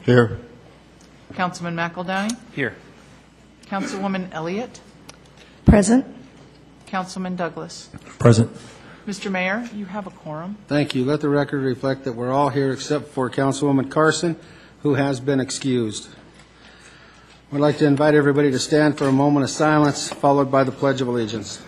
Here. Councilman McEldowney? Here. Councilwoman Elliott? Present. Councilman Douglas? Present. Mr. Mayor, you have a quorum. Thank you. Let the record reflect that we're all here except for Councilwoman Carson, who has been excused. I'd like to invite everybody to stand for a moment of silence, followed by the Pledge of Allegiance.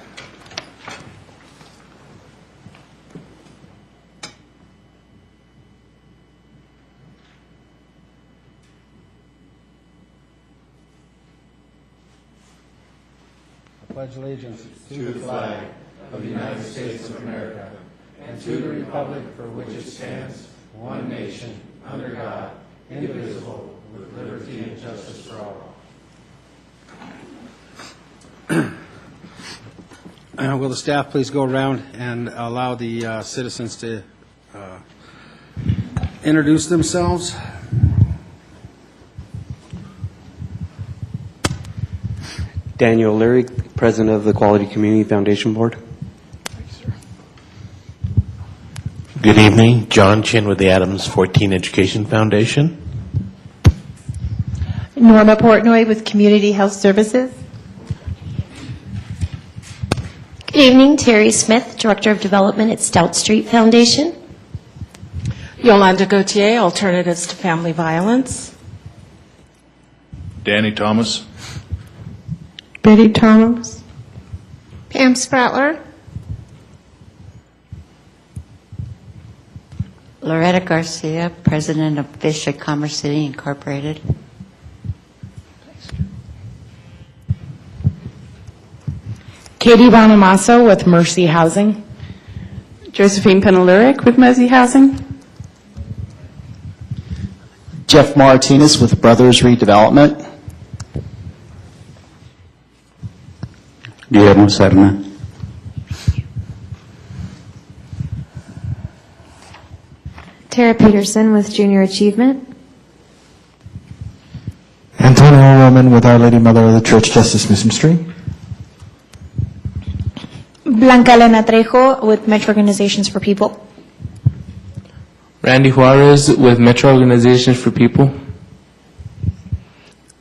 I pledge allegiance to the flag of the United States of America and to the republic for which it stands, one nation, under God, indivisible, with liberty and justice for all. Will the staff please go around and allow the citizens to introduce themselves? Daniel Leary, President of the Quality Community Foundation Board. Good evening. John Chin with the Adams 14 Education Foundation. Norma Portnoy with Community Health Services. Good evening, Terry Smith, Director of Development at Stout Street Foundation. Yolanda Gauthier, Alternatives to Family Violence. Danny Thomas. Betty Thomas. Pam Spratler. Loretta Garcia, President of Fish at Commerce City Incorporated. Katie Bonamasso with Mercy Housing. Josephine Penaluric with Mercy Housing. Jeff Martinez with Brothers Redevelopment. Guillermo Serna. Tara Peterson with Junior Achievement. Antonio Roman with Our Lady Mother of the Church Justice Mission Street. Blanca Elena Trejo with Metro Organizations for People. Randy Juarez with Metro Organizations for People.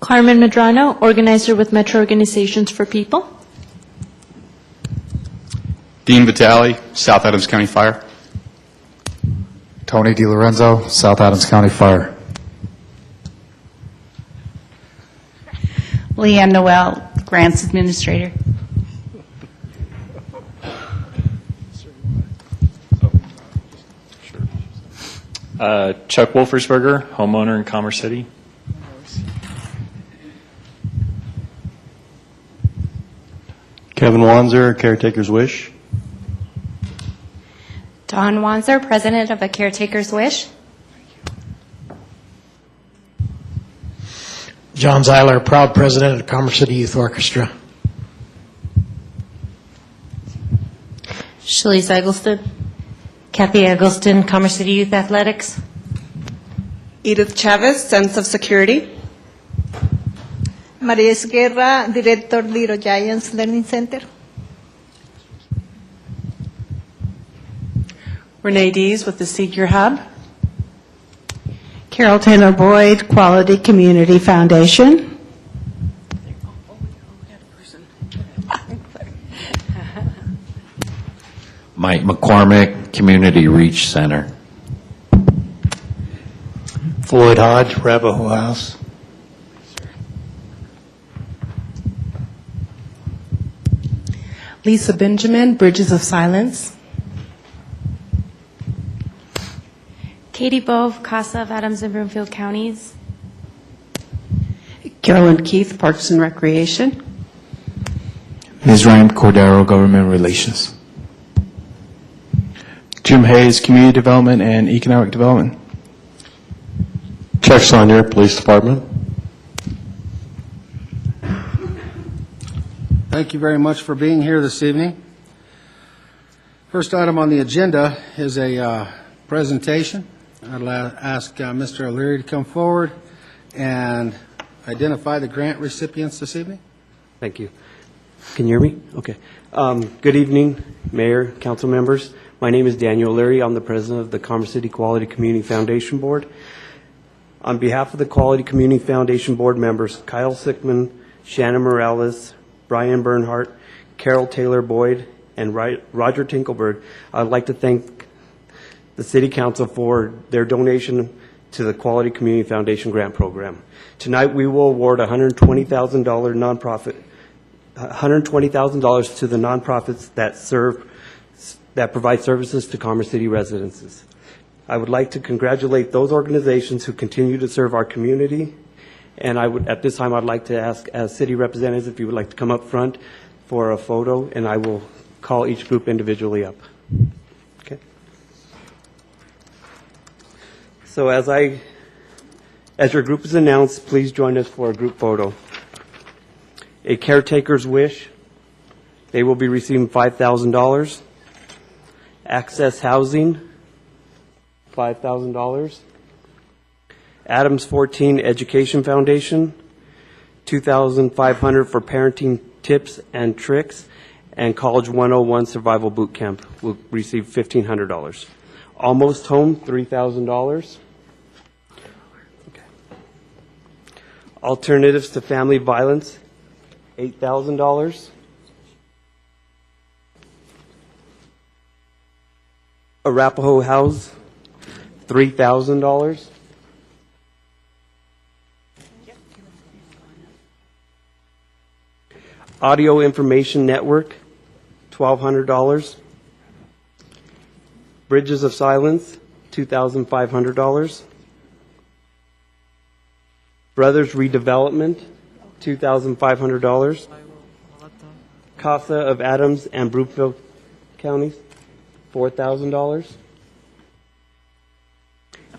Carmen Medrano, Organizer with Metro Organizations for People. Dean Vitale, South Adams County Fire. Tony DiLorenzo, South Adams County Fire. Leanne Noel, Grants Administrator. Chuck Wolfersberger, homeowner in Commerce City. Kevin Wanzer, Caretaker's Wish. Dawn Wanzer, President of A Caretaker's Wish. John Zeiler, proud President of Commerce City Youth Orchestra. Shalise Eggleston. Kathy Eggleston, Commerce City Youth Athletics. Edith Chavez, Sense of Security. Maria Esguerra, Director Little Giants Learning Center. Renee Dees with the Seeker Hub. Carol Taylor Boyd, Quality Community Foundation. Mike McCormick, Community Reach Center. Floyd Hodge, Rabaho House. Lisa Benjamin, Bridges of Silence. Katie Bove, CASA of Adams and Broomfield Counties. Carolyn Keith, Parks and Recreation. Ms. Ryan Cordero, Government Relations. Jim Hayes, Community Development and Economic Development. Chuck Saunier, Police Department. Thank you very much for being here this evening. First item on the agenda is a presentation. I'd ask Mr. O'Leary to come forward and identify the grant recipients this evening. Thank you. Can you hear me? Okay. Good evening, Mayor, council members. My name is Daniel Leary. I'm the president of the Commerce City Quality Community Foundation Board. On behalf of the Quality Community Foundation board members, Kyle Sickman, Shannon Morales, Brian Bernhardt, Carol Taylor Boyd, and Roger Tinkelberg, I'd like to thank the City Council for their donation to the Quality Community Foundation grant program. Tonight, we will award $120,000 to the nonprofits that provide services to Commerce City residences. I would like to congratulate those organizations who continue to serve our community, and at this time, I'd like to ask as city representatives if you would like to come up front for a photo, and I will call each group individually up. Okay. So as your group is announced, please join us for a group photo. A Caretaker's Wish, they will be receiving $5,000. Access Housing, $5,000. Adams 14 Education Foundation, $2,500 for parenting tips and tricks, and College 101 Survival Boot Camp will receive $1,500. Almost Home, $3,000. Okay. Alternatives to Family Violence, $8,000. Arapahoe House, $3,000. Audio Information Network, $1,200. Bridges of Silence, $2,500. Brothers Redevelopment, $2,500. Casa of Adams and Brookville Counties, $4,000.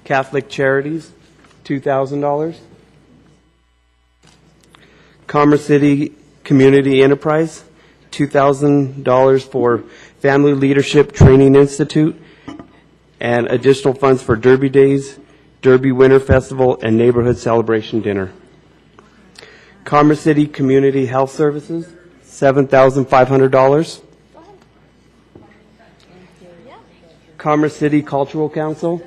Catholic Charities, $2,000. Commerce City Community Enterprise, $2,000 for Family Leadership Training Institute, and additional funds for Derby Days, Derby Winter Festival, and Neighborhood Celebration Dinner. Commerce City Community Health Services, $7,500. Commerce City Cultural Council,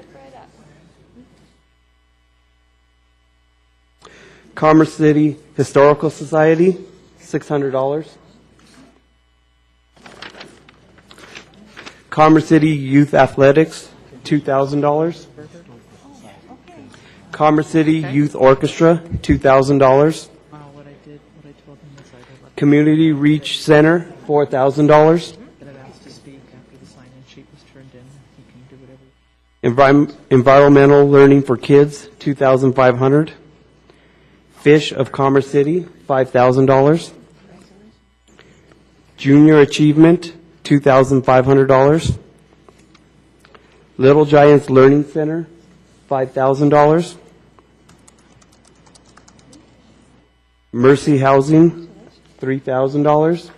Commerce City Historical Society, $600. Commerce City Youth Athletics, $2,000. Commerce City Youth Orchestra, $2,000. Community Reach Center, $4,000. Environmental Learning for Kids, $2,500. Fish of Commerce City, $5,000. Junior Achievement, $2,500. Little Giants Learning Center, $5,000. Mercy Housing, $3,000.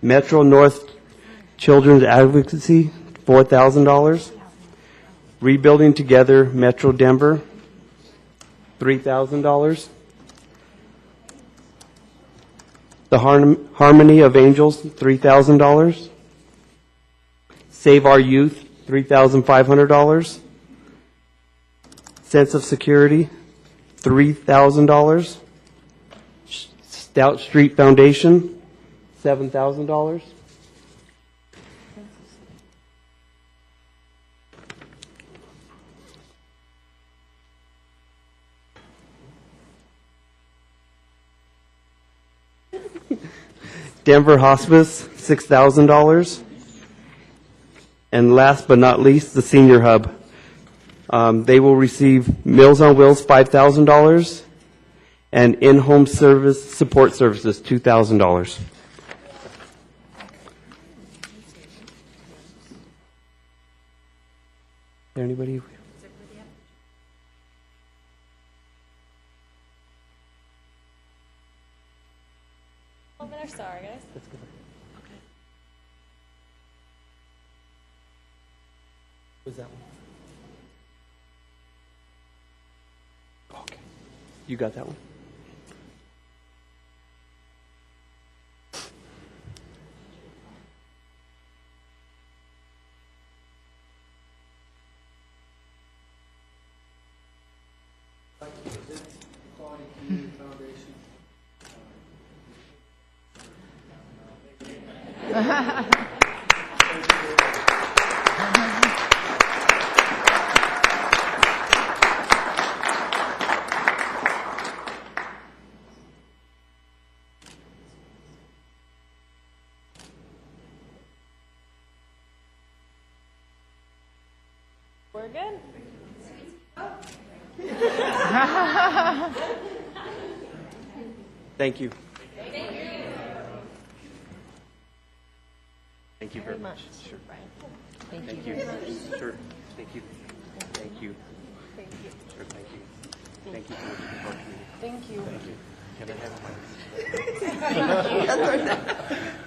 Metro North Children's Advocacy, $4,000. Rebuilding Together Metro Denver, $3,000. The Harmony of Angels, $3,000. Save Our Youth, $3,500. Sense of Security, $3,000. Stout Street Foundation, $7,000. Denver Hospice, $6,000. And last but not least, the Senior Hub. They will receive Meals on Wheels, $5,000, and in-home service support services, $2,000. Is there anybody? Sorry, guys. Who's that one? Okay. You got that one? We're good. Thank you. Thank you very much. Sure. Thank you. Sure. Thank you. Thank you. Sure. Thank you. Thank you for what you do for our community. Thank you. Thank you. Can I have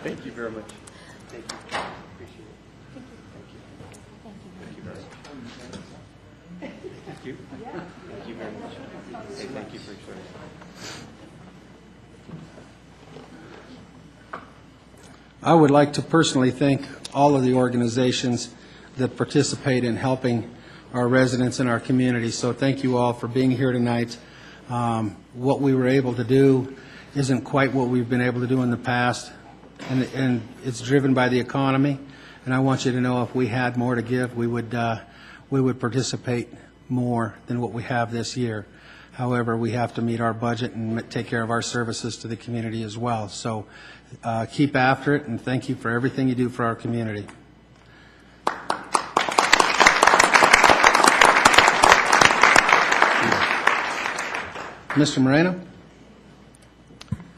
Thank you very much. Thank you. Appreciate it. Thank you. Thank you very much. Thank you. Thank you very much. Hey, thank you for your service. I would like to personally thank all of the organizations that participate in helping our residents in our community. So thank you all for being here tonight. What we were able to do isn't quite what we've been able to do in the past, and it's driven by the economy. And I want you to know if we had more to give, we would participate more than what we have this year. However, we have to meet our budget and take care of our services to the community as well. So keep after it, and thank you for everything you do for our community. Mr. Moreno?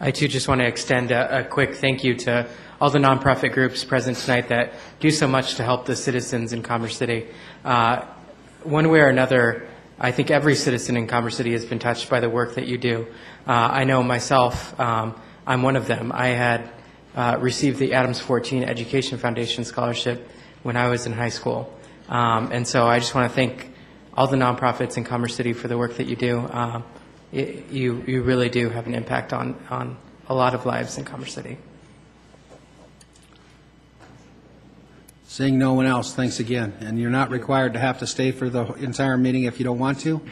I too just want to extend a quick thank you to all the nonprofit groups present tonight that do so much to help the citizens in Commerce City. One way or another, I think every citizen in Commerce City has been touched by the work that you do. I know myself, I'm one of them. I had received the Adams 14 Education Foundation Scholarship when I was in high school. And so I just want to thank all the nonprofits in Commerce City for the work that you do. You really do have an impact on a lot of lives in Commerce City. Seeing no one else, thanks again. And you're not required to have to stay for the entire meeting if you don't want to,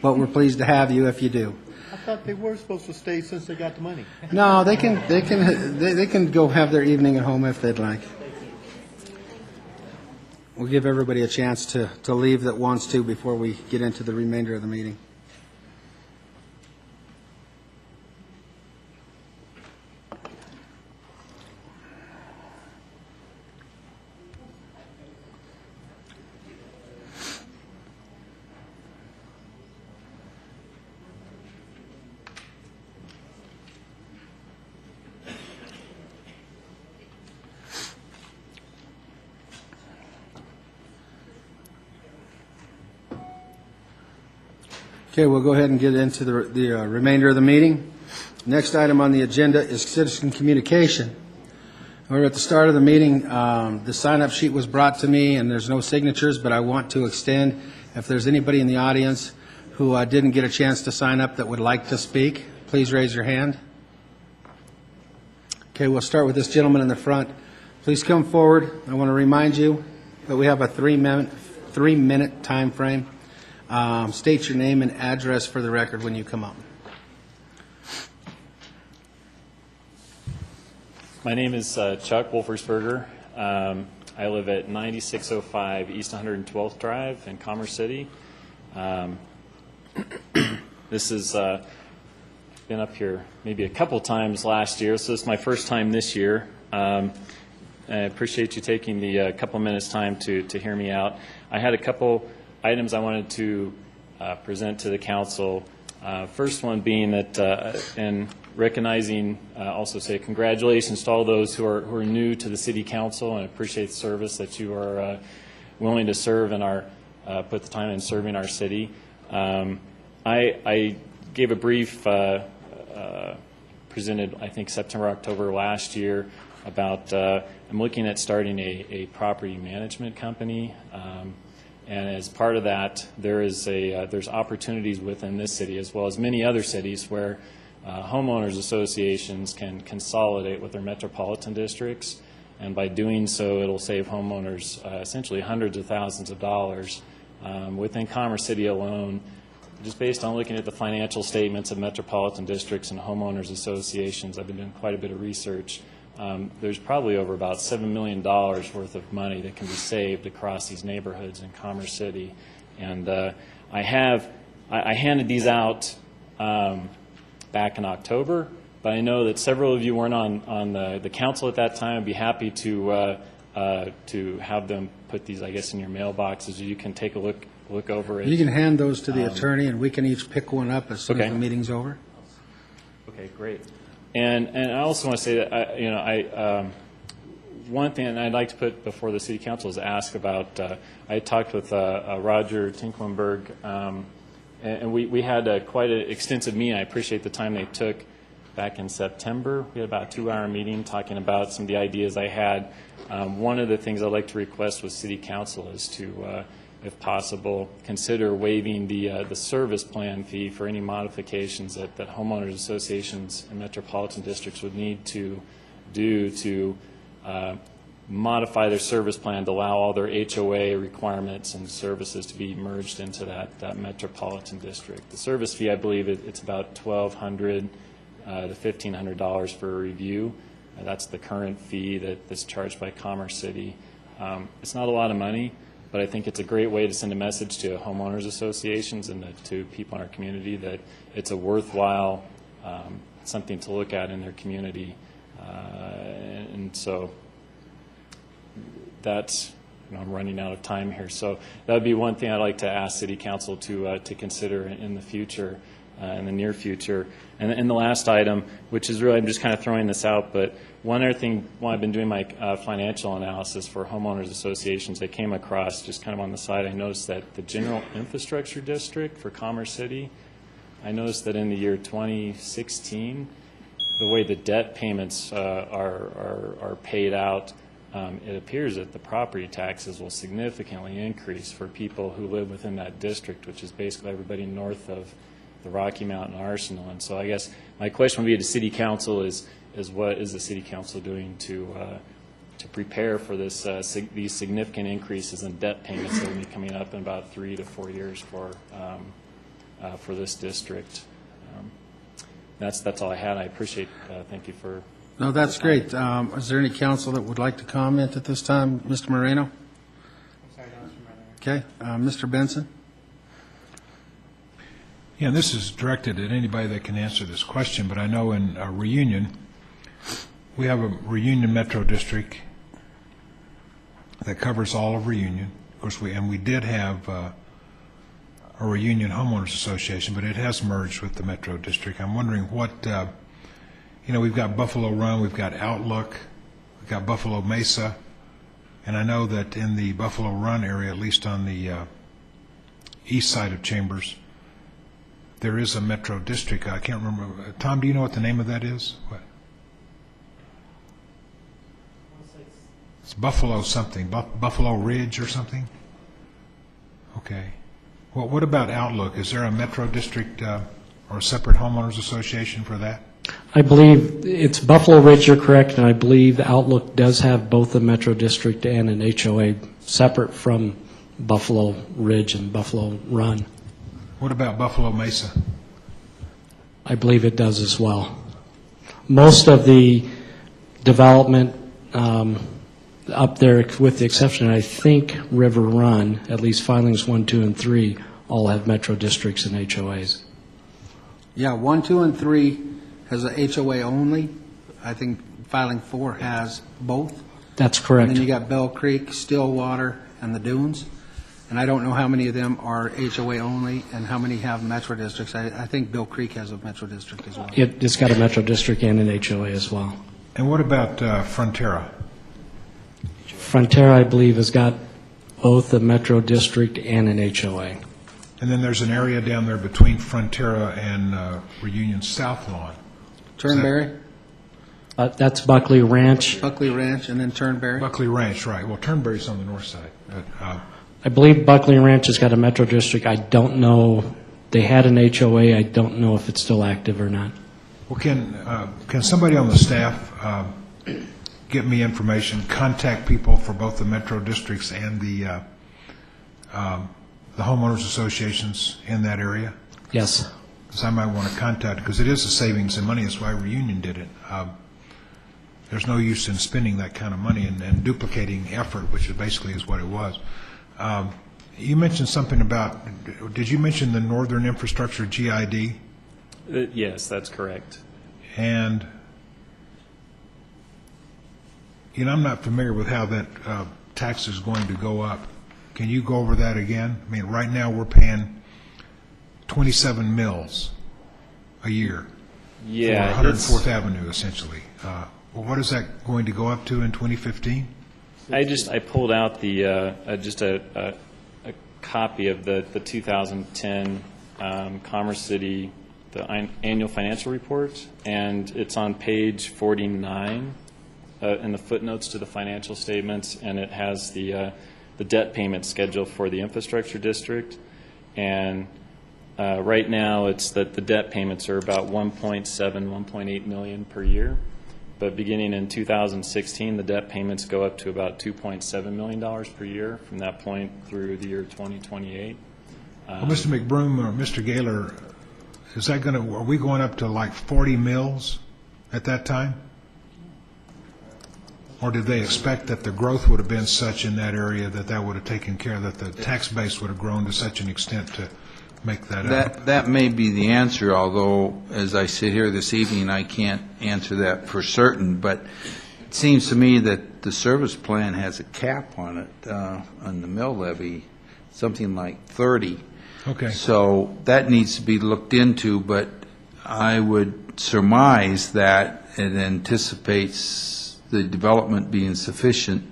but we're pleased to have you if you do. I thought they were supposed to stay since they got the money. No, they can go have their evening at home if they'd like. We'll give everybody a chance to leave that wants to before we get into the remainder of the meeting. Okay, we'll go ahead and get into the remainder of the meeting. Next item on the agenda is citizen communication. We're at the start of the meeting. The sign-up sheet was brought to me, and there's no signatures, but I want to extend, if there's anybody in the audience who didn't get a chance to sign up that would like to speak, please raise your hand. Okay, we'll start with this gentleman in the front. Please come forward. I want to remind you that we have a three-minute time frame. State your name and address for the record when you come up. My name is Chuck Wolfersberger. I live at 9605 East 112th Drive in Commerce City. This has been up here maybe a couple times last year, so this is my first time this year. I appreciate you taking the couple minutes time to hear me out. I had a couple items I wanted to present to the council. First one being that, and recognizing, also say congratulations to all those who are new to the City Council, and appreciate the service that you are willing to serve and are put the time in serving our city. I gave a brief presented, I think, September, October last year about I'm looking at starting a property management company. And as part of that, there's opportunities within this city as well as many other cities where homeowners associations can consolidate with their metropolitan districts, and by doing so, it'll save homeowners essentially hundreds of thousands of dollars within Commerce City alone. Just based on looking at the financial statements of metropolitan districts and homeowners associations, I've been doing quite a bit of research. there's probably over about $7 million worth of money that can be saved across these neighborhoods in Commerce City. And I handed these out back in October, but I know that several of you weren't on the council at that time. I'd be happy to have them put these, I guess, in your mailboxes. You can take a look over it. You can hand those to the attorney, and we can each pick one up as soon as the meeting's over. Okay, great. And I also want to say that one thing I'd like to put before the city council is ask about. I talked with Roger Tinklenberg, and we had quite an extensive meeting. I appreciate the time they took back in September. We had about a 2-hour meeting talking about some of the ideas I had. One of the things I'd like to request with city council is to, if possible, consider waiving the service plan fee for any modifications that homeowners associations and metropolitan districts would need to do to modify their service plan to allow all their HOA requirements and services to be merged into that metropolitan district. The service fee, I believe, it's about $1,200 to $1,500 for a review. That's the current fee that's charged by Commerce City. It's not a lot of money, but I think it's a great way to send a message to homeowners associations and to people in our community that it's a worthwhile something to look at in their community. And so that's, I'm running out of time here. So that would be one thing I'd like to ask City Council to consider in the future, in the near future. And the last item, which is really, I'm just kind of throwing this out, but one other thing, while I've been doing my financial analysis for homeowners associations, I came across, just kind of on the side, I noticed that the General Infrastructure District for Commerce City, I noticed that in the year 2016, the way the debt payments are paid out, it appears that the property taxes will significantly increase for people who live within that district, which is basically everybody north of the Rocky Mountain Arsenal. And so I guess my question would be to City Council is what is the City Council doing to prepare for this these significant increases in debt payments that will be coming up in about 3 to 4 years for this district? That's all I had. I appreciate. Thank you for. No, that's great. Is there any council that would like to comment at this time? Mr. Moreno? Okay. Mr. Benson? Yeah, this is directed at anybody that can answer this question, but I know in Reunion, we have a Reunion Metro District that covers all of Reunion. Of course, we did have a Reunion Homeowners Association, but it has merged with the Metro District. I'm wondering what, we've got Buffalo Run, we've got Outlook, we've got Buffalo Mesa, and I know that in the Buffalo Run area, at least on the east side of Chambers, there is a Metro District. I can't remember. Tom, do you know what the name of that is? What? It's Buffalo something. Buffalo Ridge or something? Okay. Well, what about Outlook? Is there a Metro District or a separate homeowners association for that? I believe it's Buffalo Ridge, you're correct, and I believe Outlook does have both a Metro District and an HOA separate from Buffalo Ridge and Buffalo Run. What about Buffalo Mesa? I believe it does as well. Most of the development up there, with the exception, I think, River Run, at least filings 1, 2, and 3, all have Metro Districts and HOAs. Yeah, 1, 2, and 3 has a HOA only. I think filing 4 has both. That's correct. And then you got Bell Creek, Stillwater, and the Dunes. And I don't know how many of them are HOA only and how many have Metro Districts. I think Bell Creek has a Metro District as well. It's got a Metro District and an HOA as well. And what about Frontera? Frontera, I believe, has got both a Metro District and an HOA. And then there's an area down there between Frontera and Reunion South Lawn. Turnberry? That's Buckley Ranch. Buckley Ranch and then Turnberry? Buckley Ranch, right. Well, Turnberry's on the north side. I believe Buckley Ranch has got a Metro District. I don't know. They had an HOA. I don't know if it's still active or not. Well, can somebody on the staff get me information, contact people for both the Metro Districts and the homeowners associations in that area? there's no use in spending that kind of money and duplicating effort, which is basically is what it was. You mentioned something about, did you mention the Northern Infrastructure GID? Yes, that's correct. And, I'm not familiar with how that tax is going to go up. Can you go over that again? I mean, right now we're paying 27 mills a year Yeah, for 104th Avenue, essentially. What is that going to go up to in 2015? I pulled out the just a copy of the 2010 Commerce City annual financial report, and it's on page 49 in the footnotes to the financial statements, and it has the debt payment schedule for the infrastructure district. And right now, it's that the debt payments are about 1.7, 1.8 million per year. But beginning in 2016, the debt payments go up to about $2.7 million per year from that point through the year 2028. Well, Mr. McBroom or Mr. Gaylor, is that going to? Are we going up to like 40 mills at that time? Or did they expect that the growth would have been such in that area that would have taken care of, that the tax base would have grown to such an extent to make that up? That may be the answer, although as I sit here this evening, I can't answer that for certain. But it seems to me that the service plan has a cap on it, on the mill levy, something like 30. Okay. So that needs to be looked into, but I would surmise that it anticipates the development being sufficient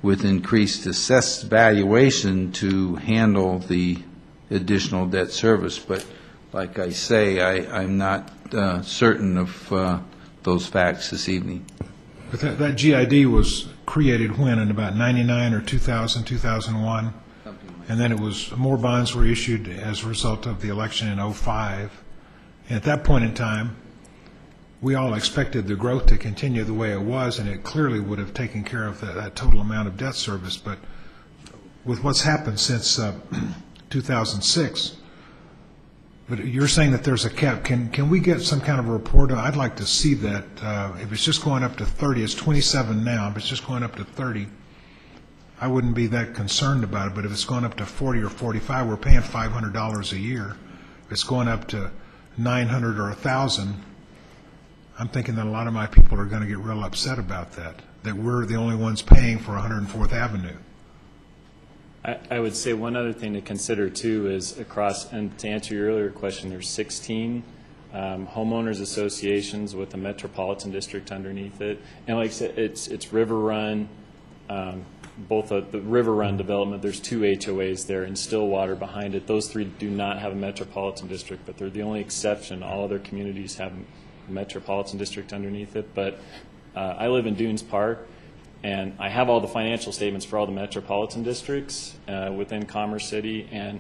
with increased assessed valuation to handle the additional debt service. But like I say, I'm not certain of those facts this evening. But that GID was created when, in about 99 or 2000, 2001? And then more bonds were issued as a result of the election in 2005. And at that point in time, we all expected the growth to continue the way it was, and it clearly would have taken care of that total amount of debt service. But with what's happened since 2006, but you're saying that there's a cap. Can we get some kind of a report? I'd like to see that. If it's just going up to 30, it's 27 now. If it's just going up to 30, I wouldn't be that concerned about it. But if it's going up to 40 or 45, we're paying $500 a year. If it's going up to 900 or 1,000, I'm thinking that a lot of my people are going to get real upset about that we're the only ones paying for 104th Avenue. I would say one other thing to consider, too, is across, and to answer your earlier question, there's 16 homeowners associations with the Metropolitan District underneath it. And like I said, it's River Run, both the River Run development, there's 2 HOAs there, and Stillwater behind it. Those 3 do not have a Metropolitan District, but they're the only exception. All other communities have a Metropolitan District underneath it. But I live in Dunes Park, and I have all the financial statements for all the metropolitan districts within Commerce City, and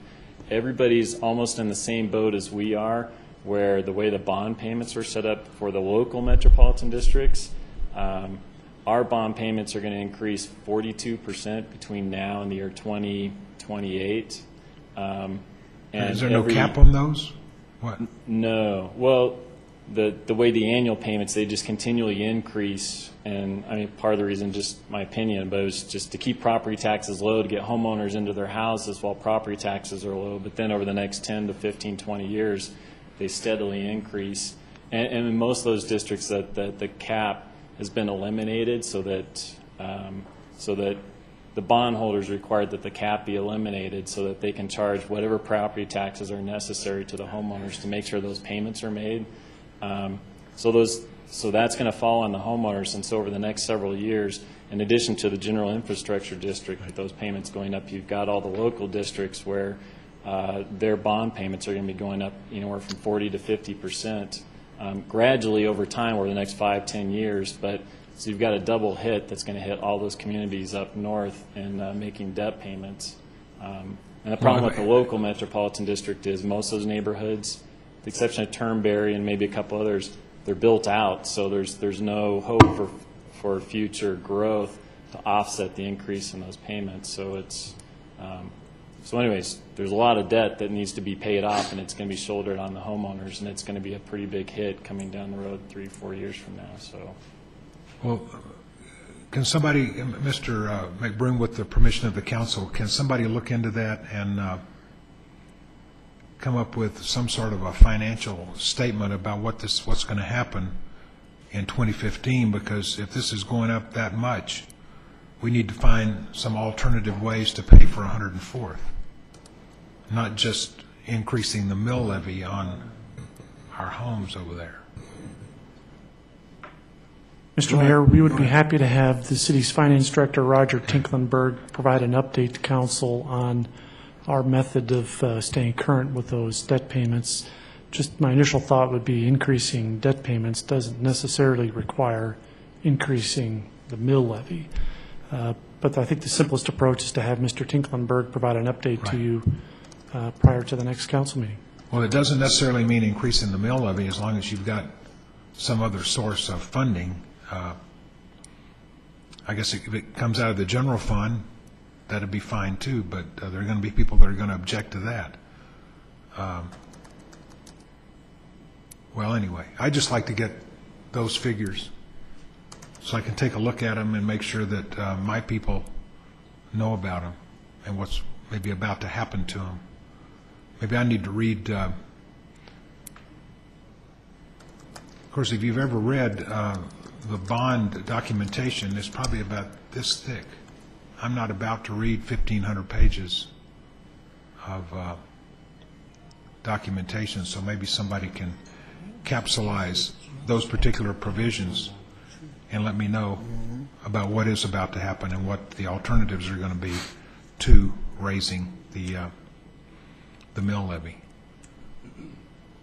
everybody's almost in the same boat as we are, where the way the bond payments are set up for the local metropolitan districts, our bond payments are going to increase 42% between now and the year 2028. And is there no cap on those? What? No. Well, the way the annual payments, they just continually increase. And I mean, part of the reason, just my opinion, but it was just to keep property taxes low, to get homeowners into their houses while property taxes are low. But then over the next 10 to 15, 20 years, they steadily increase. And in most of those districts, that the cap has been eliminated, so that the bondholders required that the cap be eliminated so that they can charge whatever property taxes are necessary to the homeowners to make sure those payments are made. So that's going to fall on the homeowners, and so over the next several years, in addition to the general infrastructure district, with those payments going up, you've got all the local districts where their bond payments are going to be going up anywhere from 40 to 50%, gradually over time over the next 5-10 years. But so you've got a double hit that's going to hit all those communities up north in making debt payments. And the problem with the local metropolitan district is most of those neighborhoods, with the exception of Turnberry and maybe a couple others, they're built out, so there's no hope for future growth to offset the increase in those payments. So it's so anyways, there's a lot of debt that needs to be paid off, and it's going to be shouldered on the homeowners, and it's going to be a pretty big hit coming down the road 3-4 years from now. So Well, can somebody, Mr. McBroom, with the permission of the council, can somebody look into that and come up with some sort of a financial statement about what's going to happen in 2015? Because if this is going up that much, we need to find some alternative ways to pay for 104th, not just increasing the mill levy on our homes over there. Mr. Mayor, we would be happy to have the city's finance director, Roger Tinklenberg, provide an update to council on our method of staying current with those debt payments. Just my initial thought would be increasing debt payments doesn't necessarily require increasing the mill levy. But I think the simplest approach is to have Mr. Tinklenberg provide an update to you prior to the next council meeting. Well, it doesn't necessarily mean increasing the mill levy as long as you've got some other source of funding. I guess if it comes out of the general fund, that'd be fine too, but there are going to be people that are going to object to that. Well, anyway, I'd just like to get those figures so I can take a look at them and make sure that my people know about them and what's maybe about to happen to them. Maybe I need to read, of course, if you've ever read the bond documentation, it's probably about this thick. I'm not about to read 1,500 pages of documentation, so maybe somebody can capsulize those particular provisions and let me know about what is about to happen and what the alternatives are going to be to raising the mill levy.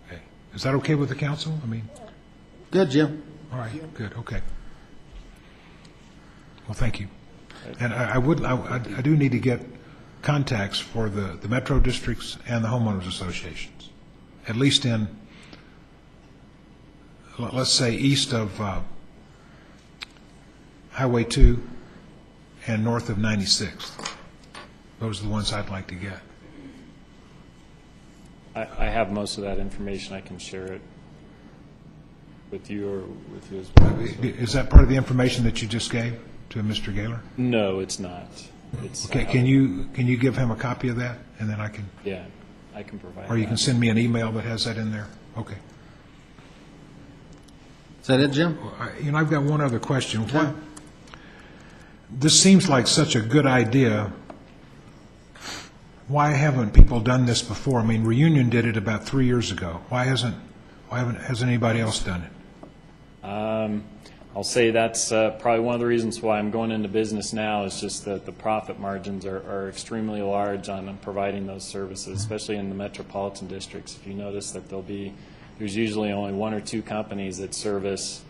Okay. Is that okay with the council? I mean, good, Jim. All right, good, okay. Well, thank you. And I do need to get contacts for the metro districts and the homeowners associations, at least in, let's say, east of Highway 2 and north of 96th. Those are the ones I'd like to get. I have most of that information. I can share it with you or with you as well. Is that part of the information that you just gave to Mr. Gaylor? No, it's not. It's, okay. Can you give him a copy of that, and then I can? Yeah, I can provide. Or you can send me an email that has that in there. Okay. Is that it, Jim? I've got one other question. What? This seems like such a good idea. Why haven't people done this before? I mean, Reunion did it about 3 years ago. Why hasn't anybody else done it? I'll say that's probably one of the reasons why I'm going into business now is just that the profit margins are extremely large on providing those services, especially in the metropolitan districts. If you notice that there's usually only 1 or 2 companies that service.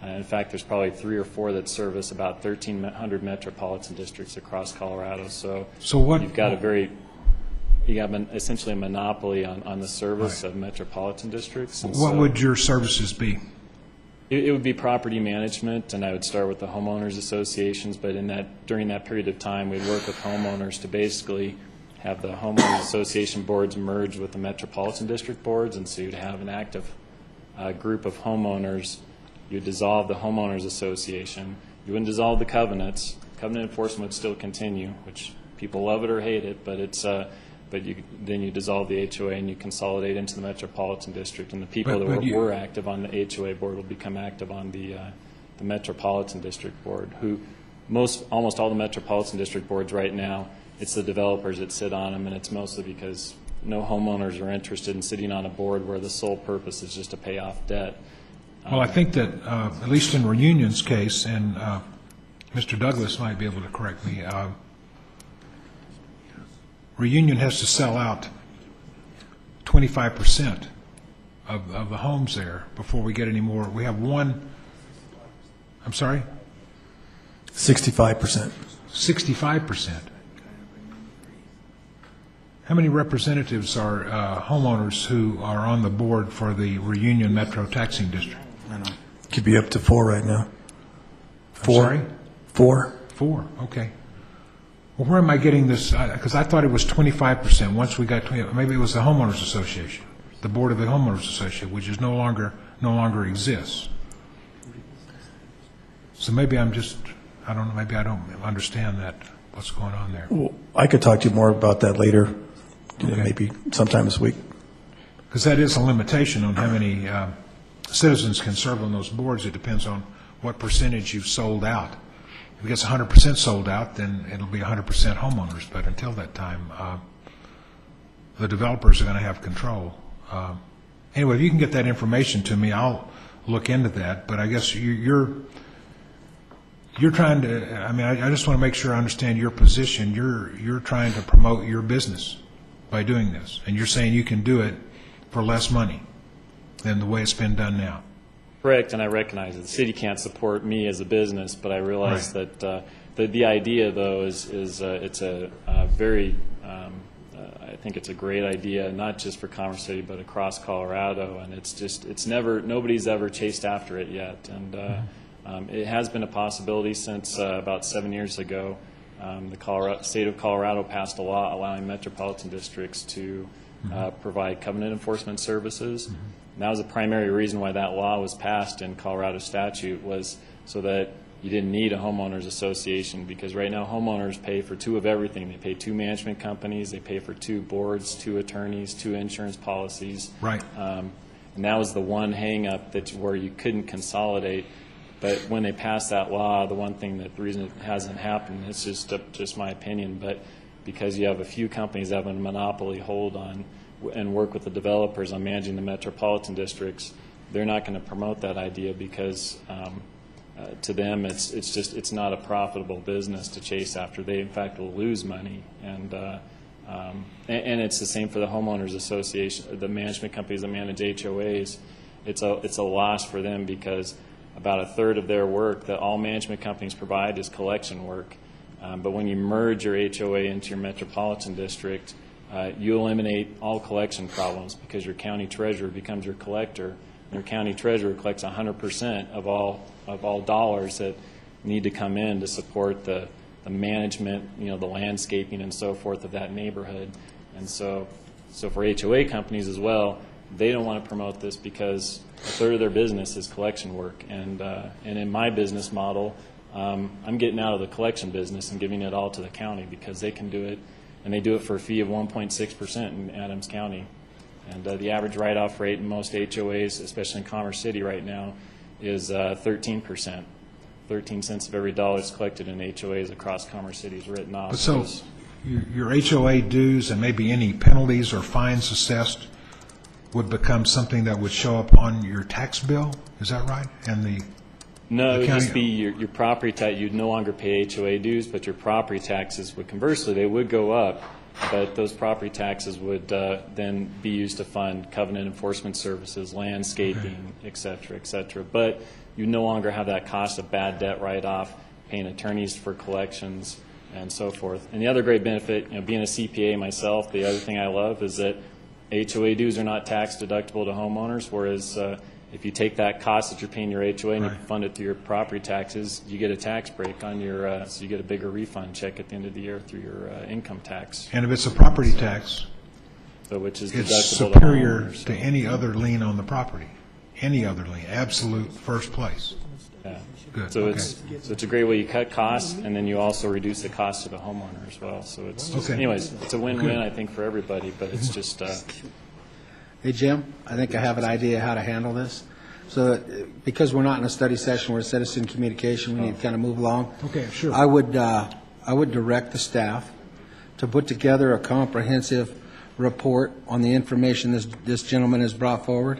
In fact, there's probably 3 or 4 that service about 1,300 metropolitan districts across Colorado. So what, you've got essentially a monopoly on the service of metropolitan districts. And what would your services be? It would be property management, and I would start with the homeowners associations. But during that period of time, we'd work with homeowners to basically have the homeowners association boards merge with the metropolitan district boards, and so you'd have an active group of homeowners. You dissolve the homeowners association. You wouldn't dissolve the covenants. Covenant enforcement would still continue, which people love it or hate it, but it's then you dissolve the HOA and you consolidate into the metropolitan district, and the people that were active on the HOA board will become active on the metropolitan district board. Almost all the metropolitan district boards right now, it's the developers that sit on them, and it's mostly because no homeowners are interested in sitting on a board where the sole purpose is just to pay off debt. Well, I think that at least in Reunion's case, and Mr. Douglas might be able to correct me, Reunion has to sell out 25% of the homes there before we get any more. We have one, I'm sorry? 65%. 65%. How many representatives are homeowners who are on the board for the Reunion Metro Taxing District? I don't know. Could be up to 4 right now. 4. Sorry? 4. 4, okay. Well, where am I getting this? Because I thought it was 25%. Once we got 20, maybe it was the homeowners association, the board of the homeowners association, which is no longer exists. So maybe I don't know, maybe I don't understand that, what's going on there. Well, I could talk to you more about that later, maybe sometime this week. Because that is a limitation on how many citizens can serve on those boards. It depends on what percentage you've sold out. If it gets 100% sold out, then it'll be 100% homeowners. But until that time, the developers are going to have control. Anyway, if you can get that information to me, I'll look into that. But I guess you're trying to. I mean, I just want to make sure I understand your position. You're trying to promote your business by doing this, and you're saying you can do it for less money than the way it's been done now. Correct, and I recognize it. The city can't support me as a business, but I realize that the idea, though, is it's a very, I think it's a great idea, not just for Commerce City, but across Colorado, and nobody's ever chased after it yet, and it has been a possibility since about 7 years ago. The state of Colorado passed a law allowing metropolitan districts to provide covenant enforcement services. And that was the primary reason why that law was passed in Colorado statute, was so that you didn't need a homeowners association, because right now homeowners pay for two of everything. They pay 2 management companies, they pay for 2 boards, 2 attorneys, 2 insurance policies. Right. And that was the one hang-up where you couldn't consolidate. But when they passed that law, the reason it hasn't happened, it's just my opinion, but because you have a few companies that have a monopoly hold on and work with the developers on managing the metropolitan districts, they're not going to promote that idea, because to them it's not a profitable business to chase after. They in fact will lose money, and it's the same for the homeowners association, the management companies that manage HOAs. It's a loss for them, because about a third of their work that all management companies provide is collection work. But when you merge your HOA into your metropolitan district, you eliminate all collection problems, because your county treasurer becomes your collector. And your county treasurer collects 100% of all dollars that need to come in to support the management, the landscaping and so forth of that neighborhood. And so for HOA companies as well, they don't want to promote this, because a third of their business is collection work. And in my business model, I'm getting out of the collection business and giving it all to the county, because they can do it, and they do it for a fee of 1.6% in Adams County. And the average write-off rate in most HOAs, especially in Commerce City right now, is 13%. 13 cents of every dollar that's collected in HOAs across Commerce City is written off. So your HOA dues and maybe any penalties or fines assessed would become something that would show up on your tax bill? Is that right? No, it would just be your property tax. You'd no longer pay HOA dues, but your property taxes would, conversely, they would go up, but those property taxes would then be used to fund covenant enforcement services, landscaping, et cetera, but you no longer have that cost of bad debt write-off, paying attorneys for collections, and so forth. And the other great benefit, being a CPA myself, the other thing I love is that HOA dues are not tax deductible to homeowners, whereas if you take that cost that you're paying your HOA and you fund it through your property taxes, you get a tax break on your, so you get a bigger refund check at the end of the year through your income tax. And if it's a property tax, which is it's deductible superior to to any other lien on the property, any other lien, absolute first place. Yeah. Good. So okay. it's a great way. You cut costs, and then you also reduce the cost to the homeowner as well. So it's just, anyways, it's a win-win, I think, for everybody. But it's just. Hey, Jim, I think I have an idea how to handle this. So because we're not in a study session, we're a citizen communication, we need to kind of move along. Okay, sure. I would direct the staff to put together a comprehensive report on the information this gentleman has brought forward.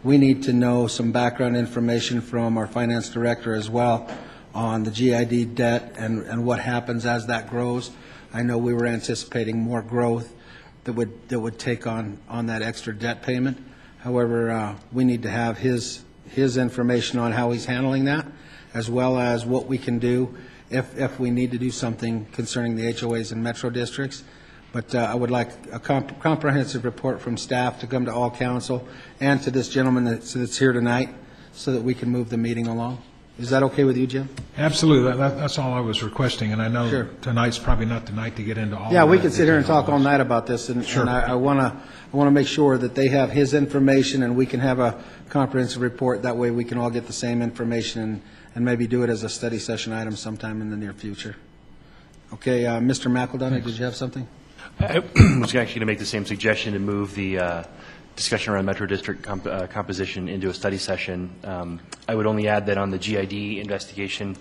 We need to know some background information from our finance director as well on the GID debt and what happens as that grows. I know we were anticipating more growth that would take on that extra debt payment. However, we need to have his information on how he's handling that, as well as what we can do if we need to do something concerning the HOAs and metro districts. But I would like a comprehensive report from staff to come to all council and to this gentleman that's here tonight, so that we can move the meeting along. Is that okay with you, Jim? Absolutely. That's all I was requesting, and I know tonight's probably not the night to get into all. Yeah, of we that. can sit here and talk all night about this, and I want to make sure that they have his information, and we can have a comprehensive report. That way, we can all get the same information and maybe do it as a study session item sometime in the near future. Okay, Mr. McEldowney, did you have something? I was actually going to make the same suggestion to move the discussion around Metro District composition into a study session. I would only add that on the GID investigation,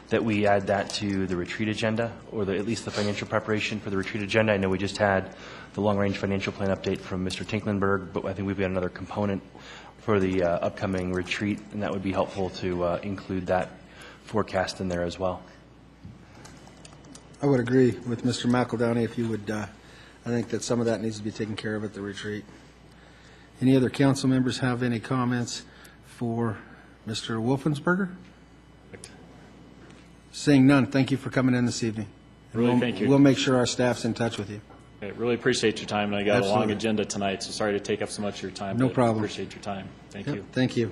that we add that to the retreat agenda, or at least the financial preparation for the retreat agenda. I know we just had the long-range financial plan update from Mr. Tinklenberg, but I think we've got another component for the upcoming retreat, and that would be helpful to include that forecast in there as well. I would agree with Mr. McEldowney if you would, I think that some of that needs to be taken care of at the retreat. Any other council members have any comments for Mr. Wolfensberger? Seeing none, thank you for coming in this evening. Really, thank you. We'll make sure our staff's in touch with you. Okay, really appreciate your time, and I got a long Absolutely. agenda tonight, so sorry to take up so much of your time. No but problem. Appreciate your time. Thank Yep, you. Thank you.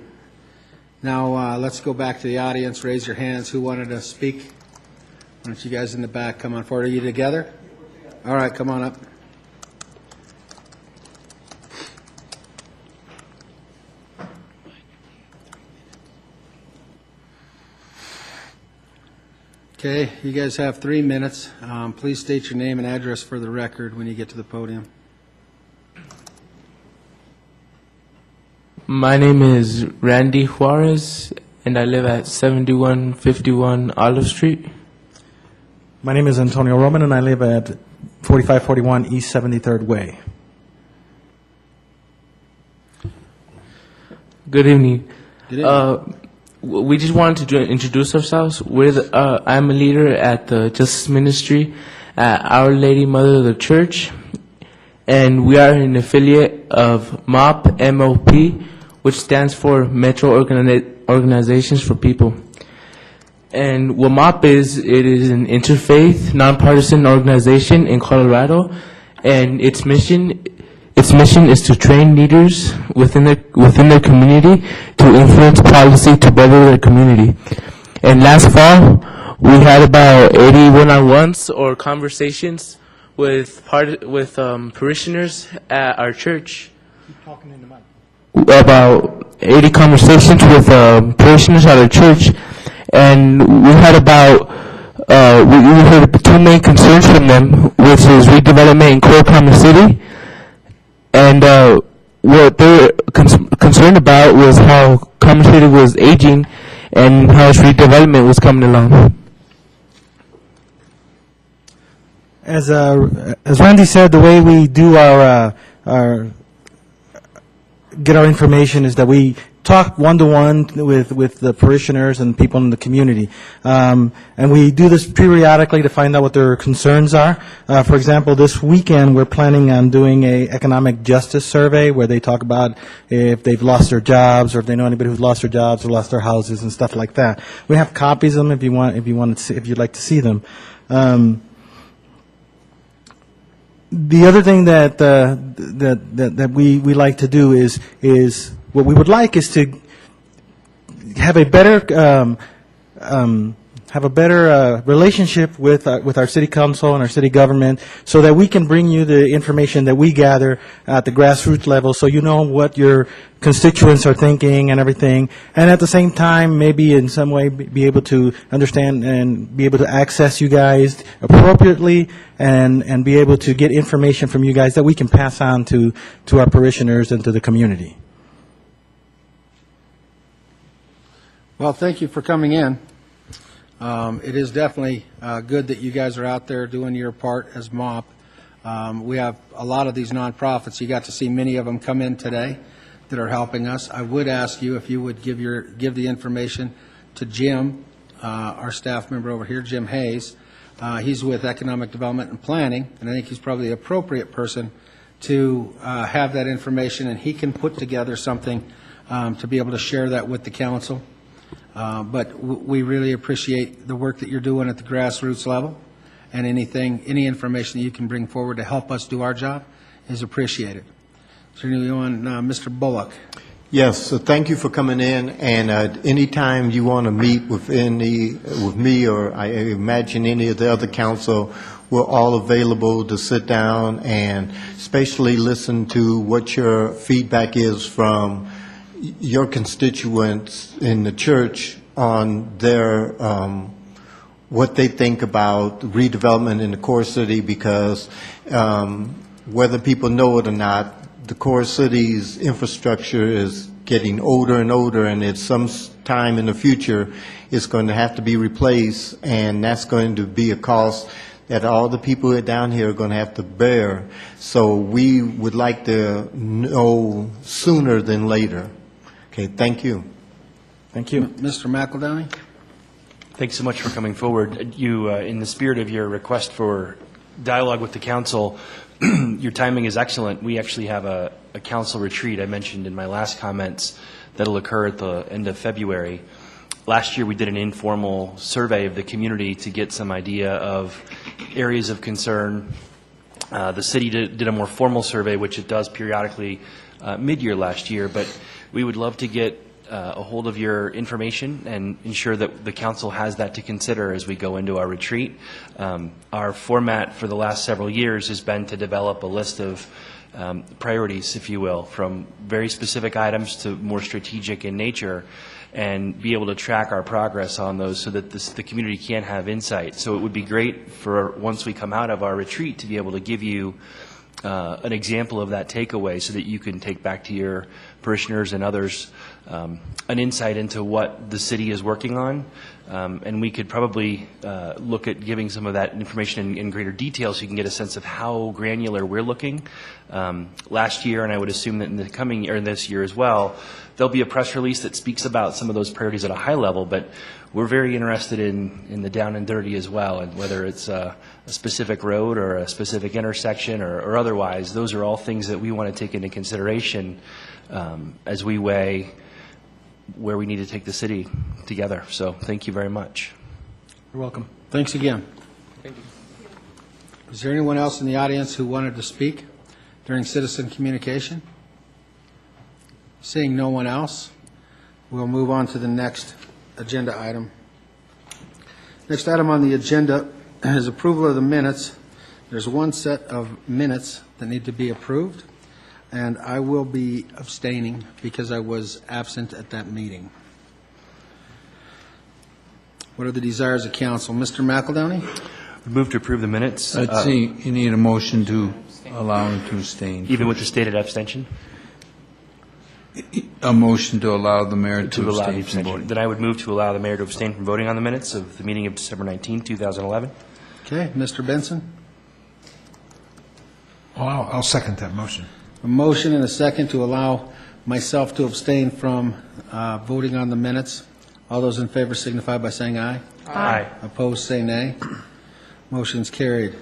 Now, let's go back to the audience. Raise your hands. Who wanted to speak? Why don't you guys in the back come on forward? Are you together? All right, come on up. Okay, you guys have 3 minutes. Please state your name and address for the record when you get to the podium. My name is Randy Juarez, and I live at 7151 Olive Street. My name is Antonio Roman, and I live at 4541 East 73rd Way. Good evening. Good evening. We just wanted to introduce ourselves. I'm a leader at the Justice Ministry at Our Lady Mother of the Church, and we are an affiliate of MOP, M-O-P, which stands for Metro Organizations for People. And what MOP is, it is an interfaith, nonpartisan organization in Colorado, and its mission is to train leaders within their community to influence policy to better their community. And last fall, we had about 80 one-on-ones or conversations with parishioners at our church. Keep talking in the mic. About 80 conversations with parishioners at our church, and we had we heard two main concerns from them, which is redevelopment in Core Commerce City. And what they were concerned about was how Commerce City was aging and how its redevelopment was coming along. As Randy said, the way we do get our information is that we talk one-to-one with the parishioners and people in the community. And we do this periodically to find out what their concerns are. For example, this weekend we're planning on doing a economic justice survey where they talk about if they've lost their jobs or if they know anybody who's lost their jobs or lost their houses and stuff like that. We have copies of them if you'd like to see them. The other thing that we like to do is what we would like is to have a better relationship with our city council and our city government, so that we can bring you the information that we gather at the grassroots level, so you know what your constituents are thinking and everything, and at the same time maybe in some way be able to understand and be able to access you guys appropriately and be able to get information from you guys that we can pass on to our parishioners and to the community. Well, thank you for coming in. It is definitely good that you guys are out there doing your part as MOP. We have a lot of these nonprofits. You got to see many of them come in today that are helping us. I would ask you if you would give the information to Jim, our staff member over here, Jim Hayes. He's with Economic Development and Planning, and I think he's probably the appropriate person to have that information, and he can put together something to be able to share that with the council. But we really appreciate the work that you're doing at the grassroots level, and any information that you can bring forward to help us do our job is appreciated. So on, Mr. Bullock. Yes, so thank you for coming in, and anytime you want to meet with me or I imagine any of the other council, we're all available to sit down and especially listen to what your feedback is from your constituents in the church on their, what they think about redevelopment in the core city, because whether people know it or not, the core city's infrastructure is getting older and older, and at some time in the future, it's going to have to be replaced, and that's going to be a cost that all the people down here are going to have to bear. So we would like to know sooner than later. Okay, thank you. Thank you. Mr. McEldowney? Thanks so much for coming forward. You, in the spirit of your request for dialogue with the council, your timing is excellent. We actually have a council retreat I mentioned in my last comments that'll occur at the end of February. Last year we did an informal survey of the community to get some idea of areas of concern. The city did a more formal survey, which it does periodically mid-year last year, but we would love to get a hold of your information and ensure that the council has that to consider as we go into our retreat. Our format for the last several years has been to develop a list of priorities, if you will, from very specific items to more strategic in nature, and be able to track our progress on those so that the community can have insight. So it would be great for, once we come out of our retreat, to be able to give you an example of that takeaway so that you can take back to your parishioners and others an insight into what the city is working on. And we could probably look at giving some of that information in greater detail so you can get a sense of how granular we're looking. Last year, and I would assume that in the coming year and this year as well, there'll be a press release that speaks about some of those priorities at a high level, but we're very interested in the down and dirty as well, and whether it's a specific road or a specific intersection or otherwise, those are all things that we want to take into consideration as we weigh where we need to take the city together. So thank you very much. You're welcome. Thanks again. Thank you. Is there anyone else in the audience who wanted to speak during citizen communication? Seeing no one else, we'll move on to the next agenda item. Next item on the agenda is approval of the minutes. There's one set of minutes that need to be approved, and I will be abstaining because I was absent at that meeting. What are the desires of council? Mr. McEldowney? Move to approve the minutes. Let's see, you need a motion to allow him to abstain. Even with the stated abstention? A motion to allow the mayor to allow the abstain from abstention. voting. Then I would move to allow the mayor to abstain from voting on the minutes of the meeting of December 19, 2011. Okay, Mr. Benson? Well, I'll second that motion. A motion and a second to allow myself to abstain from voting on the minutes. All those in favor signify by saying aye. Aye. Opposed, say nay. Motion's carried.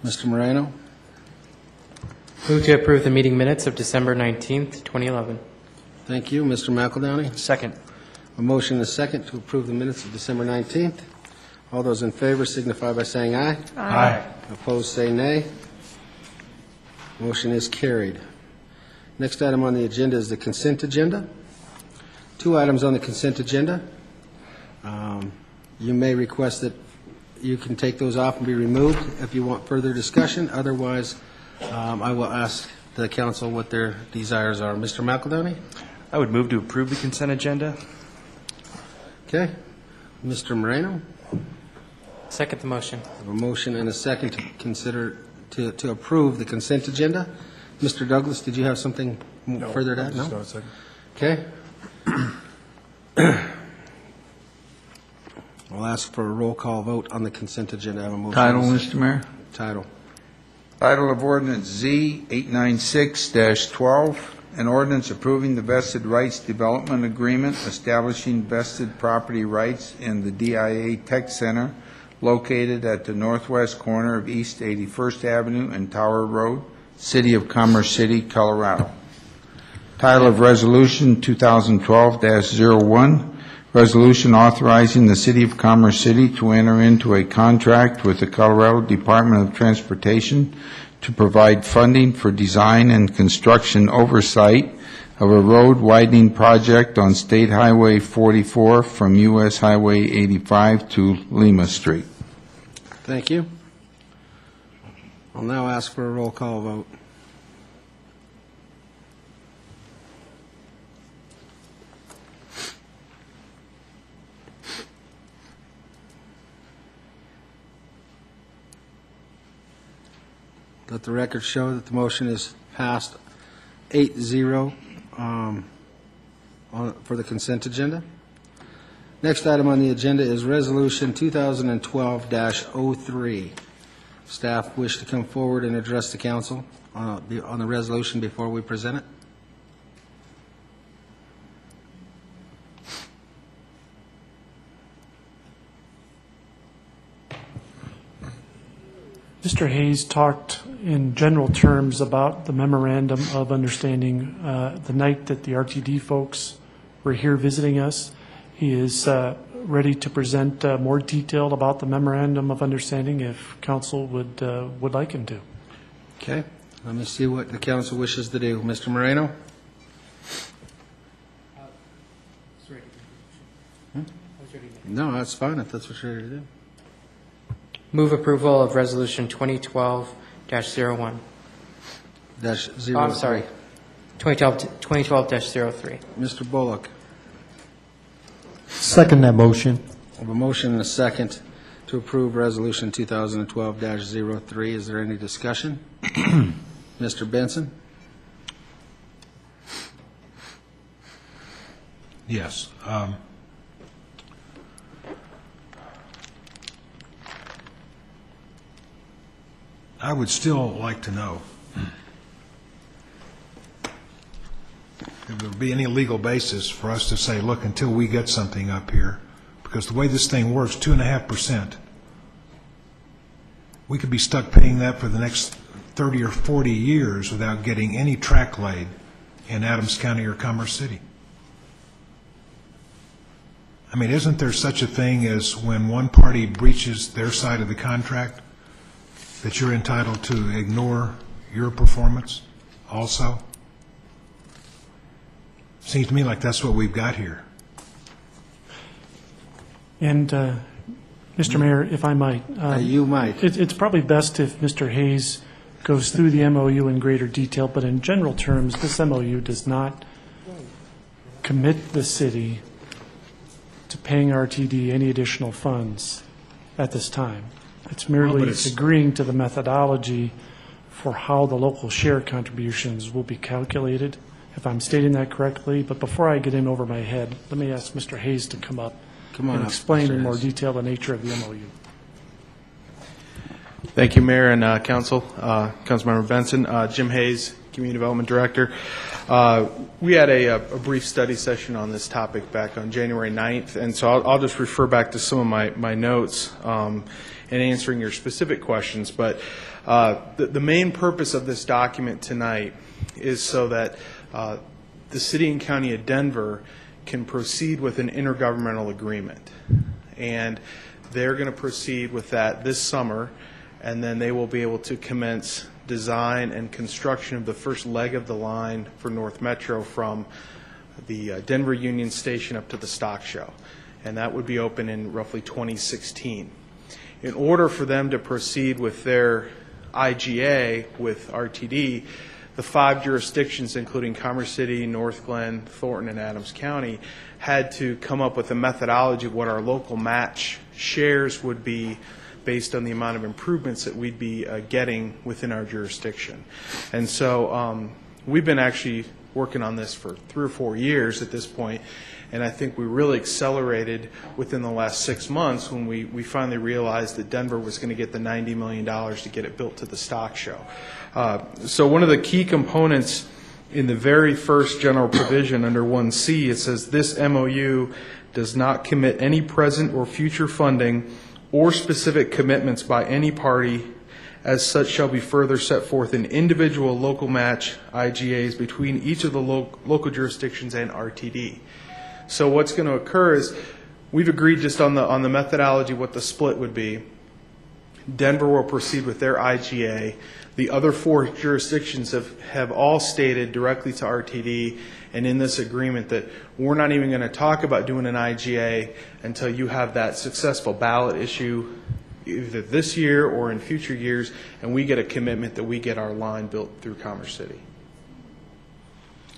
Mr. Moreno? Move to approve the meeting minutes of December 19th, 2011. Thank you. Mr. McEldowney? Second. A motion and a second to approve the minutes of December 19th. All those in favor signify by saying aye. Aye. Opposed, say nay. Motion is carried. Next item on the agenda is the consent agenda. Two items on the consent agenda. You may request that you can take those off and be removed if you want further discussion. Otherwise, I will ask the council what their desires are. Mr. McEldowney? I would move to approve the consent agenda. Okay. Mr. Moreno? Second the motion. I have a motion and a second to consider to approve the consent agenda. Mr. Douglas, did you have something further to add? No? Okay. I'll ask for a roll call vote on the consent agenda. I have a motion. Title, Mr. Mayor? Title. Title of Ordinance Z 896-12, an ordinance approving the vested rights development agreement establishing vested property rights in the DIA Tech Center located at the northwest corner of East 81st Avenue and Tower Road, City of Commerce City, Colorado. Title of Resolution 2012-01, resolution authorizing the City of Commerce City to enter into a contract with the Colorado Department of Transportation to provide funding for design and construction oversight of a road widening project on State Highway 44 from U.S. Highway 85 to Lima Street. Thank you. I'll now ask for a roll call vote. Let the record show that the motion is passed 8-0 for the consent agenda. Next item on the agenda is Resolution 2012-03. Staff wish to come forward and address the council on the resolution before we present it. Mr. Hayes talked in general terms about the memorandum of understanding the night that the RTD folks were here visiting us. He is ready to present more detail about the memorandum of understanding if council would like him to. Okay. Let me see what the council wishes to do. Mr. Moreno? No, that's fine if that's what you're ready to do. Move approval of Resolution 2012-01. Dash Oh, zero. I'm sorry. 2012-03. Mr. Bullock? Second that motion. I have a motion and a second to approve Resolution 2012-03. Is there any discussion? Mr. Benson? Yes. I would still like to know if there would be any legal basis for us to say, look, until we get something up here, because the way this thing works, 2.5%, we could be stuck paying that for the next 30 or 40 years without getting any track laid in Adams County or Commerce City. I mean, isn't there such a thing as when one party breaches their side of the contract, that you're entitled to ignore your performance also? Seems to me like that's what we've got here. And, Mr. Mayor, if I might. You might. It's probably best if Mr. Hayes goes through the MOU in greater detail, but in general terms, this MOU does not commit the city to paying RTD any additional funds at this time. It's merely agreeing to the methodology for how the local share contributions will be calculated, if I'm stating that correctly. But before I get in over my head, let me ask Mr. Hayes to come up and explain in more detail the nature of the MOU. Thank you, Mayor and Council. Councilmember Benson, Jim Hayes, Community Development Director. We had a brief study session on this topic back on January 9th, and so I'll just refer back to some of my notes in answering your specific questions. But the main purpose of this document tonight is so that the City and County of Denver can proceed with an intergovernmental agreement. And they're going to proceed with that this summer, and then they will be able to commence design and construction of the first leg of the line for North Metro from the Denver Union Station up to the Stock Show. And that would be open in roughly 2016. In order for them to proceed with their IGA with RTD, the 5 jurisdictions, including Commerce City, North Glen, Thornton, and Adams County, had to come up with a methodology of what our local match shares would be based on the amount of improvements that we'd be getting within our jurisdiction. And so we've been actually working on this for 3 or 4 years at this point, and I think we really accelerated within the last 6 months when we finally realized that Denver was going to get the $90 million to get it built to the Stock Show. So one of the key components in the very first general provision under 1C, it says this MOU does not commit any present or future funding or specific commitments by any party. As such shall be further set forth in individual local match IGAs between each of the local jurisdictions and RTD. So what's going to occur is we've agreed just on the methodology what the split would be. Denver will proceed with their IGA. The other 4 jurisdictions have all stated directly to RTD and in this agreement that we're not even going to talk about doing an IGA until you have that successful ballot issue either this year or in future years, and we get a commitment that we get our line built through Commerce City.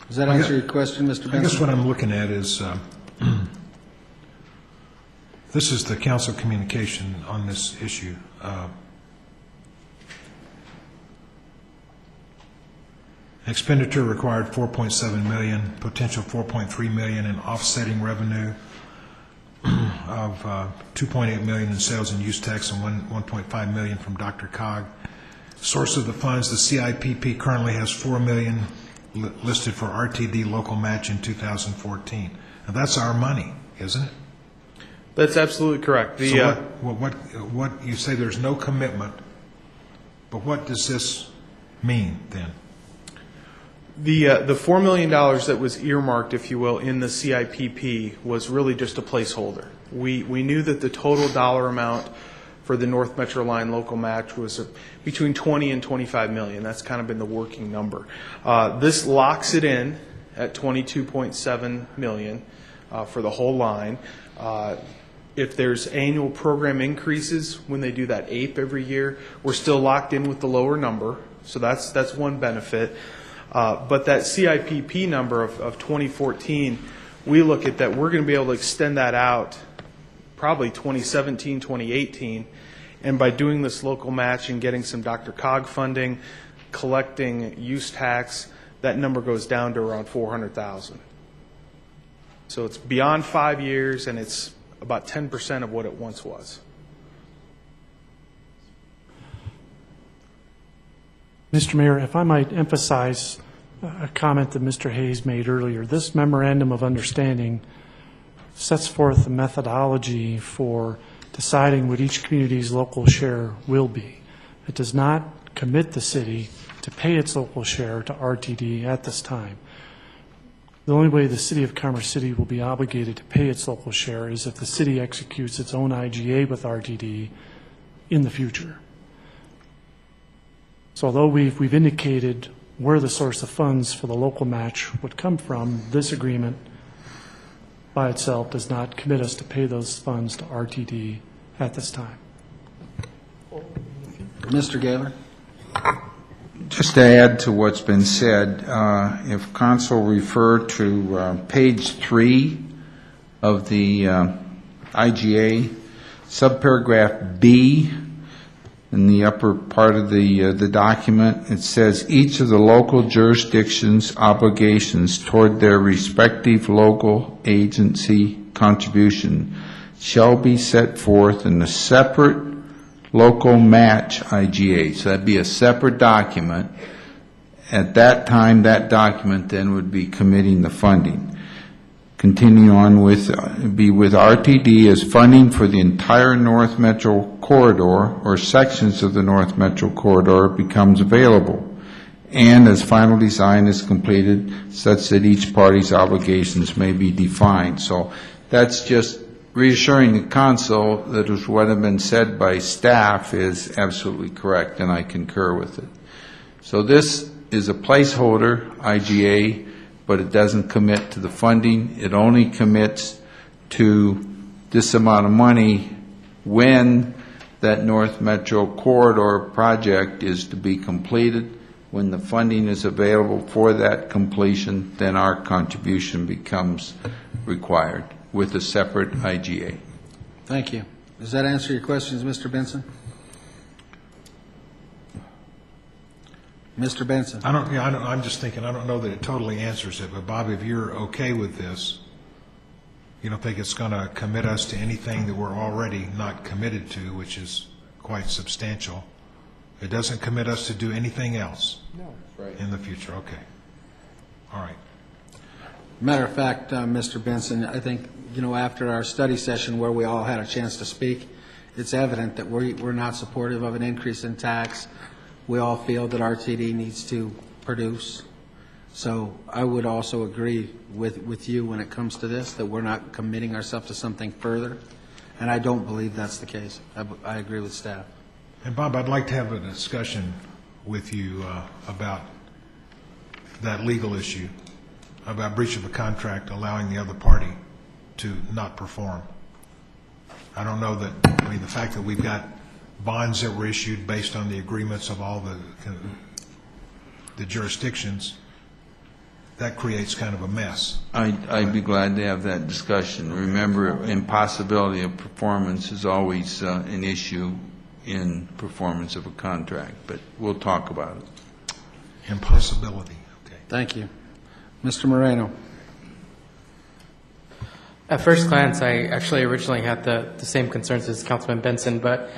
Does that answer your question, Mr. Benson? I guess what I'm looking at is this is the council communication on this issue. Expenditure required $4.7 million, potential $4.3 million in offsetting revenue of $2.8 million in sales and use tax and $1.5 million from DRCOG. Source of the funds, the CIPP currently has $4 million listed for RTD local match in 2014. Now, that's our money, isn't it? That's absolutely correct. So what you say there's no commitment, but what does this mean then? The $4 million that was earmarked, if you will, in the CIPP was really just a placeholder. We knew that the total dollar amount for the North Metro Line local match was between 20 and 25 million. That's kind of been the working number. This locks it in at 22.7 million for the whole line. If there's annual program increases when they do that APE every year, we're still locked in with the lower number. So that's one benefit. But that CIPP number of 2014, we look at that, we're going to be able to extend that out probably 2017, 2018. And by doing this local match and getting some DRCOG funding, collecting use tax, that number goes down to around 400,000. So it's beyond 5 years, and it's about 10% of what it once was. Mr. Mayor, if I might emphasize a comment that Mr. Hayes made earlier, this memorandum of understanding sets forth a methodology for deciding what each community's local share will be. It does not commit the city to pay its local share to RTD at this time. The only way the city of Commerce City will be obligated to pay its local share is if the city executes its own IGA with RTD in the future. So although we've indicated where the source of funds for the local match would come from, this agreement by itself does not commit us to pay those funds to RTD at this time. Mr. Gaylor? Just to add to what's been said, if council refer to page 3 of the IGA, subparagraph B, in the upper part of the document, it says each of the local jurisdictions' obligations toward their respective local agency contribution shall be set forth in a separate local match IGA. So that'd be a separate document. At that time, that document then would be committing the funding. Continue on with RTD as funding for the entire North Metro Corridor or sections of the North Metro Corridor becomes available, and as final design is completed such that each party's obligations may be defined. So that's just reassuring the council that what had been said by staff is absolutely correct, and I concur with it. So this is a placeholder IGA, but it doesn't commit to the funding. It only commits to this amount of money when that North Metro Corridor project is to be completed. When the funding is available for that completion, then our contribution becomes required with a separate IGA. Thank you. Does that answer your questions, Mr. Benson? Mr. Benson? I'm just thinking, I don't know that it totally answers it, but Bob, if you're okay with this, you don't think it's going to commit us to anything that we're already not committed to, which is quite substantial. It doesn't commit us to do anything else in the future. Okay. All right. Matter of fact, Mr. Benson, I think, after our study session where we all had a chance to speak, it's evident that we're not supportive of an increase in tax. We all feel that RTD needs to produce. So I would also agree with you when it comes to this, that we're not committing ourselves to something further. And I don't believe that's the case. I agree with staff. And Bob, I'd like to have a discussion with you about that legal issue, about breach of a contract allowing the other party to not perform. I don't know that, the fact that we've got bonds that were issued based on the agreements of all the jurisdictions, that creates kind of a mess. I'd be glad to have that discussion. Remember, impossibility of performance is always an issue in performance of a contract, but we'll talk about it. Impossibility. Thank you. Mr. Moreno. At first glance, I actually originally had the same concerns as Councilman Benson, but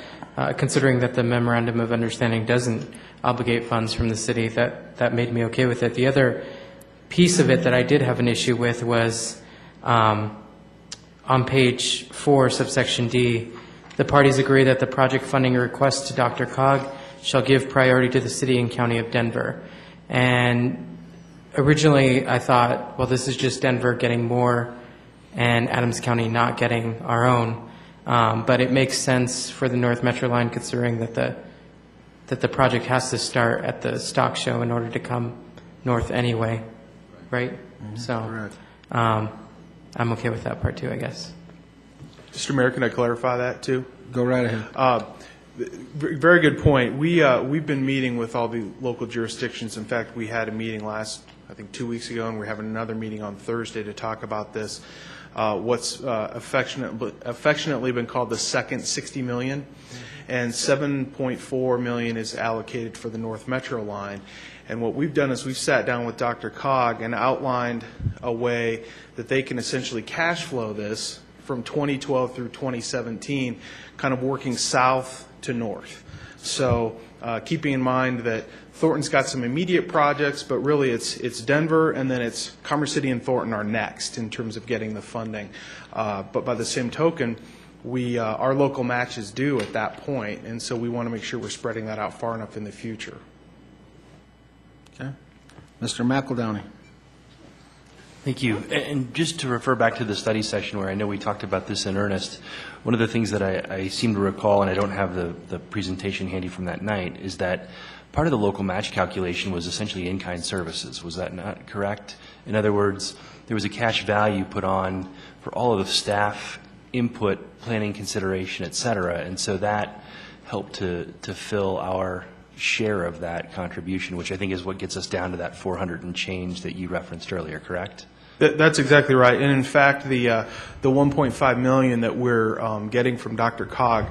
considering that the Memorandum of Understanding doesn't obligate funds from the city, that made me okay with it. The other piece of it that I did have an issue with was on page 4, subsection D, the parties agree that the project funding request to DRCOG shall give priority to the city and county of Denver. And originally I thought, well, this is just Denver getting more and Adams County not getting our own. But it makes sense for the North Metro line considering that the project has to start at the stock show in order to come north anyway, right? So I'm okay with that part too, I guess. Mr. Mayor, can I clarify that too? Go right ahead. Very good point. We've been meeting with all the local jurisdictions. In fact, we had a meeting I think 2 weeks ago, and we're having another meeting on Thursday to talk about this. What's affectionately been called the second 60 million, and 7.4 million is allocated for the North Metro line. And what we've done is we've sat down with DRCOG and outlined a way that they can essentially cash flow this from 2012 through 2017, kind of working south to north. So keeping in mind that Thornton's got some immediate projects, but really it's Denver, and then it's Commerce City and Thornton are next in terms of getting the funding. But by the same token, our local match is due at that point, and so we want to make sure we're spreading that out far enough in the future. Okay. Mr. McEldowney. Thank you. And just to refer back to the study session where I know we talked about this in earnest, one of the things that I seem to recall, and I don't have the presentation handy from that night, is that part of the local match calculation was essentially in-kind services. Was that not correct? In other words, there was a cash value put on for all of the staff input, planning consideration, et cetera, and so that helped to fill our share of that contribution, which I think is what gets us down to that 400 and change that you referenced earlier, correct? That's exactly right. And in fact, the 1.5 million that we're getting from DRCOG,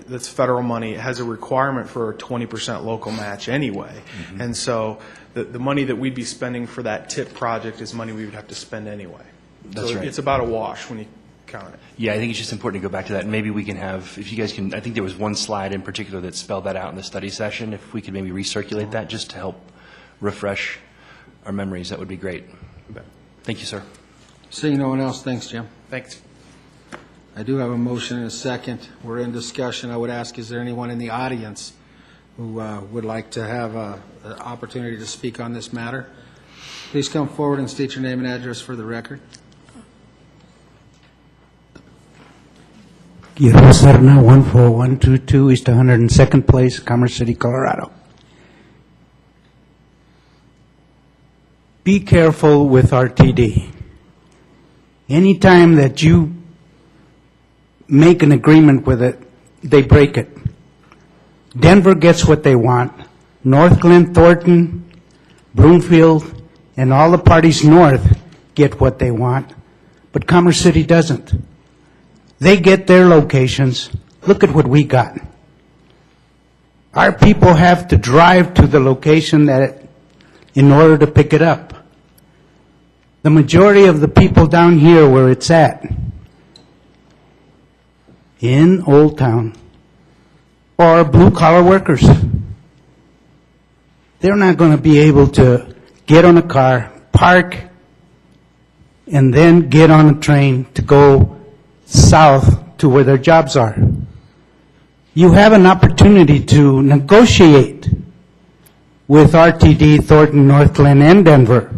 that's federal money, has a requirement for a 20% local match anyway. Mm-hmm. And so the money that we'd be spending for that TIP project is money we would have to spend anyway. That's so right. It's about a wash when you count it. Yeah, I think it's just important to go back to that. And maybe we can have, if you guys can, I think there was one slide in particular that spelled that out in the study session. If we could maybe recirculate that just to help refresh our memories, that would be great. Thank you, sir. Seeing no one else, thanks, Jim. Thanks. I do have a motion and a second. We're in discussion. I would ask, is there anyone in the audience who would like to have an opportunity to speak on this matter? Please come forward and state your name and address for the record. Guillermo Serna, 14122 East 102nd Place, Commerce City, Colorado. Be careful with RTD. Anytime that you make an agreement with it, they break it. Denver gets what they want. North Glen, Thornton, Broomfield, and all the parties north get what they want, but Commerce City doesn't. They get their locations. Look at what we got. Our people have to drive to the location in order to pick it up. The majority of the people down here where it's at, in Old Town, are blue-collar workers. They're not going to be able to get on a car, park, and then get on a train to go south to where their jobs are. You have an opportunity to negotiate with RTD, Thornton, North Glen, and Denver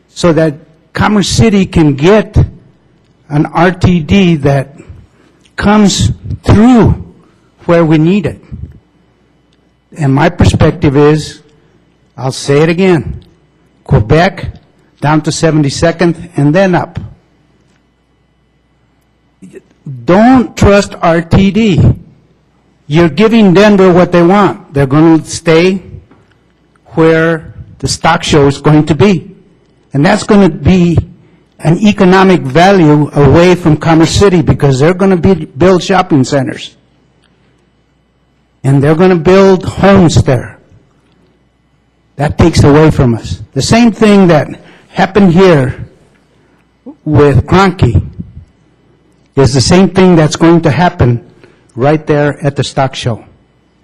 so that Commerce City can get an RTD that comes through where we need it. And my perspective is, I'll say it again, Quebec down to 72nd and then up. Don't trust RTD. You're giving Denver what they want. They're going to stay where the stock show is going to be. And that's going to be an economic value away from Commerce City because they're going to build shopping centers. And they're going to build homes there. That takes away from us. The same thing that happened here with Cronky is the same thing that's going to happen right there at the stock show.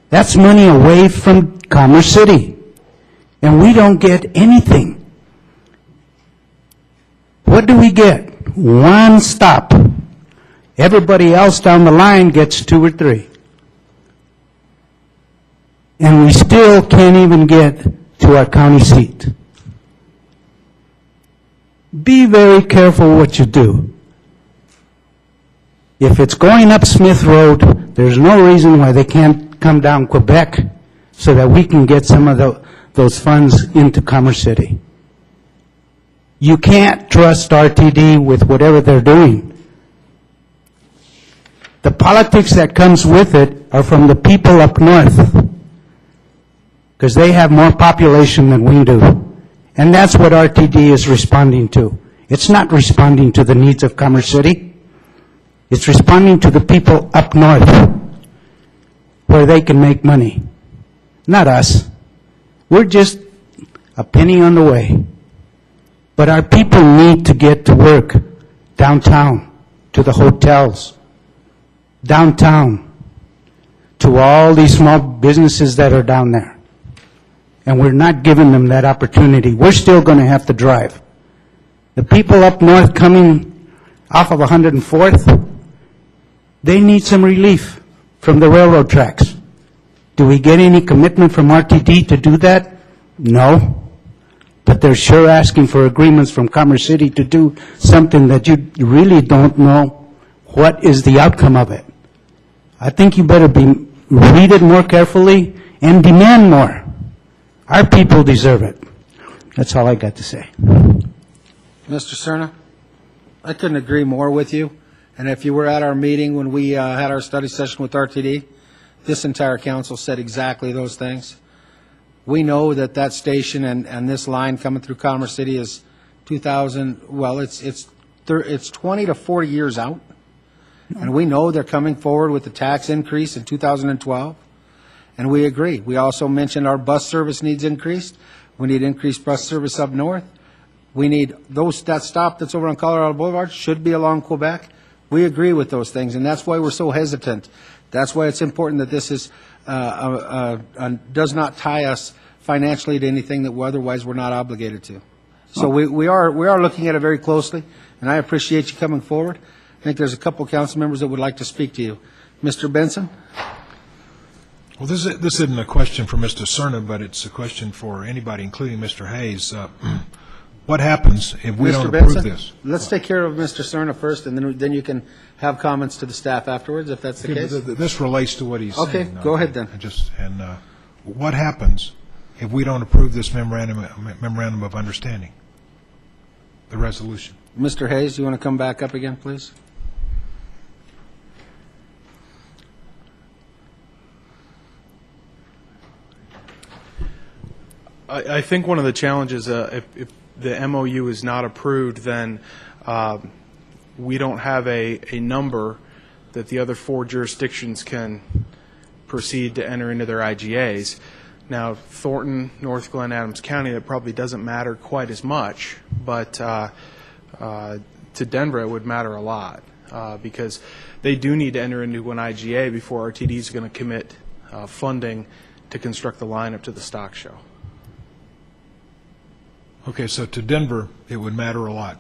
That's money away from Commerce City, and we don't get anything. What do we get? One stop. Everybody else down the line gets 2 or 3. And we still can't even get to our county seat. Be very careful what you do. If it's going up Smith Road, there's no reason why they can't come down Quebec so that we can get some of those funds into Commerce City. You can't trust RTD with whatever they're doing. The politics that comes with it are from the people up north, because they have more population than we do. And that's what RTD is responding to. It's not responding to the needs of Commerce City. It's responding to the people up north, where they can make money. Not us. We're just a penny on the way. But our people need to get to work downtown, to the hotels, downtown, to all these small businesses that are down there. And we're not giving them that opportunity. We're still going to have to drive. The people up north coming off of 104th, they need some relief from the railroad tracks. Do we get any commitment from RTD to do that? No. But they're sure asking for agreements from Commerce City to do something that you really don't know what is the outcome of it. I think you better read it more carefully and demand more. Our people deserve it. That's all I got to say. Mr. Cerna, I couldn't agree more with you. And if you were at our meeting when we had our study session with RTD, this entire council said exactly those things. We know that that station and this line coming through Commerce City is 2000, well, it's 20 to 40 years out. And we know they're coming forward with the tax increase in 2012. And we agree. We also mentioned our bus service needs increased. We need increased bus service up north. We need that stop that's over on Colorado Boulevard should be along Quebec. We agree with those things, and that's why we're so hesitant. That's why it's important that this is does not tie us financially to anything that otherwise we're not obligated to. So we are looking at it very closely, and I appreciate you coming forward. I think there's a couple of council members that would like to speak to you. Mr. Benson? Well, this isn't a question for Mr. Cerna, but it's a question for anybody, including Mr. Hayes. What happens if we don't approve this? Let's take care of Mr. Cerna first, and then you can have comments to the staff afterwards, if that's the case. This relates to what he's saying. Okay, go ahead then. What happens if we don't approve this memorandum of understanding, the resolution? Mr. Hayes, you want to come back up again, please? I think one of the challenges, if the MOU is not approved, then we don't have a number that the other 4 jurisdictions can proceed to enter into their IGAs. Now, Thornton, North Glen, Adams County, that probably doesn't matter quite as much, but to Denver it would matter a lot because they do need to enter into an IGA before RTD is going to commit funding to construct the line up to the stock show. Okay, so to Denver, it would matter a lot.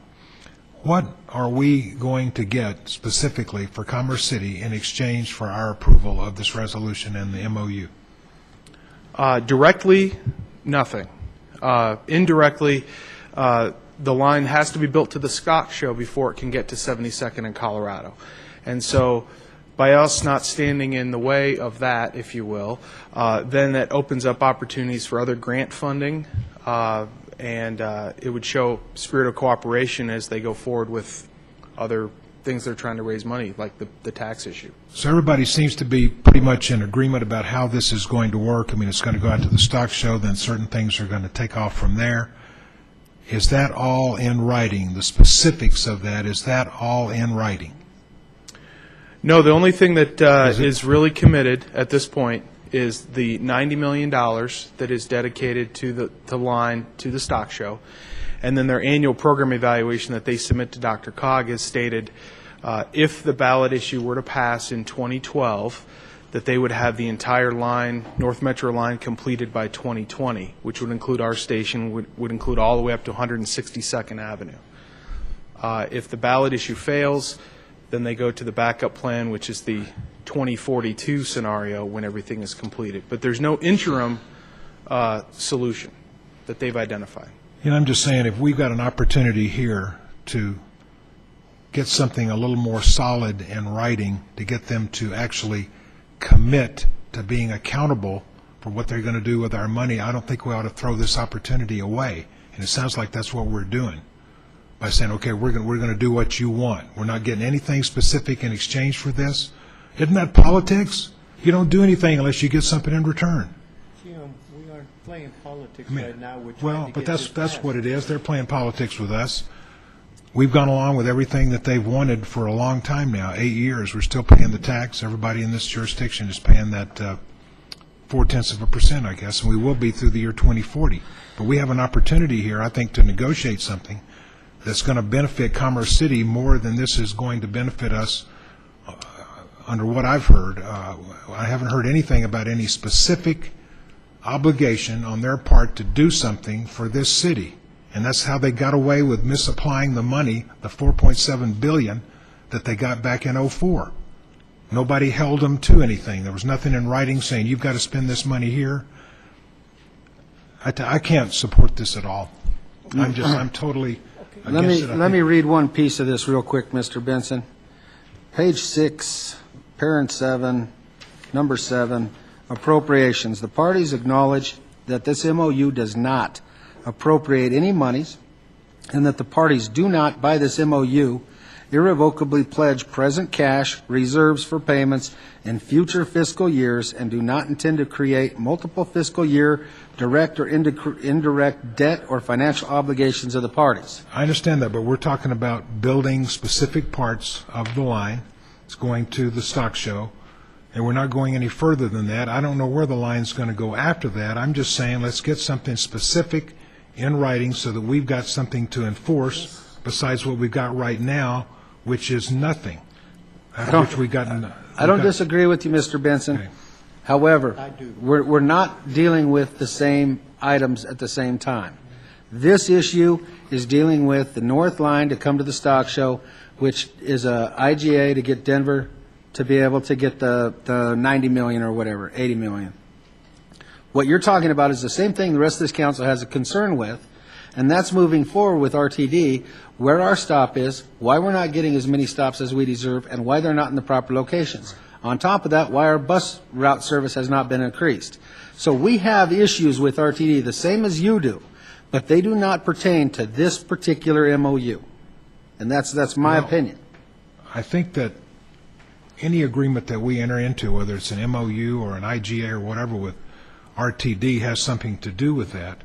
What are we going to get specifically for Commerce City in exchange for our approval of this resolution and the MOU? Directly, nothing. Indirectly, the line has to be built to the stock show before it can get to 72nd and Colorado. And so by us not standing in the way of that, if you will, then that opens up opportunities for other grant funding, and it would show spirit of cooperation as they go forward with other things they're trying to raise money, like the tax issue. So everybody seems to be pretty much in agreement about how this is going to work. I mean, it's going to go out to the stock show, then certain things are going to take off from there. Is that all in writing? The specifics of that, is that all in writing? No, the only thing that is really committed at this point is the $90 million that is dedicated to the line, to the stock show, and then their annual program evaluation that they submit to DRCOG has stated if the ballot issue were to pass in 2012, that they would have the entire line, North Metro line, completed by 2020, which would include our station, would include all the way up to 162nd Avenue. If the ballot issue fails, then they go to the backup plan, which is the 2042 scenario when everything is completed. But there's no interim solution that they've identified. I'm just saying, if we've got an opportunity here to get something a little more solid in writing, to get them to actually commit to being accountable for what they're going to do with our money, I don't think we ought to throw this opportunity away. And it sounds like that's what we're doing by saying, okay, we're going to do what you want. We're not getting anything specific in exchange for this. Isn't that politics? You don't do anything unless you get something in return. Jim, we aren't playing politics I mean, right now. well, but that's what it is. They're playing politics with us. We've gone along with everything that they've wanted for a long time now, 8 years. We're still paying the tax. Everybody in this jurisdiction is paying that 0.4%, I guess, and we will be through the year 2040. But we have an opportunity here, I think, to negotiate something that's going to benefit Commerce City more than this is going to benefit us. Under what I've heard, I haven't heard anything about any specific obligation on their part to do something for this city. And that's how they got away with misapplying the money, the $4.7 billion that they got back in 2004. Nobody held them to anything. There was nothing in writing saying you've got to spend this money here. I can't support this at all. I'm totally against it. Let me read one piece of this real quick, Mr. Benson. Page 6, parent 7, number 7, appropriations. The parties acknowledge that this MOU does not appropriate any monies, and that the parties do not, by this MOU, irrevocably pledge present cash reserves for payments in future fiscal years, and do not intend to create multiple fiscal year direct or indirect debt or financial obligations of the parties. I understand that, but we're talking about building specific parts of the line. It's going to the stock show, and we're not going any further than that. I don't know where the line's going to go after that. I'm just saying let's get something specific in writing so that we've got something to enforce besides what we've got right now, which is nothing. I don't disagree with you, Mr. Benson. Okay. However, we're not dealing with the same items at the same time. This issue is dealing with the North Line to come to the stock show, which is a IGA to get Denver to be able to get the 90 million or whatever, 80 million. What you're talking about is the same thing the rest of this council has a concern with, and that's moving forward with RTD, where our stop is, why we're not getting as many stops as we deserve, and why they're not in the proper locations. On top of that, why our bus route service has not been increased. So we have issues with RTD, the same as you do, but they do not pertain to this particular MOU. And that's my opinion. I think that any agreement that we enter into, whether it's an MOU or an IGA or whatever with RTD, has something to do with that.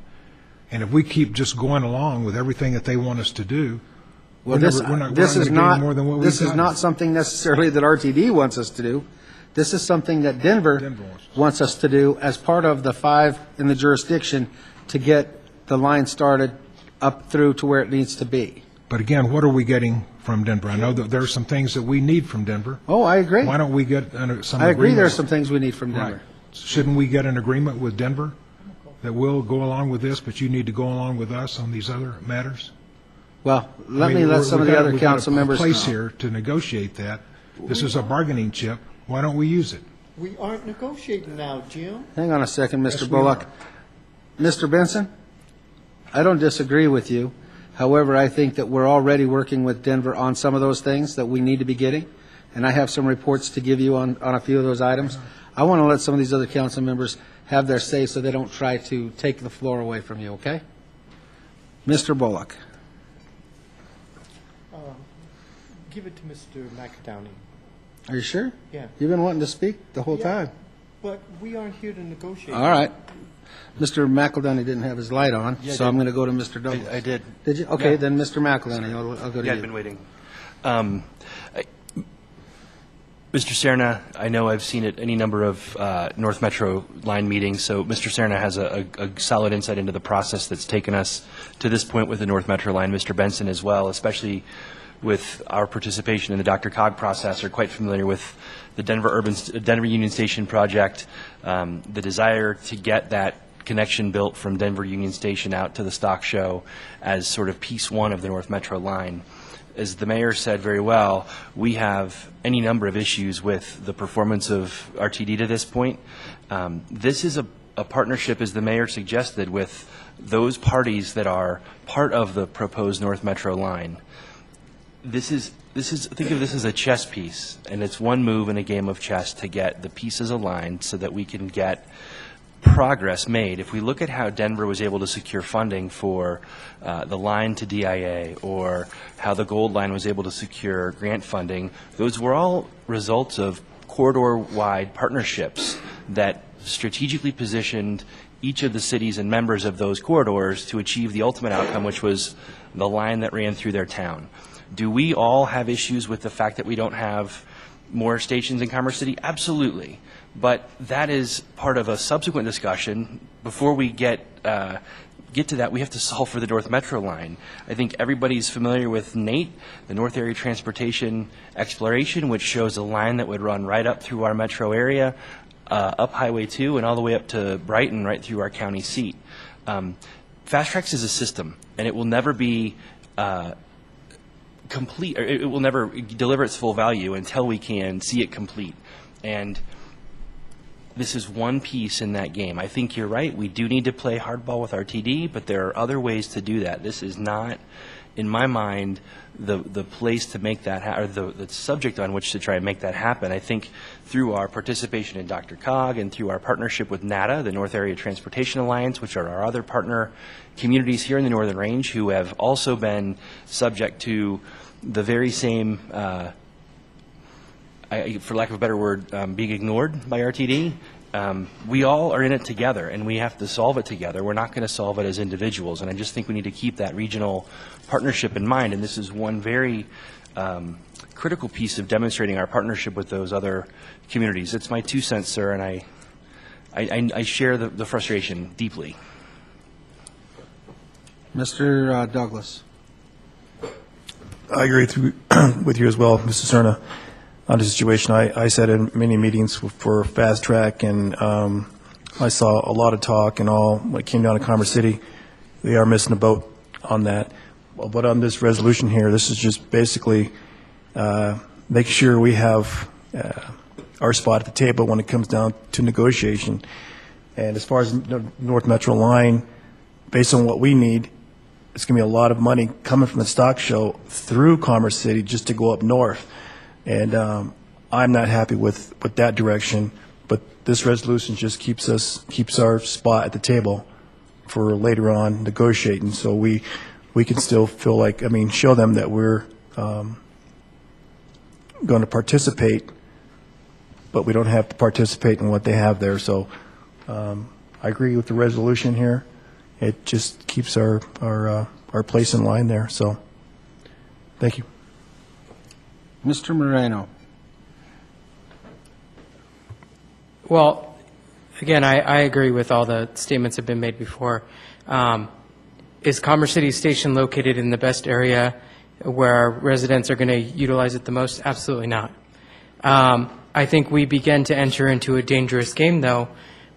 And if we keep just going along with everything that they want us to do, this is not something necessarily that RTD wants us to do. This is something that Denver wants us to do as part of the 5 in the jurisdiction to get the line started up through to where it needs to be. But again, what are we getting from Denver? I know that there are some things that we need from Denver. Oh, I agree. Why don't we get some agreement? I agree there are some things we need from Denver. Right. Shouldn't we get an agreement with Denver that we'll go along with this, but you need to go along with us on these other matters? Well, let some of the other council members know. We've got a place here to negotiate that. This is a bargaining chip. Why don't we use it? We aren't negotiating now, Jim. Hang on a second, Mr. Bullock. Mr. Benson, I don't disagree with you. However, I think that we're already working with Denver on some of those things that we need to be getting, and I have some reports to give you on a few of those items. I want to let some of these other council members have their say so they don't try to take the floor away from you, okay? Mr. Bullock. Give it to Mr. McDowney. Are you sure? Yeah. You've been wanting to speak the whole time. But we aren't here to negotiate. All right. Mr. McEldowney didn't have his light on, so I'm going to go to Mr. Douglas. I did. Did you? Okay, then Mr. McEldowney, I'll go to you. Yeah, I've been waiting. Mr. Serna, I know I've seen at any number of North Metro line meetings, so Mr. Serna has a solid insight into the process that's taken us to this point with the North Metro line. Mr. Benson as well, especially with our participation in the DRCOG process, are quite familiar with the Denver Union Station project, the desire to get that connection built from Denver Union Station out to the stock show as sort of piece one of the North Metro line. As the mayor said very well, we have any number of issues with the performance of RTD to this point. This is a partnership, as the mayor suggested, with those parties that are part of the proposed North Metro line. Think of this as a chess piece, and it's one move in a game of chess to get the pieces aligned so that we can get progress made. If we look at how Denver was able to secure funding for the line to DIA, or how the Gold Line was able to secure grant funding, those were all results of corridor-wide partnerships that strategically positioned each of the cities and members of those corridors to achieve the ultimate outcome, which was the line that ran through their town. Do we all have issues with the fact that we don't have more stations in Commerce City? Absolutely. But that is part of a subsequent discussion. Before we get to that, we have to solve for the North Metro line. I think everybody's familiar with NATE, the North Area Transportation Exploration, which shows a line that would run right up through our metro area, up Highway 2, and all the way up to Brighton, right through our county seat. Fast Tracks is a system, and it will never be complete, or it will never deliver its full value until we can see it complete. And this is one piece in that game. I think you're right. We do need to play hardball with RTD, but there are other ways to do that. This is not, in my mind, the place to make that or the subject on which to try and make that happen. I think through our participation in DRCOG and through our partnership with NATA, the North Area Transportation Alliance, which are our other partner communities here in the Northern Range, who have also been subject to the very same, for lack of a better word, being ignored by RTD. We all are in it together, and we have to solve it together. We're not going to solve it as individuals, and I just think we need to keep that regional partnership in mind, and this is one very critical piece of demonstrating our partnership with those other communities. It's my 2 cents, sir, and I share the frustration deeply. Mr. Douglas. I agree with you as well, Mr. Serna, on the situation. I sat in many meetings for Fast Track, and I saw a lot of talk and all. When it came down to Commerce City, they are missing the boat on that. But on this resolution here, this is just basically making sure we have our spot at the table when it comes down to negotiation. And as far as the North Metro line, based on what we need, it's going to be a lot of money coming from the stock show through Commerce City just to go up north. And I'm not happy with that direction. But this resolution just keeps our spot at the table for later on negotiating. So we can still feel like, show them that we're going to participate, but we don't have to participate in what they have there. So I agree with the resolution here. It just keeps our place in line there. So, thank you. Mr. Moreno. Well, again, I agree with all the statements that have been made before. Is Commerce City Station located in the best area where our residents are going to utilize it the most? Absolutely not. I think we begin to enter into a dangerous game, though,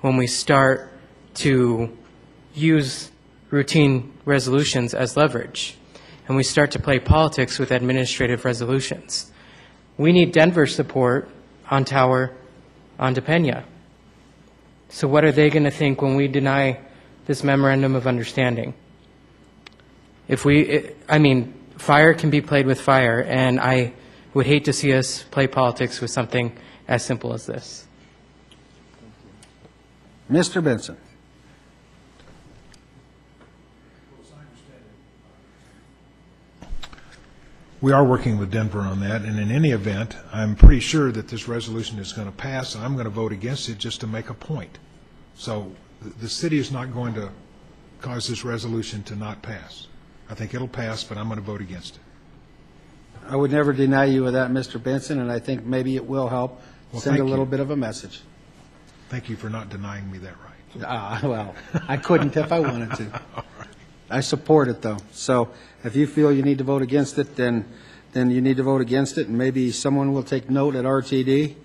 when we start to use routine resolutions as leverage, and we start to play politics with administrative resolutions. We need Denver support on Tower, on DePena. So what are they going to think when we deny this memorandum of understanding? Fire can be played with fire, and I would hate to see us play politics with something as simple as this. Mr. Benson. We are working with Denver on that, and in any event, I'm pretty sure that this resolution is going to pass, and I'm going to vote against it just to make a point. So the city is not going to cause this resolution to not pass. I think it'll pass, but I'm going to vote against it. I would never deny you of that, Mr. Benson, and I think maybe it will help Well, send a thank little you. bit of a message. Thank you for not denying me that right. Well, I couldn't if I wanted to. I support it, though. So if you feel you need to vote against it, then you need to vote against it, and maybe someone will take note at RTD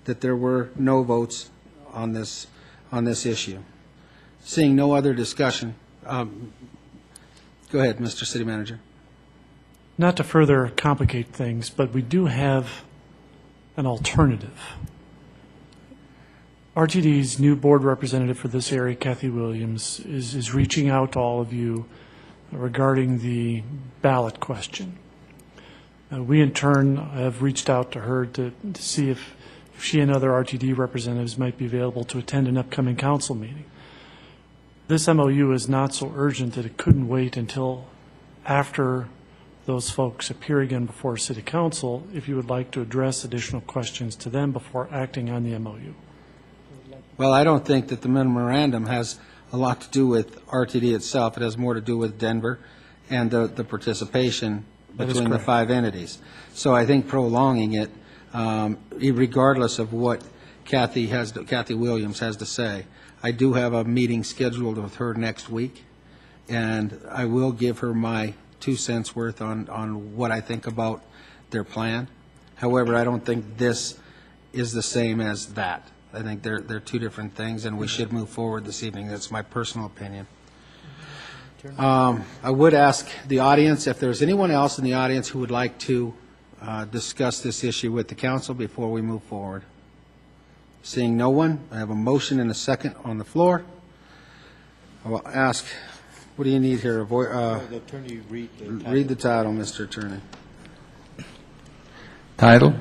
that there were no votes on this issue. Seeing no other discussion, go ahead, Mr. City Manager. Not to further complicate things, but we do have an alternative. RTD's new board representative for this area, Kathy Williams, is reaching out to all of you regarding the ballot question. We, in turn, have reached out to her to see if she and other RTD representatives might be available to attend an upcoming council meeting. This MOU is not so urgent that it couldn't wait until after those folks appear again before City Council if you would like to address additional questions to them before acting on the MOU. Well, I don't think that the memorandum has a lot to do with RTD itself. It has more to do with Denver and the participation That is between the correct. 5 entities. So I think prolonging it, regardless of what Kathy Williams has to say, I do have a meeting scheduled with her next week, and I will give her my 2 cents worth on what I think about their plan. However, I don't think this is the same as that. I think they're two different things, and we should move forward this evening. That's my personal opinion. I would ask the audience, if there's anyone else in the audience who would like to discuss this issue with the council before we move forward. Seeing no one, I have a motion and a second on the floor. I will ask, what do you need here? The attorney read the title. Read the title, Mr. Attorney. Title?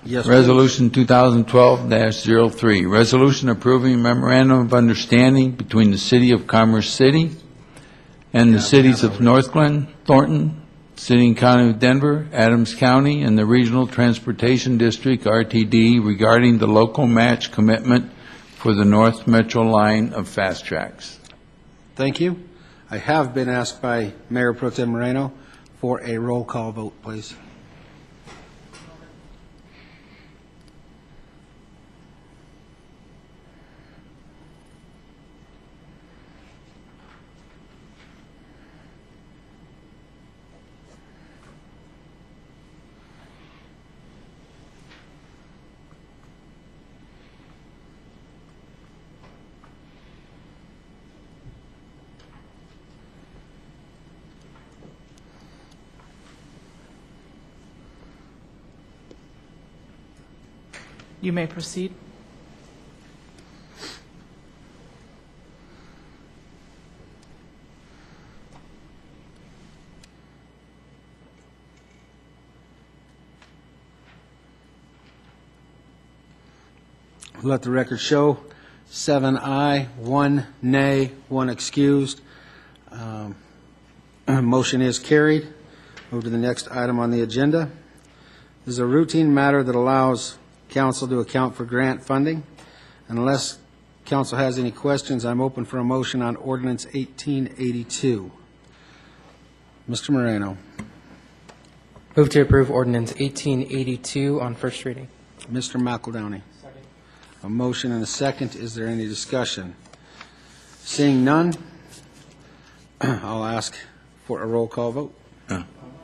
Yes, Resolution 2012-03, resolution approving memorandum of understanding between the City of Commerce City and the cities of North Glen, Thornton, City and County of Denver, Adams County, and the Regional Transportation District, RTD, regarding the local match commitment for the North Metro line of Fast Tracks. Thank you. I have been asked by Mayor Pro Tem Moreno for a roll call vote, please. You may proceed. Let the record show, 7 aye, 1 nay, 1 excused. Motion is carried. Move to the next item on the agenda. This is a routine matter that allows council to account for grant funding. Unless council has any questions, I'm open for a motion on ordinance 1882. Mr. Moreno. Move to approve ordinance 1882 on first reading. Mr. McEldowney. A motion and a second. Is there any discussion? Seeing none, I'll ask for a roll call vote.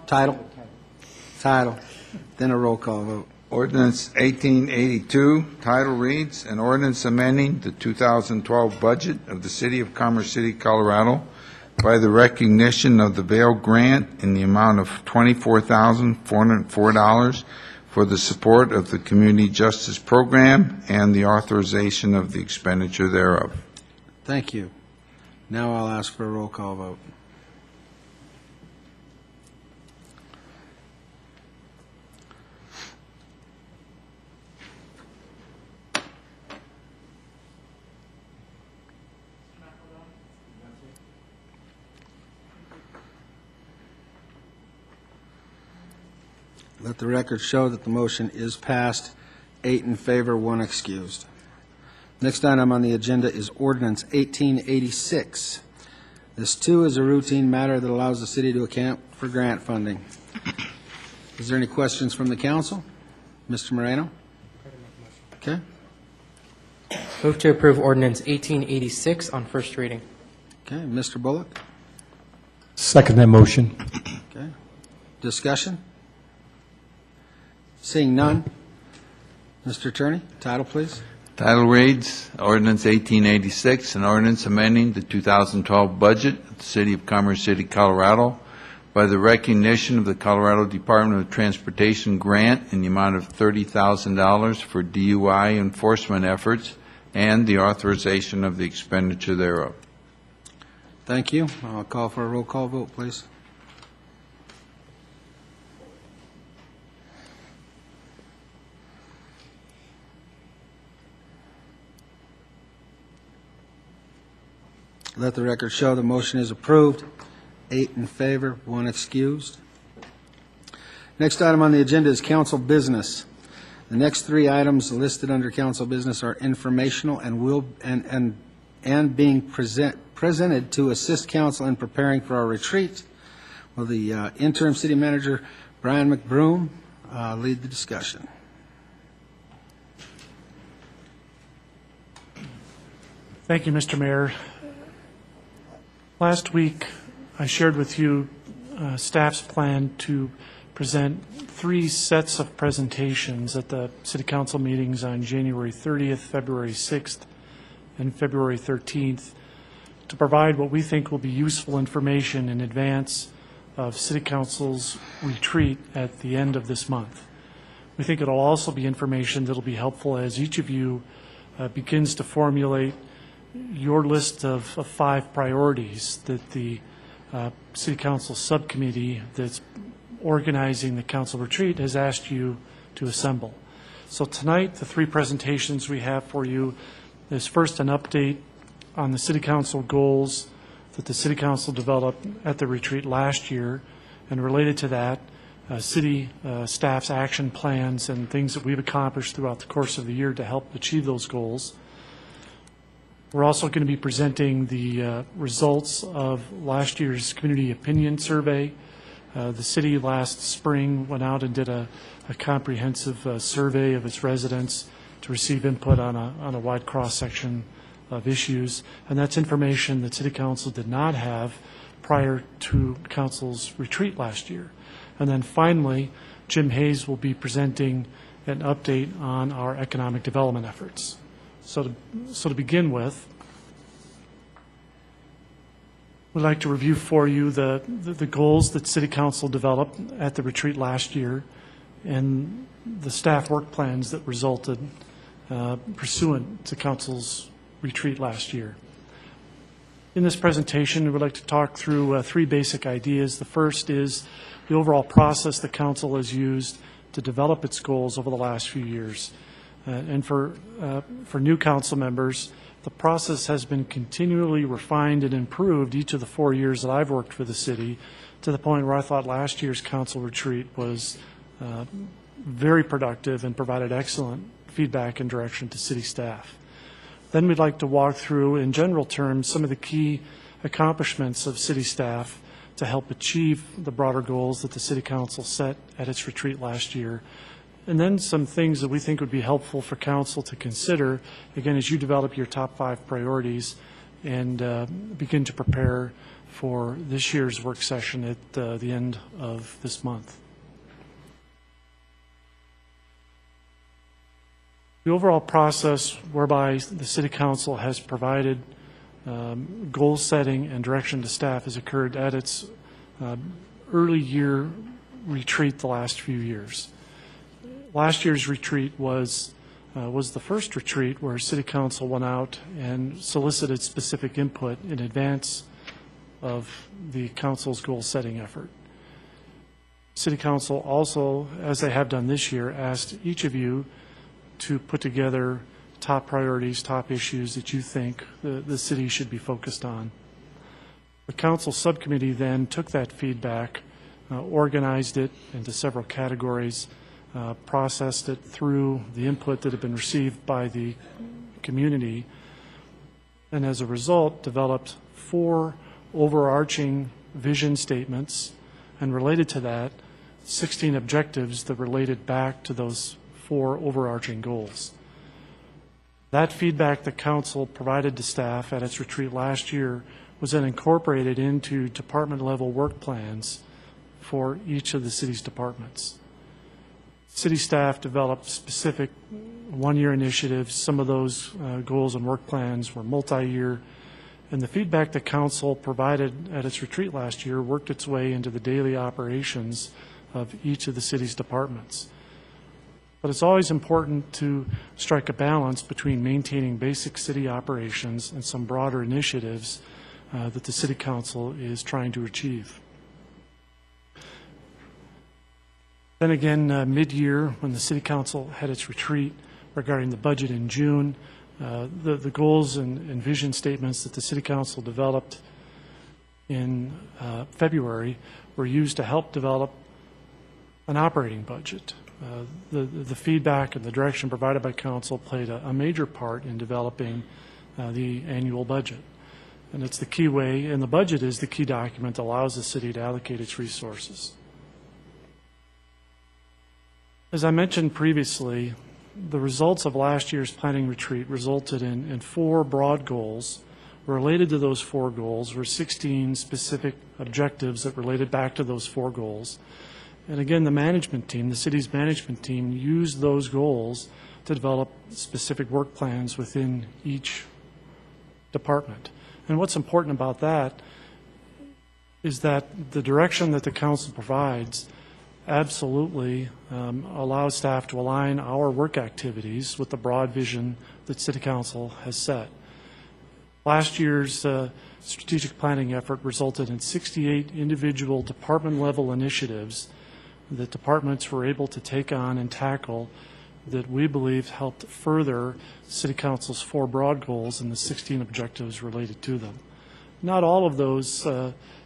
Title? Title. Then a roll call vote. Ordinance 1882, title reads, an ordinance amending the 2012 budget of the City of Commerce City, Colorado by the recognition of the Vail Grant in the amount of $24,404 for the support of the Community Justice Program and the authorization of the expenditure thereof. Thank you. Now I'll ask for a roll call vote. Let the record show that the motion is passed, 8 in favor, 1 excused. Next item on the agenda is ordinance 1886. This, too, is a routine matter that allows the city to account for grant funding. Is there any questions from the council? Mr. Moreno? Okay. Move to approve ordinance 1886 on first reading. Okay, Mr. Bullock? Second that motion. Okay. Discussion? Seeing none. Mr. Attorney, title, please. Title reads, Ordinance 1886, an ordinance amending the 2012 budget of the City of Commerce City, Colorado by the recognition of the Colorado Department of Transportation grant in the amount of $30,000 for DUI enforcement efforts and the authorization of the expenditure thereof. Thank you. I'll call for a roll call vote, please. Let the record show the motion is approved. 8 in favor, 1 excused. Next item on the agenda is council business. The next 3 items listed under council business are informational and being presented to assist council in preparing for our retreat. Will the interim city manager, Brian McBroom, lead the discussion? Thank you, Mr. Mayor. Last week, I shared with you staff's plan to present 3 sets of presentations at the City Council meetings on January 30th, February 6th, and February 13th to provide what we think will be useful information in advance of City Council's retreat at the end of this month. We think it'll also be information that'll be helpful as each of you begins to formulate your list of 5 priorities that the City Council subcommittee that's organizing the council retreat has asked you to assemble. So tonight, the 3 presentations we have for you is first an update on the City Council goals that the City Council developed at the retreat last year, and related to that, city staff's action plans and things that we've accomplished throughout the course of the year to help achieve those goals. We're also going to be presenting the results of last year's community opinion survey. The city last spring went out and did a comprehensive survey of its residents to receive input on a wide cross-section of issues, and that's information that City Council did not have prior to Council's retreat last year. And then finally, Jim Hayes will be presenting an update on our economic development efforts. So to begin with, we'd like to review for you the goals that City Council developed at the retreat last year and the staff work plans that resulted pursuant to Council's retreat last year. In this presentation, we would like to talk through 3 basic ideas. The first is the overall process the Council has used to develop its goals over the last few years. And for new council members, the process has been continually refined and improved each of the 4 years that I've worked for the city, to the point where I thought last year's council retreat was very productive and provided excellent feedback and direction to city staff. Then we'd like to walk through, in general terms, some of the key accomplishments of city staff to help achieve the broader goals that the City Council set at its retreat last year. And then some things that we think would be helpful for council to consider, again, as you develop your top 5 priorities and begin to prepare for this year's work session at the end of this month. The overall process whereby the City Council has provided goal setting and direction to staff has occurred at its early year retreat the last few years. Last year's retreat was the first retreat where City Council went out and solicited specific input in advance of the council's goal-setting effort. City Council also, as they have done this year, asked each of you to put together top priorities, top issues that you think the city should be focused on. The council subcommittee then took that feedback, organized it into several categories, processed it through the input that had been received by the community, and as a result developed 4 overarching vision statements, and related to that, 16 objectives that related back to those 4 overarching goals. That feedback that council provided to staff at its retreat last year was then incorporated into department-level work plans for each of the city's departments. City staff developed specific one-year initiatives. Some of those goals and work plans were multi-year, and the feedback that council provided at its retreat last year worked its way into the daily operations of each of the city's departments. But it's always important to strike a balance between maintaining basic city operations and some broader initiatives that the City Council is trying to achieve. Then again, mid-year, when the City Council had its retreat regarding the budget in June, the goals and vision statements that the City Council developed in February were used to help develop an operating budget. The feedback and the direction provided by council played a major part in developing the annual budget. And it's the key way, and the budget is the key document that allows the city to allocate its resources. As I mentioned previously, the results of last year's planning retreat resulted in 4 broad goals. Related to those 4 goals were 16 specific objectives that related back to those 4 goals. And again, the management team, the city's management team, used those goals to develop specific work plans within each department. And what's important about that is that the direction that the council provides absolutely allows staff to align our work activities with the broad vision that City Council has set. Last year's strategic planning effort resulted in 68 individual department-level initiatives that departments were able to take on and tackle that we believe helped further City Council's 4 broad goals and the 16 objectives related to them. Not all of those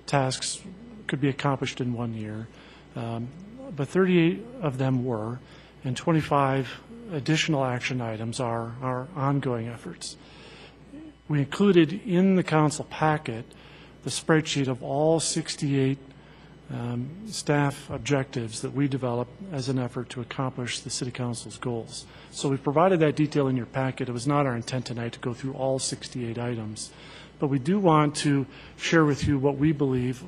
tasks could be accomplished in 1 year, but 38 of them were, and 25 additional action items are our ongoing efforts. We included in the council packet the spreadsheet of all 68 staff objectives that we developed as an effort to accomplish the City Council's goals. So we provided that detail in your packet. It was not our intent tonight to go through all 68 items, but we do want to share with you what we believe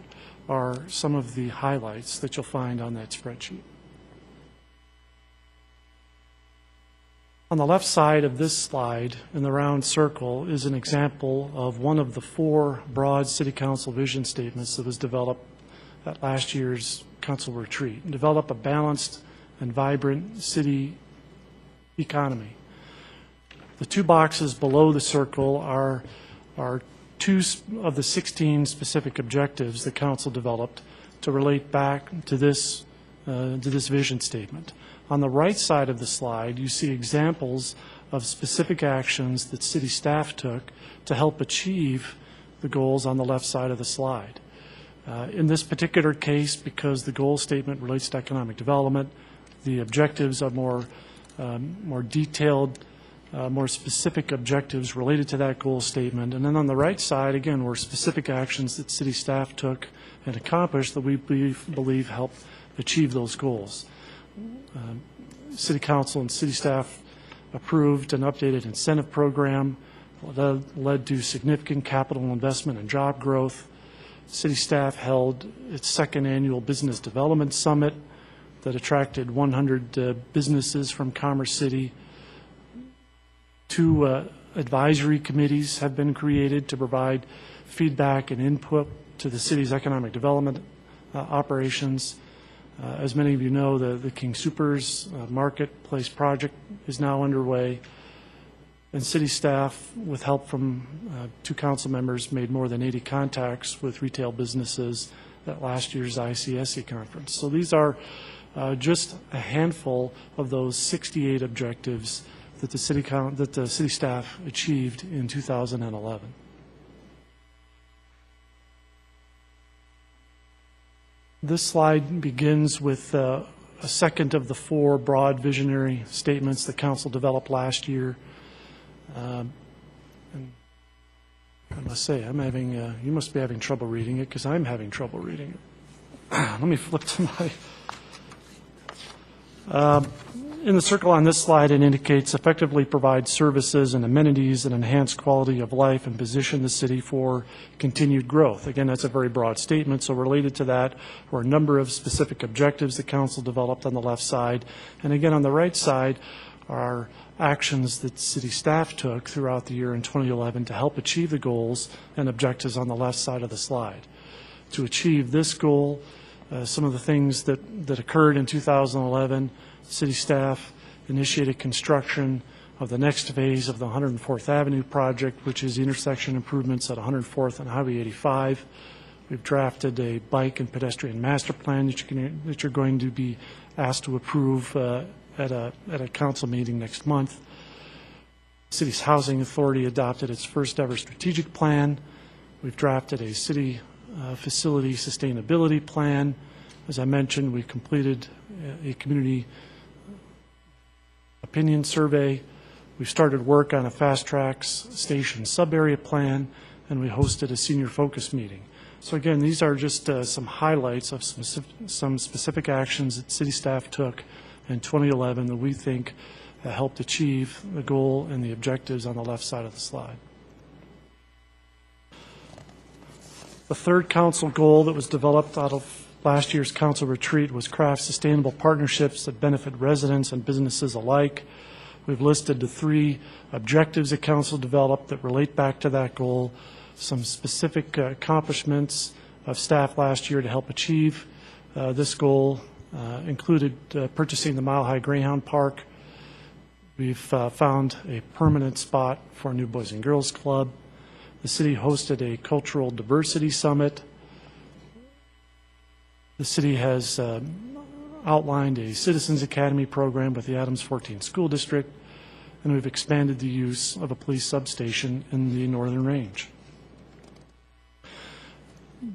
are some of the highlights that you'll find on that spreadsheet. On the left side of this slide, in the round circle, is an example of one of the 4 broad City Council vision statements that was developed at last year's council retreat. Develop a balanced and vibrant city economy. The 2 boxes below the circle are 2 of the 16 specific objectives the council developed to relate back to this vision statement. On the right side of the slide, you see examples of specific actions that city staff took to help achieve the goals on the left side of the slide. In this particular case, because the goal statement relates to economic development, the objectives are more detailed, more specific objectives related to that goal statement. And then on the right side, again, were specific actions that city staff took and accomplished that we believe help achieve those goals. City Council and city staff approved an updated incentive program that led to significant capital investment and job growth. City staff held its 2nd annual Business Development Summit that attracted 100 businesses from Commerce City. 2 advisory committees have been created to provide feedback and input to the city's economic development operations. As many of you know, the King Soopers Marketplace project is now underway, and city staff, with help from 2 council members, made more than 80 contacts with retail businesses at last year's ICSC conference. So these are just a handful of those 68 objectives that the city staff achieved in 2011. This slide begins with a second of the 4 broad visionary statements the council developed last year. And I must say, you must be having trouble reading it, because I'm having trouble reading it. Let me flip to In the circle on this slide, it indicates effectively provide services and amenities that enhance quality of life and position the city for continued growth. Again, that's a very broad statement, so related to that were a number of specific objectives the council developed on the left side. And again, on the right side are actions that city staff took throughout the year in 2011 to help achieve the goals and objectives on the left side of the slide. To achieve this goal, some of the things that occurred in 2011, city staff initiated construction of the next phase of the 104th Avenue project, which is intersection improvements at 104th and Highway 85. We've drafted a bike and pedestrian master plan that you're going to be asked to approve at a council meeting next month. The city's housing authority adopted its first ever strategic plan. We've drafted a city facility sustainability plan. As I mentioned, we completed a community opinion survey. We've started work on a fast tracks station sub-area plan, and we hosted a senior focus meeting. So again, these are just some highlights of some specific actions that city staff took in 2011 that we think helped achieve the goal and the objectives on the left side of the slide. The third council goal that was developed out of last year's council retreat was craft sustainable partnerships that benefit residents and businesses alike. We've listed the 3 objectives that council developed that relate back to that goal, some specific accomplishments of staff last year to help achieve this goal included purchasing the Mile High Greyhound Park. We've found a permanent spot for a new Boys and Girls Club. The city hosted a cultural diversity summit. The city has outlined a Citizens Academy program with the Adams 14 School District, and we've expanded the use of a police substation in the Northern Range.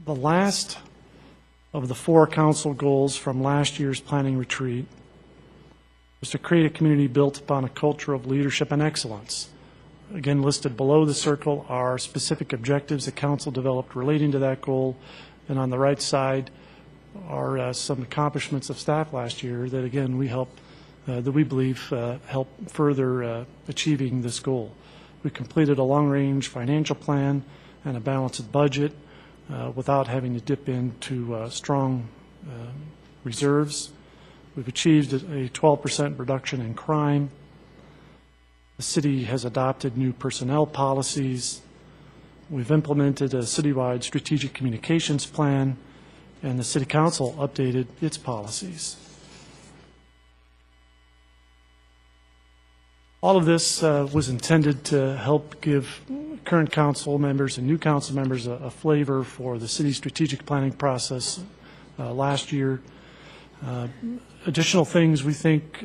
The last of the 4 council goals from last year's planning retreat was to create a community built upon a culture of leadership and excellence. Again, listed below the circle are specific objectives the council developed relating to that goal, and on the right side are some accomplishments of staff last year that, again, that we believe help further achieving this goal. We completed a long-range financial plan and a balanced budget without having to dip into strong reserves. We've achieved a 12% reduction in crime. The city has adopted new personnel policies. We've implemented a citywide strategic communications plan, and the City Council updated its policies. All of this was intended to help give current council members and new council members a flavor for the city's strategic planning process last year. Additional things we think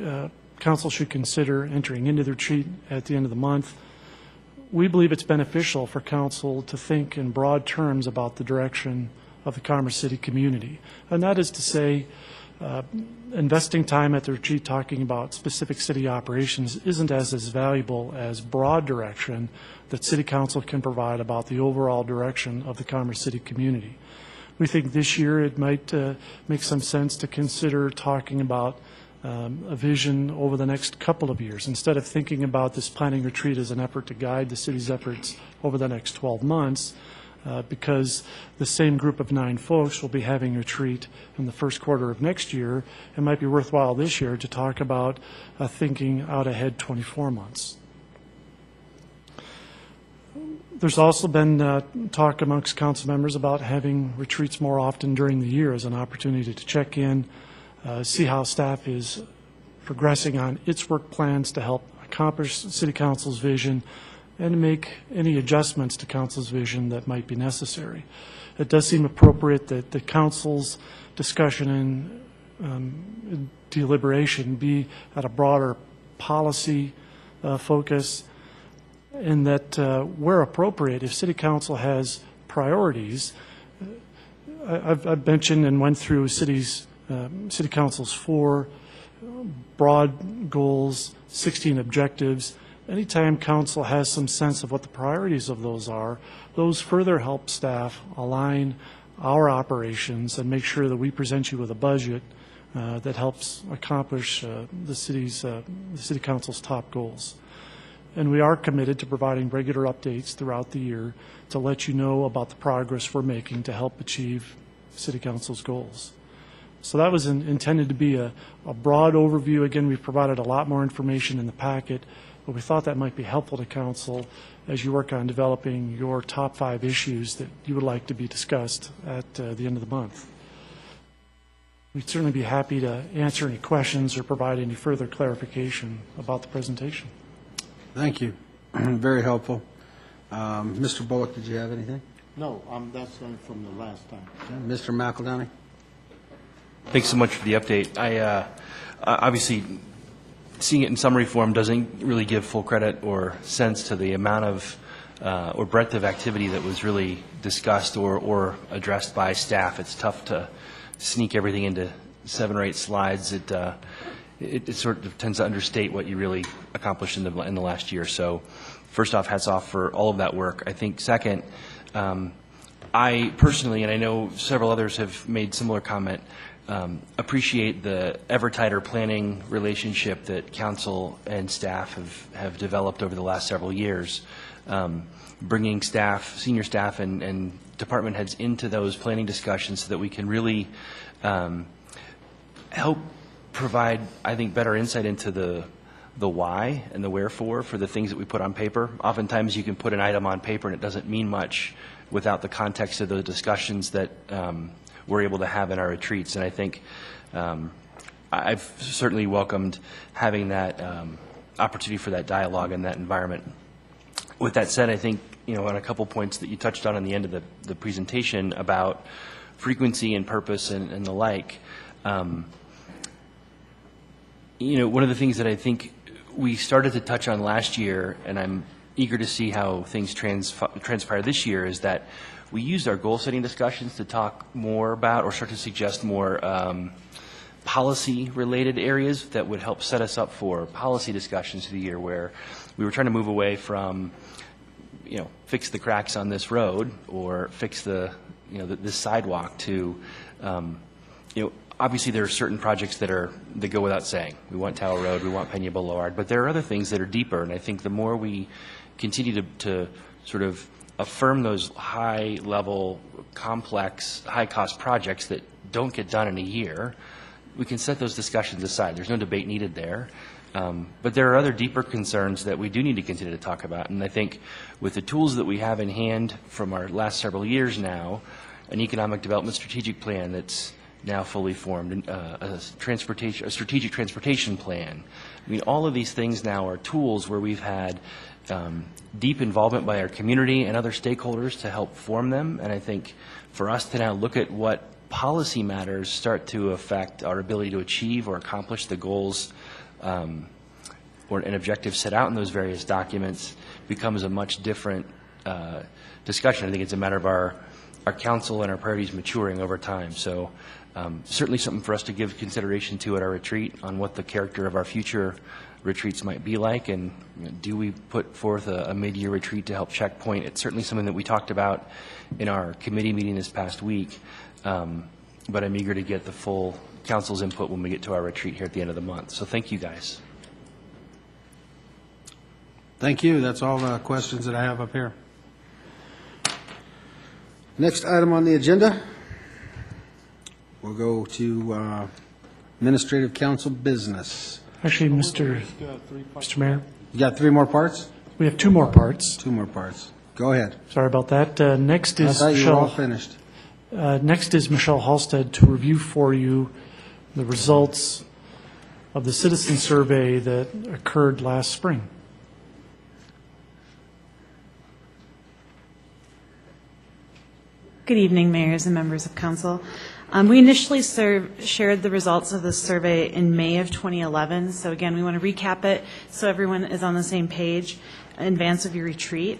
council should consider entering into the retreat at the end of the month. We believe it's beneficial for council to think in broad terms about the direction of the Commerce City community. And that is to say, investing time at the retreat talking about specific city operations isn't as valuable as broad direction that City Council can provide about the overall direction of the Commerce City community. We think this year it might make some sense to consider talking about a vision over the next couple of years. Instead of thinking about this planning retreat as an effort to guide the city's efforts over the next 12 months, because the same group of 9 folks will be having a retreat in the first quarter of next year, it might be worthwhile this year to talk about thinking out ahead 24 months. There's also been talk amongst council members about having retreats more often during the year as an opportunity to check in, see how staff is progressing on its work plans to help accomplish City Council's vision, and to make any adjustments to Council's vision that might be necessary. It does seem appropriate that the Council's discussion and deliberation be at a broader policy focus, and that where appropriate, if City Council has priorities, I've mentioned and went through City Council's 4 broad goals, 16 objectives. Anytime council has some sense of what the priorities of those are, those further help staff align our operations and make sure that we present you with a budget that helps accomplish the city council's top goals. And we are committed to providing regular updates throughout the year to let you know about the progress we're making to help achieve city council's goals. So that was intended to be a broad overview. Again, we've provided a lot more information in the packet, but we thought that might be helpful to council as you work on developing your top 5 issues that you would like to be discussed at the end of the month. We'd certainly be happy to answer any questions or provide any further clarification about the presentation. Thank you. Very helpful. Mr. Bullock, did you have anything? No, that's from the last time. Mr. McEldowney? Thanks so much for the update. I obviously, seeing it in summary form doesn't really give full credit or sense to the amount of or breadth of activity that was really discussed or addressed by staff. It's tough to sneak everything into 7 or 8 slides. It sort of tends to understate what you really accomplished in the last year. So first off, hats off for all of that work. I think second, I personally, and I know several others have made similar comment, appreciate the ever tighter planning relationship that council and staff have developed over the last several years. Bringing staff, senior staff and department heads into those planning discussions so that we can really help provide, I think, better insight into the why and the wherefore for the things that we put on paper. Oftentimes you can put an item on paper and it doesn't mean much without the context of the discussions that we're able to have in our retreats. And I think I've certainly welcomed having that opportunity for that dialogue in that environment. With that said, I think, on a couple points that you touched on the end of the presentation about frequency and purpose and the like, one of the things that I think we started to touch on last year, and I'm eager to see how things transpire this year, is that we used our goal-setting discussions to talk more about or start to suggest more policy-related areas that would help set us up for policy discussions through the year, where we were trying to move away from, fix the cracks on this road or fix this sidewalk to, obviously there are certain projects that go without saying. We want Tower Road, we want Peña Boulevard, but there are other things that are deeper, and I think the more we continue to sort of affirm those high-level, complex, high-cost projects that don't get done in a year, we can set those discussions aside. There's no debate needed there. But there are other deeper concerns that we do need to continue to talk about. And I think with the tools that we have in hand from our last several years now, an economic development strategic plan that's now fully formed, a strategic transportation plan. I mean, all of these things now are tools where we've had deep involvement by our community and other stakeholders to help form them. And I think for us to now look at what policy matters start to affect our ability to achieve or accomplish the goals or an objective set out in those various documents becomes a much different discussion. I think it's a matter of our council and our priorities maturing over time. So certainly something for us to give consideration to at our retreat on what the character of our future retreats might be like, and do we put forth a mid-year retreat to help checkpoint? It's certainly something that we talked about in our committee meeting this past week, but I'm eager to get the full council's input when we get to our retreat here at the end of the month. So thank you, guys. Thank you. That's all the questions that I have up here. Next item on the agenda, we'll go to Administrative Council business. Actually, Mr. Mayor, You got 3 more parts? we have 2 more parts. 2 more parts. Go ahead. Sorry about that. Next I is thought you were all Michelle. finished. Next is Michelle Halstead to review for you the results of the citizen survey that occurred last spring. Good evening, mayors and members of council. We initially shared the results of this survey in May of 2011. So again, we want to recap it so everyone is on the same page in advance of your retreat.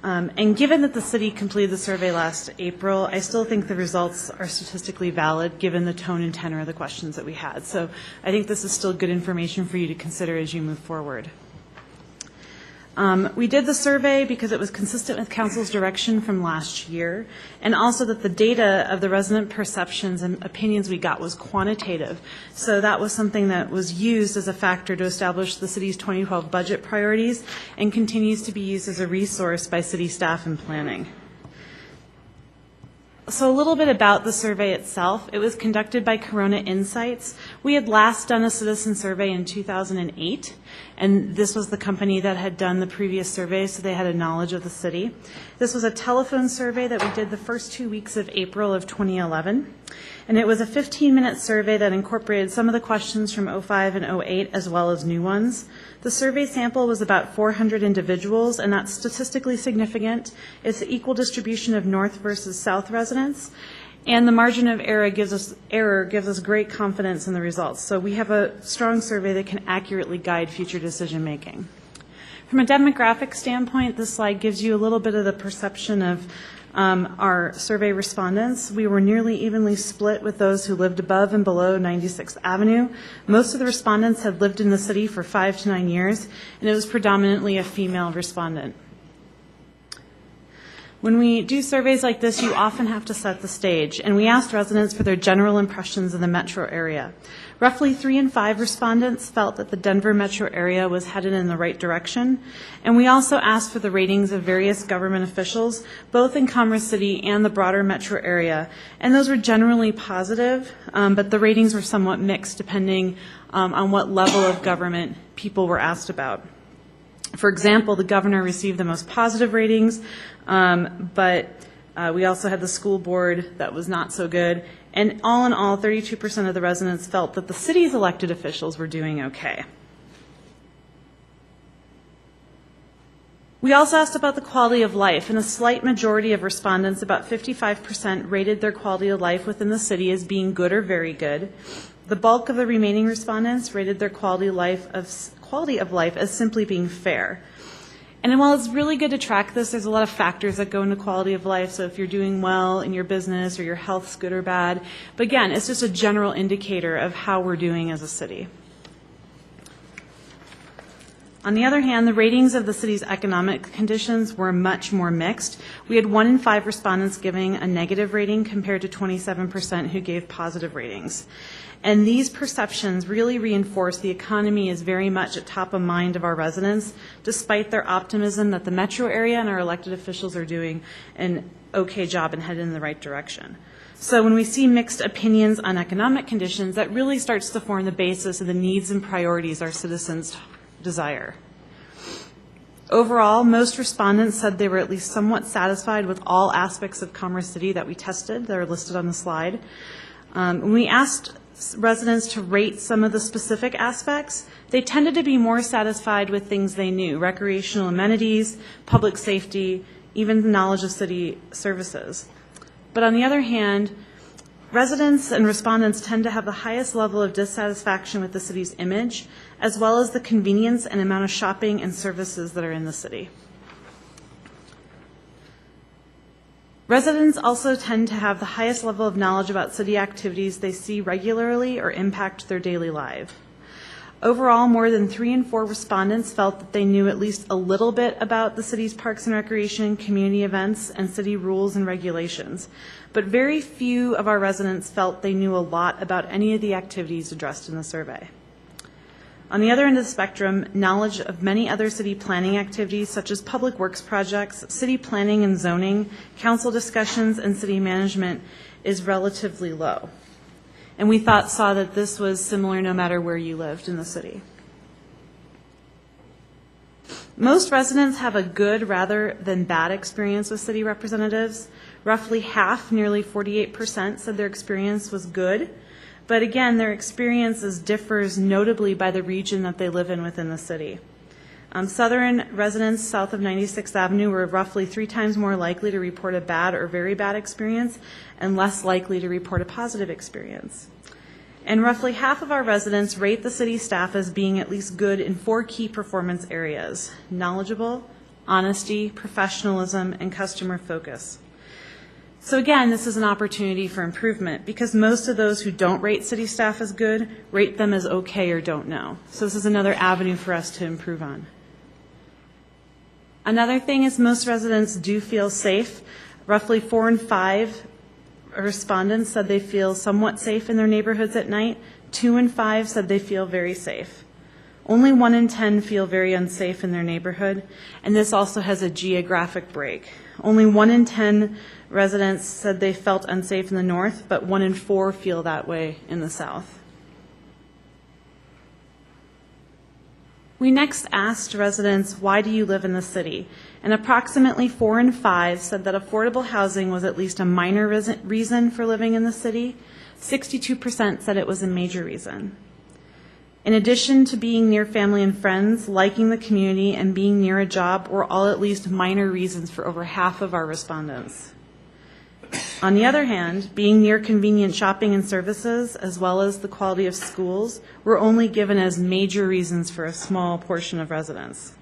And given that the city completed the survey last April, I still think the results are statistically valid given the tone and tenor of the questions that we had. So I think this is still good information for you to consider as you move forward. We did the survey because it was consistent with council's direction from last year, and also that the data of the resident perceptions and opinions we got was quantitative. So that was something that was used as a factor to establish the city's 2012 budget priorities and continues to be used as a resource by city staff and planning. So a little bit about the survey itself. It was conducted by Corona Insights. We had last done a citizen survey in 2008, and this was the company that had done the previous survey, so they had a knowledge of the city. This was a telephone survey that we did the first 2 weeks of April of 2011, and it was a 15-minute survey that incorporated some of the questions from 05 and 08 as well as new ones. The survey sample was about 400 individuals, and that's statistically significant. It's the equal distribution of North versus South residents, and the margin of error gives us great confidence in the results. So we have a strong survey that can accurately guide future decision making. From a demographic standpoint, this slide gives you a little bit of the perception of our survey respondents. We were nearly evenly split with those who lived above and below 96th Avenue. Most of the respondents had lived in the city for 5 to 9 years, and it was predominantly a female respondent. When we do surveys like this, you often have to set the stage, and we asked residents for their general impressions of the metro area. Roughly 3 in 5 respondents felt that the Denver metro area was headed in the right direction, and we also asked for the ratings of various government officials, both in Commerce City and the broader metro area, and those were generally positive, but the ratings were somewhat mixed depending on what level of government people were asked about. For example, the governor received the most positive ratings, but we also had the school board that was not so good. And all in all, 32% of the residents felt that the city's elected officials were doing okay. We also asked about the quality of life, and a slight majority of respondents, about 55%, rated their quality of life within the city as being good or very good. The bulk of the remaining respondents rated their quality of life as simply being fair. And while it's really good to track this, there's a lot of factors that go into quality of life. So if you're doing well in your business or your health's good or bad. But again, it's just a general indicator of how we're doing as a city. On the other hand, the ratings of the city's economic conditions were much more mixed. We had 1 in 5 respondents giving a negative rating compared to 27% who gave positive ratings. And these perceptions really reinforce the economy is very much at top of mind of our residents, despite their optimism that the metro area and our elected officials are doing an okay job and headed in the right direction. So when we see mixed opinions on economic conditions, that really starts to form the basis of the needs and priorities our citizens desire. Overall, most respondents said they were at least somewhat satisfied with all aspects of Commerce City that we tested that are listed on the slide. When we asked residents to rate some of the specific aspects, they tended to be more satisfied with things they knew: recreational amenities, public safety, even the knowledge of city services. But on the other hand, residents and respondents tend to have the highest level of dissatisfaction with the city's image, as well as the convenience and amount of shopping and services that are in the city. Residents also tend to have the highest level of knowledge about city activities they see regularly or impact their daily life. Overall, more than 3 in 4 respondents felt that they knew at least a little bit about the city's parks and recreation, community events, and city rules and regulations. But very few of our residents felt they knew a lot about any of the activities addressed in the survey. On the other end of the spectrum, knowledge of many other city planning activities such as public works projects, city planning and zoning, council discussions, and city management is relatively low. And we saw that this was similar no matter where you lived in the city. Most residents have a good rather than bad experience with city representatives. Roughly half, nearly 48%, said their experience was good. But again, their experiences differs notably by the region that they live in within the city. Southern residents south of 96th Avenue were roughly 3 times more likely to report a bad or very bad experience and less likely to report a positive experience. And roughly half of our residents rate the city staff as being at least good in 4 key performance areas: knowledgeable, honesty, professionalism, and customer focus. So again, this is an opportunity for improvement because most of those who don't rate city staff as good rate them as okay or don't know. So this is another avenue for us to improve on. Another thing is most residents do feel safe. Roughly 4 in 5 respondents said they feel somewhat safe in their neighborhoods at night. 2 in 5 said they feel very safe. Only 1 in 10 feel very unsafe in their neighborhood, and this also has a geographic break. Only 1 in 10 residents said they felt unsafe in the north, but 1 in 4 feel that way in the south. We next asked residents, why do you live in the city? And approximately 4 in 5 said that affordable housing was at least a minor reason for living in the city. 62% said it was a major reason. In addition to being near family and friends, liking the community, and being near a job were all at least minor reasons for over half of our respondents. On the other hand, being near convenient shopping and services, as well as the quality of schools, were only given as major reasons for a small portion of residents.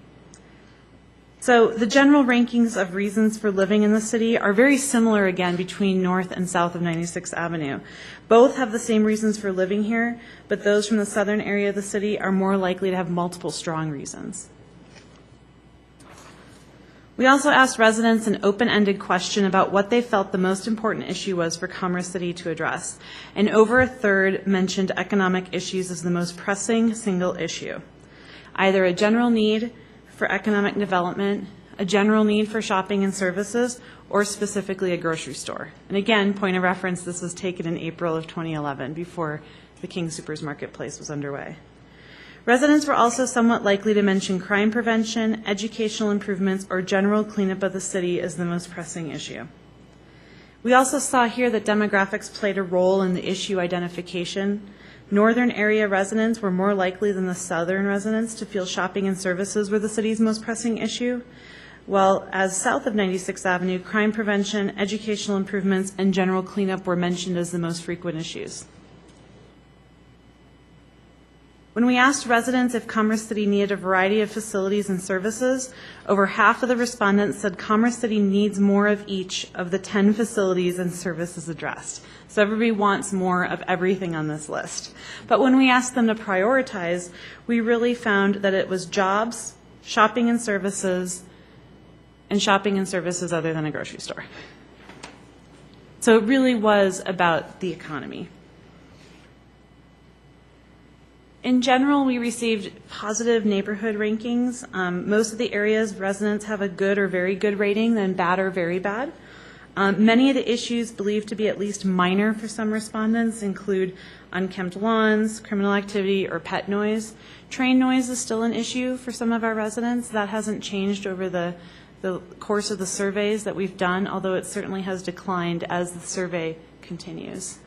So the general rankings of reasons for living in the city are very similar again between north and south of 96th Avenue. Both have the same reasons for living here, but those from the southern area of the city are more likely to have multiple strong reasons. We also asked residents an open-ended question about what they felt the most important issue was for Commerce City to address, and over a third mentioned economic issues as the most pressing single issue. Either a general need for economic development, a general need for shopping and services, or specifically a grocery store. And again, point of reference, this was taken in April of 2011, before the King Soopers Marketplace was underway. Residents were also somewhat likely to mention crime prevention, educational improvements, or general cleanup of the city as the most pressing issue. We also saw here that demographics played a role in the issue identification. Northern area residents were more likely than the southern residents to feel shopping and services were the city's most pressing issue, while as south of 96th Avenue, crime prevention, educational improvements, and general cleanup were mentioned as the most frequent issues. When we asked residents if Commerce City needed a variety of facilities and services, over half of the respondents said Commerce City needs more of each of the 10 facilities and services addressed. So everybody wants more of everything on this list. But when we asked them to prioritize, we really found that it was jobs, shopping and services other than a grocery store. So it really was about the economy. In general, we received positive neighborhood rankings. Most of the areas, residents have a good or very good rating, then bad or very bad. Many of the issues believed to be at least minor for some respondents include unkempt lawns, criminal activity, or pet noise. Train noise is still an issue for some of our residents. That hasn't changed over the course of the surveys that we've done, although it certainly has declined as the survey continues.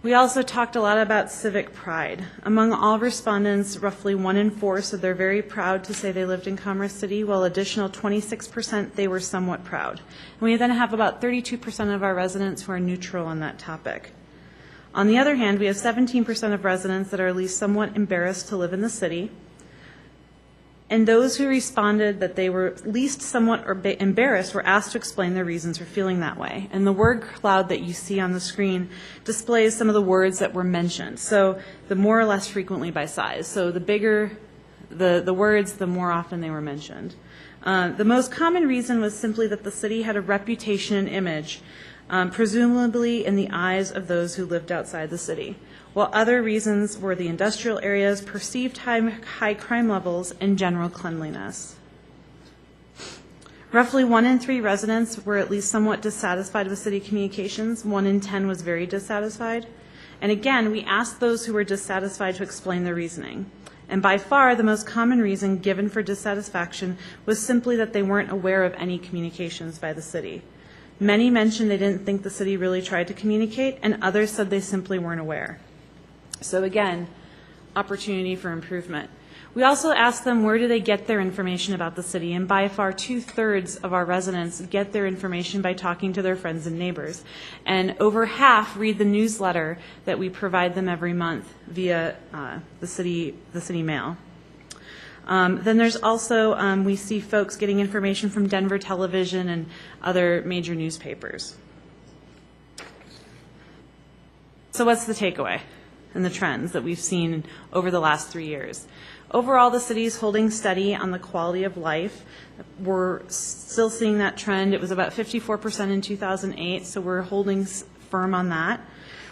We also talked a lot about civic pride. Among all respondents, roughly 1 in 4 said they're very proud to say they lived in Commerce City, while additional 26% they were somewhat proud. And we then have about 32% of our residents who are neutral on that topic. On the other hand, we have 17% of residents that are at least somewhat embarrassed to live in the city. And those who responded that they were at least somewhat embarrassed were asked to explain their reasons for feeling that way. And the word cloud that you see on the screen displays some of the words that were mentioned. So the more or less frequently by size. So the bigger the words, the more often they were mentioned. The most common reason was simply that the city had a reputation and image, presumably in the eyes of those who lived outside the city, while other reasons were the industrial areas, perceived high crime levels, and general cleanliness. Roughly 1 in 3 residents were at least somewhat dissatisfied with city communications. 1 in 10 was very dissatisfied. And again, we asked those who were dissatisfied to explain their reasoning. And by far, the most common reason given for dissatisfaction was simply that they weren't aware of any communications by the city. Many mentioned they didn't think the city really tried to communicate, and others said they simply weren't aware. So again, opportunity for improvement. We also asked them where do they get their information about the city, and by far 2/3 of our residents get their information by talking to their friends and neighbors. And over half read the newsletter that we provide them every month via the city mail. Then there's also, we see folks getting information from Denver Television and other major newspapers. So what's the takeaway and the trends that we've seen over the last 3 years? Overall, the city is holding steady on the quality of life. We're still seeing that trend. It was about 54% in 2008, so we're holding firm on that.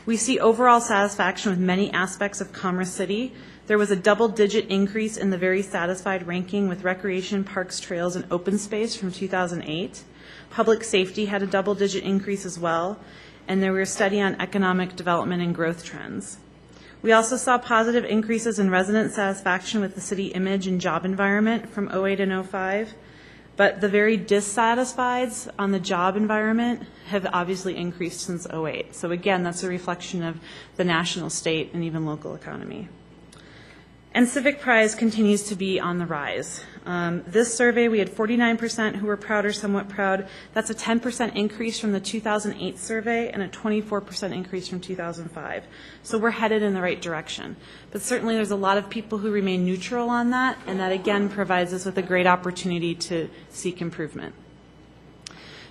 We see overall satisfaction with many aspects of Commerce City. There was a double-digit increase in the very satisfied ranking with recreation, parks, trails, and open space from 2008. Public safety had a double-digit increase as well, and there was a study on economic development and growth trends. We also saw positive increases in resident satisfaction with the city image and job environment from 08 and 05, but the very dissatisfieds on the job environment have obviously increased since 08. So again, that's a reflection of the national, state, and even local economy. And civic pride continues to be on the rise. This survey, we had 49% who were proud or somewhat proud. That's a 10% increase from the 2008 survey and a 24% increase from 2005. So we're headed in the right direction. But certainly there's a lot of people who remain neutral on that, and that again provides us with a great opportunity to seek improvement.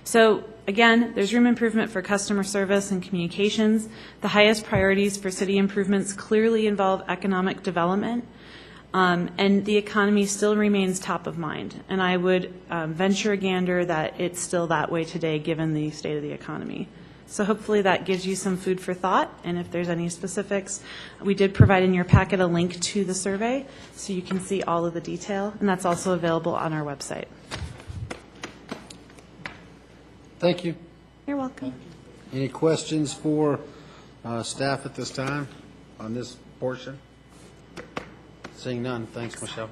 So again, there's room improvement for customer service and communications. The highest priorities for city improvements clearly involve economic development, and the economy still remains top of mind. And I would venture a gander that it's still that way today given the state of the economy. So hopefully that gives you some food for thought, and if there's any specifics, we did provide in your packet a link to the survey so you can see all of the detail, and that's also available on our website. Thank you. You're welcome. Any questions for staff at this time on this portion? Seeing none, thanks, Michelle.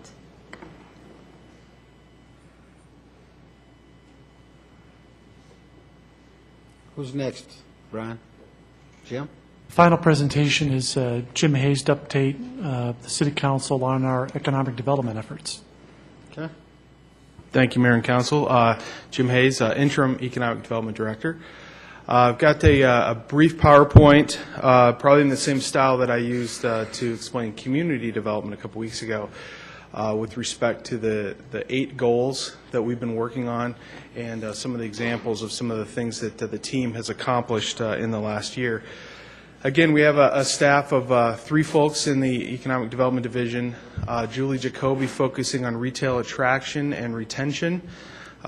Who's next? Brian? Jim? Final presentation is Jim Hayes to update the City Council on our economic development efforts. Okay. Thank you, Mayor and Council. Jim Hayes, Interim Economic Development Director. I've got a brief PowerPoint, probably in the same style that I used to explain community development a couple weeks ago, with respect to the 8 goals that we've been working on and some of the examples of some of the things that the team has accomplished in the last year. Again, we have a staff of 3 folks in the Economic Development Division. Julie Jacoby focusing on retail attraction and retention.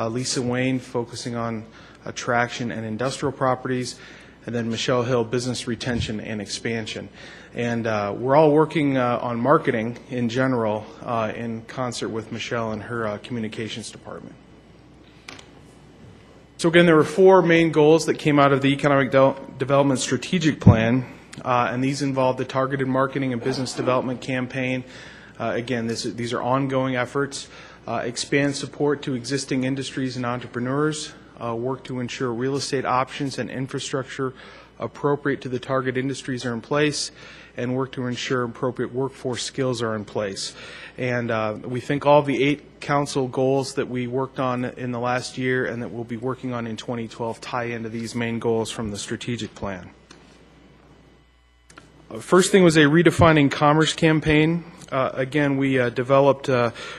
Lisa Wayne focusing on attraction and industrial properties. And then Michelle Hill, business retention and expansion. And we're all working on marketing in general in concert with Michelle and her communications department. So again, there were 4 main goals that came out of the Economic Development Strategic Plan, and these involve the targeted marketing and business development campaign. Again, these are ongoing efforts. Expand support to existing industries and entrepreneurs. Work to ensure real estate options and infrastructure appropriate to the target industries are in place, and work to ensure appropriate workforce skills are in place. And we think all of the 8 council goals that we worked on in the last year and that we'll be working on in 2012 tie into these main goals from the strategic plan. First thing was a redefining commerce campaign. Again, we developed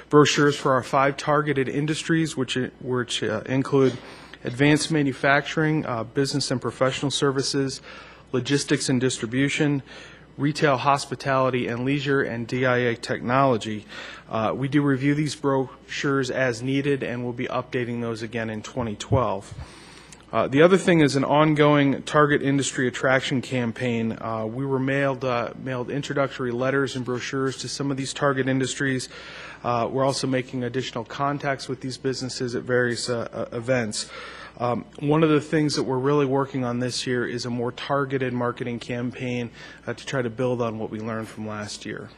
brochures for our 5 targeted industries, which include advanced manufacturing, business and professional services, logistics and distribution, retail, hospitality and leisure, and DIA technology. We do review these brochures as needed, and we'll be updating those again in 2012. The other thing is an ongoing target industry attraction campaign. We were mailed introductory letters and brochures to some of these target industries. We're also making additional contacts with these businesses at various events. One of the things that we're really working on this year is a more targeted marketing campaign to try to build on what we learned from last year.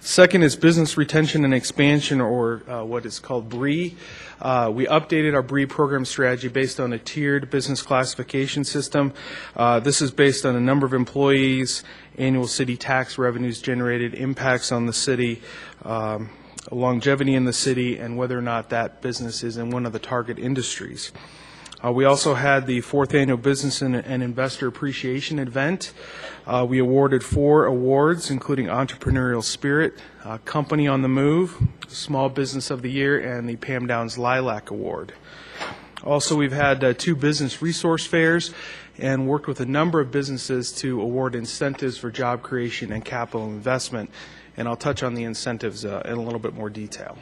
Second is business retention and expansion, or what is called BRE. We updated our BRE program strategy based on a tiered business classification system. This is based on the number of employees, annual city tax revenues generated, impacts on the city, longevity in the city, and whether or not that business is in one of the target industries. We also had the 4th Annual Business and Investor Appreciation Event. We awarded 4 awards, including Entrepreneurial Spirit, Company on the Move, Small Business of the Year, and the Pam Downs Lilac Award. Also, we've had 2 business resource fairs and worked with a number of businesses to award incentives for job creation and capital investment. And I'll touch on the incentives in a little bit more detail.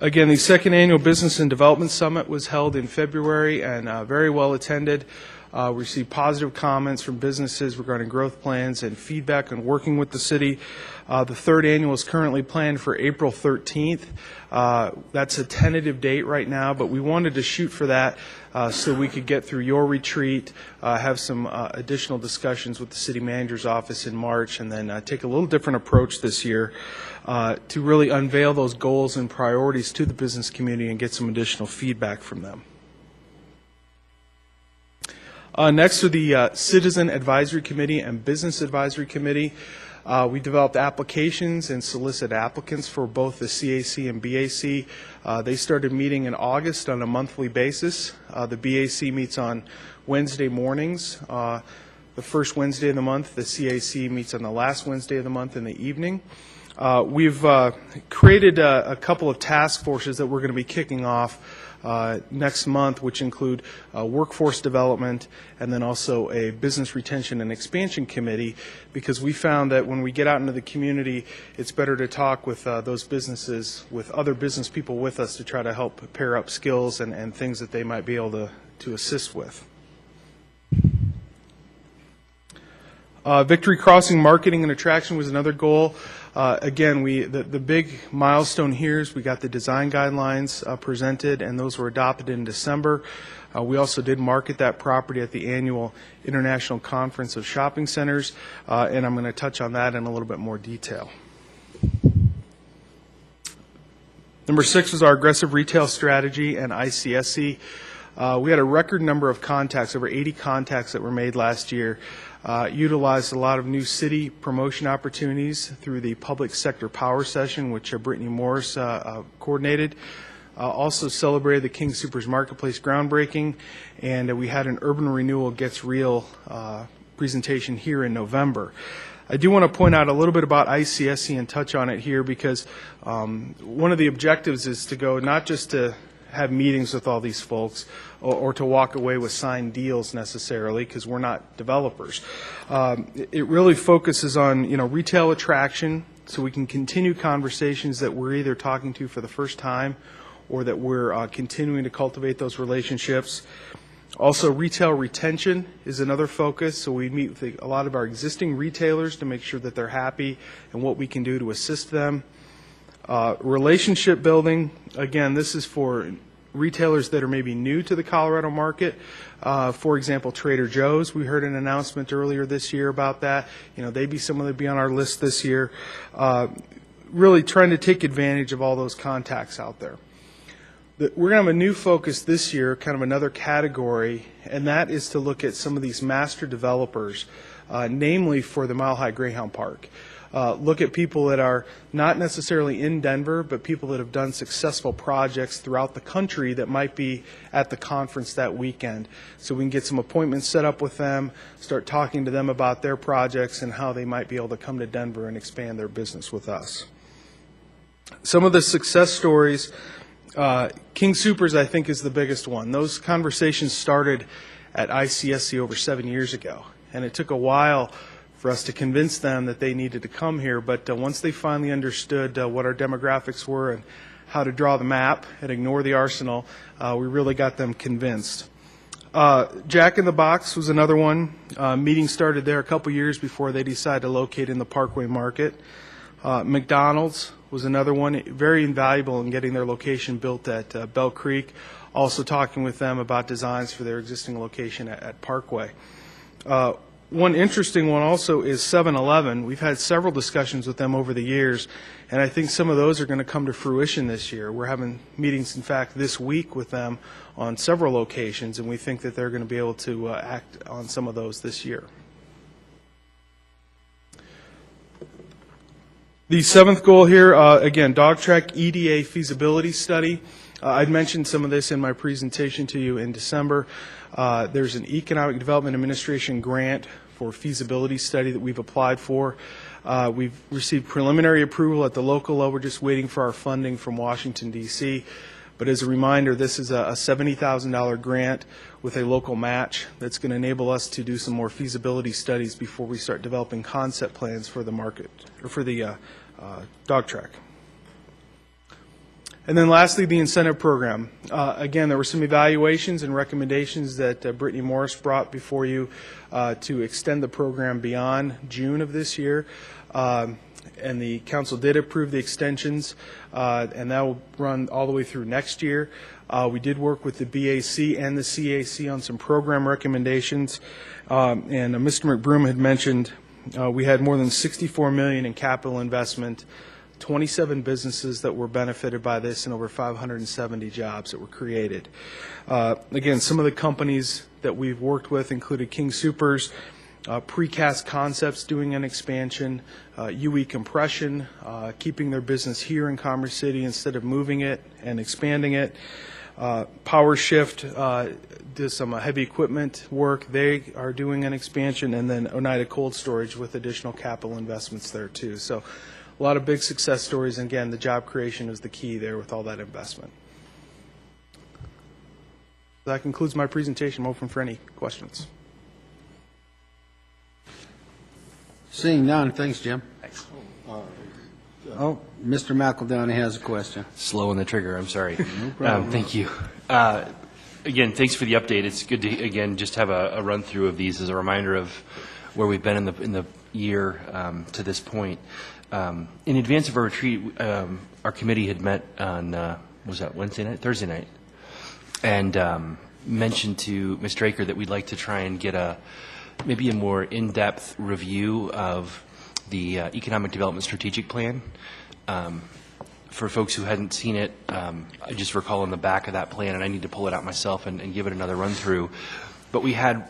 Again, the second annual Business and Development Summit was held in February and very well attended. We received positive comments from businesses regarding growth plans and feedback on working with the city. The third annual is currently planned for April 13th. That's a tentative date right now, but we wanted to shoot for that so we could get through your retreat, have some additional discussions with the city manager's office in March, and then take a little different approach this year to really unveil those goals and priorities to the business community and get some additional feedback from them. Next are the Citizen Advisory Committee and Business Advisory Committee. We developed applications and solicit applicants for both the CAC and BAC. They started meeting in August on a monthly basis. The BAC meets on Wednesday mornings, the first Wednesday of the month. The CAC meets on the last Wednesday of the month in the evening. We've created a couple of task forces that we're going to be kicking off next month, which include workforce development and then also a business retention and expansion committee, because we found that when we get out into the community, it's better to talk with those businesses, with other business people with us to try to help pair up skills and things that they might be able to assist with. Victory Crossing marketing and attraction was another goal. Again, the big milestone here is we got the design guidelines presented, and those were adopted in December. We also did market that property at the annual International Conference of Shopping Centers, and I'm going to touch on that in a little bit more detail. Number 6 was our aggressive retail strategy and ICSC. We had a record number of contacts, over 80 contacts that were made last year. Utilized a lot of new city promotion opportunities through the public sector power session, which Brittany Morris coordinated. Also celebrated the King Soopers Marketplace groundbreaking, and we had an Urban Renewal Gets Real presentation here in November. I do want to point out a little bit about ICSC and touch on it here, because one of the objectives is to go not just to have meetings with all these folks or to walk away with signed deals necessarily, because we're not developers. It really focuses on retail attraction, so we can continue conversations that we're either talking to for the first time or that we're continuing to cultivate those relationships. Also, retail retention is another focus, so we meet with a lot of our existing retailers to make sure that they're happy and what we can do to assist them. Relationship building, again, this is for retailers that are maybe new to the Colorado market. For example, Trader Joe's, we heard an announcement earlier this year about that. They'd be someone that'd be on our list this year. Really trying to take advantage of all those contacts out there. We're going to have a new focus this year, kind of another category, and that is to look at some of these master developers, namely for the Mile High Greyhound Park. Look at people that are not necessarily in Denver, but people that have done successful projects throughout the country that might be at the conference that weekend. So we can get some appointments set up with them, start talking to them about their projects and how they might be able to come to Denver and expand their business with us. Some of the success stories, King Soopers, I think, is the biggest one. Those conversations started at ICSC over 7 years ago, and it took a while for us to convince them that they needed to come here. But once they finally understood what our demographics were and how to draw the map and ignore the arsenal, we really got them convinced. Jack in the Box was another one. Meeting started there a couple years before they decided to locate in the Parkway Market. McDonald's was another one, very invaluable in getting their location built at Bell Creek. Also talking with them about designs for their existing location at Parkway. One interesting one also is 7-Eleven. We've had several discussions with them over the years, and I think some of those are going to come to fruition this year. We're having meetings, in fact, this week with them on several locations, and we think that they're going to be able to act on some of those this year. The 7th goal here, again, Dog Track EDA feasibility study. I'd mentioned some of this in my presentation to you in December. There's an Economic Development Administration grant for feasibility study that we've applied for. We've received preliminary approval at the local level. We're just waiting for our funding from Washington, D.C. But as a reminder, this is a $70,000 grant with a local match that's going to enable us to do some more feasibility studies before we start developing concept plans for the market, or for the dog track. And then lastly, the incentive program. Again, there were some evaluations and recommendations that Brittany Morris brought before you to extend the program beyond June of this year. And the council did approve the extensions, and that will run all the way through next year. We did work with the BAC and the CAC on some program recommendations. And Mr. McBroom had mentioned we had more than $64 million in capital investment, 27 businesses that were benefited by this, and over 570 jobs that were created. Again, some of the companies that we've worked with included King Soopers, Precast Concepts doing an expansion, UE Compression, keeping their business here in Commerce City instead of moving it and expanding it. Power Shift does some heavy equipment work. They are doing an expansion, and then Oneida Cold Storage with additional capital investments there too. So a lot of big success stories, and again, the job creation is the key there with all that investment. That concludes my presentation. I'm open for any questions. Seeing none, thanks, Jim. Oh, Mr. McEldowney has a question. Slow on the trigger, I'm sorry. No problem. Thank you. Again, thanks for the update. It's good to, again, just have a run-through of these as a reminder of where we've been in the year to this point. In advance of our retreat, our committee had met on, was that Wednesday night? Thursday night. And mentioned to Ms. Draker that we'd like to try and get maybe a more in-depth review of the Economic Development Strategic Plan. For folks who hadn't seen it, I just recall in the back of that plan, and I need to pull it out myself and give it another run-through. But we had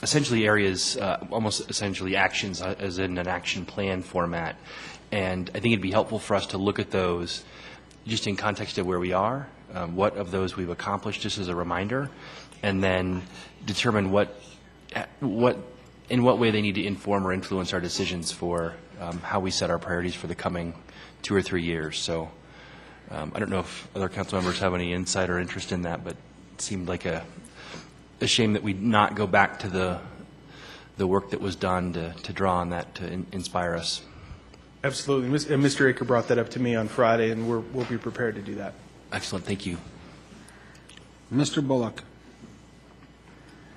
essentially areas, almost essentially actions, as in an action plan format. And I think it'd be helpful for us to look at those just in context of where we are, what of those we've accomplished, just as a reminder, and then determine in what way they need to inform or influence our decisions for how we set our priorities for the coming 2 or 3 years. So I don't know if other council members have any insight or interest in that, but it seemed like a shame that we not go back to the work that was done to draw on that to inspire us. Absolutely. And Mr. Aker brought that up to me on Friday, and we'll be prepared to do that. Excellent. Thank you. Mr. Bullock.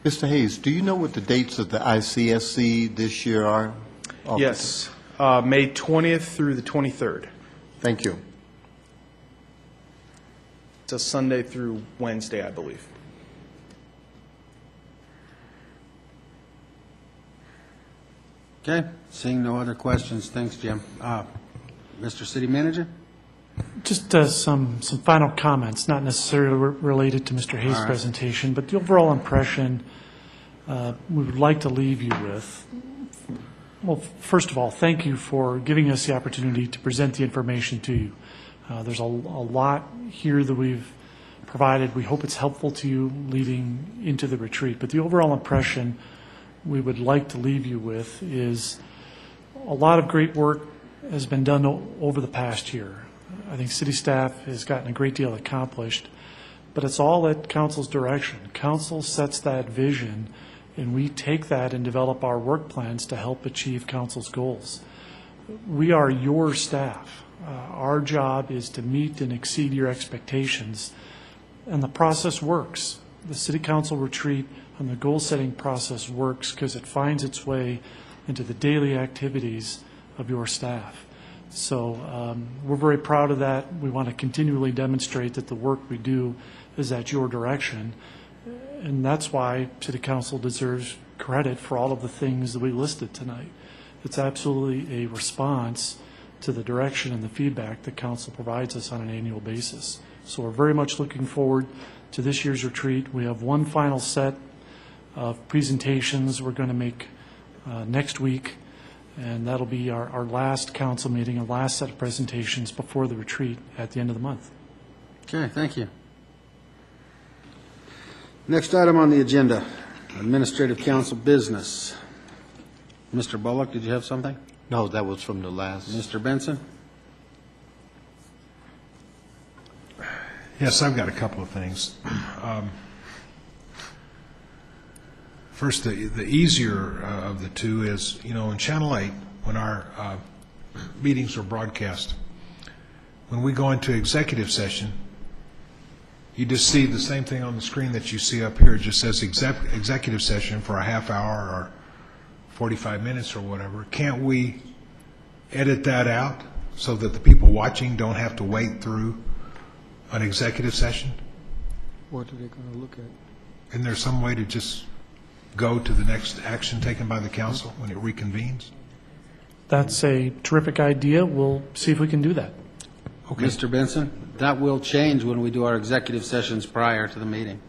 Mr. Hayes, do you know what the dates of the ICSC this year are? Yes. May 20th through the 23rd. Thank you. It's a Sunday through Wednesday, I believe. Okay, seeing no other questions, thanks, Jim. Mr. City Manager? Just some final comments, not necessarily related to Mr. Hayes' presentation, but the overall impression we would like to leave you with. Well, first of all, thank you for giving us the opportunity to present the information to you. There's a lot here that we've provided. We hope it's helpful to you leading into the retreat. But the overall impression we would like to leave you with is a lot of great work has been done over the past year. I think city staff has gotten a great deal accomplished, but it's all at council's direction. Council sets that vision, and we take that and develop our work plans to help achieve council's goals. We are your staff. Our job is to meet and exceed your expectations, and the process works. The city council retreat and the goal-setting process works because it finds its way into the daily activities of your staff. So we're very proud of that. We want to continually demonstrate that the work we do is at your direction. And that's why City Council deserves credit for all of the things that we listed tonight. It's absolutely a response to the direction and the feedback that Council provides us on an annual basis. So we're very much looking forward to this year's retreat. We have one final set of presentations we're going to make next week, and that'll be our last council meeting, our last set of presentations before the retreat at the end of the month. Okay, thank you. Next item on the agenda, Administrative Council business. Mr. Bullock, did you have something? No, that was from the last. Mr. Benson? Yes, I've got a couple of things. First, the easier of the two is, in Channel 8, when our meetings are broadcast, when we go into executive session, you just see the same thing on the screen that you see up here. It just says executive session for a half hour or 45 minutes or whatever. Can't we edit that out so that the people watching don't have to wait through an executive session? What are they going to look at? Isn't there some way to just go to the next action taken by the council when it reconvenes? That's a terrific idea. We'll see if we can do that. Okay. Mr. Benson, that will change when we do our executive sessions prior to the meeting.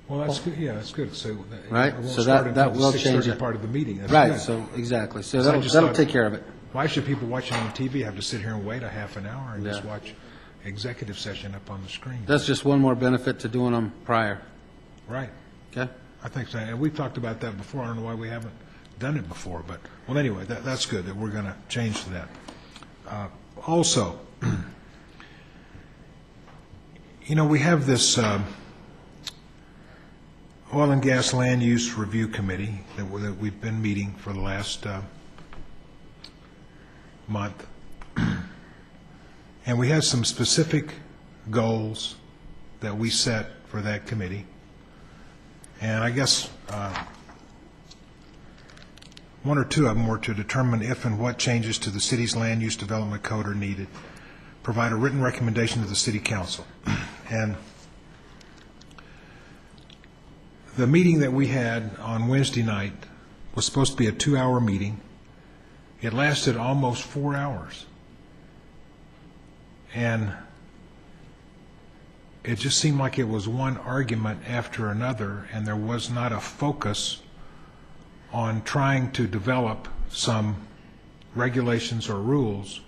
Well, that's good. Yeah, that's good. So Right? it won't So start that until the will change 6:30 it. part of the meeting. That's Right, good. so exactly. So So I that'll just that'll thought, take care of it. Why should people watching on TV have to sit here and wait a half an hour and just Yeah. watch executive session up on the screen? That's just one more benefit to doing them prior. Right. Okay? I think so. And we've talked about that before. I don't know why we haven't done it before. But, well, anyway, that's good that we're going to change to that. Also, we have this Oil and Gas Land Use Review Committee that we've been meeting for the last month. And we have some specific goals that we set for that committee. And I guess one or two of them were to determine if and what changes to the city's land use development code are needed, provide a written recommendation to the city council. And the meeting that we had on Wednesday night was supposed to be a 2-hour meeting. It lasted almost 4 hours. And it just seemed like it was one argument after another, and there was not a focus on trying to develop some regulations or rules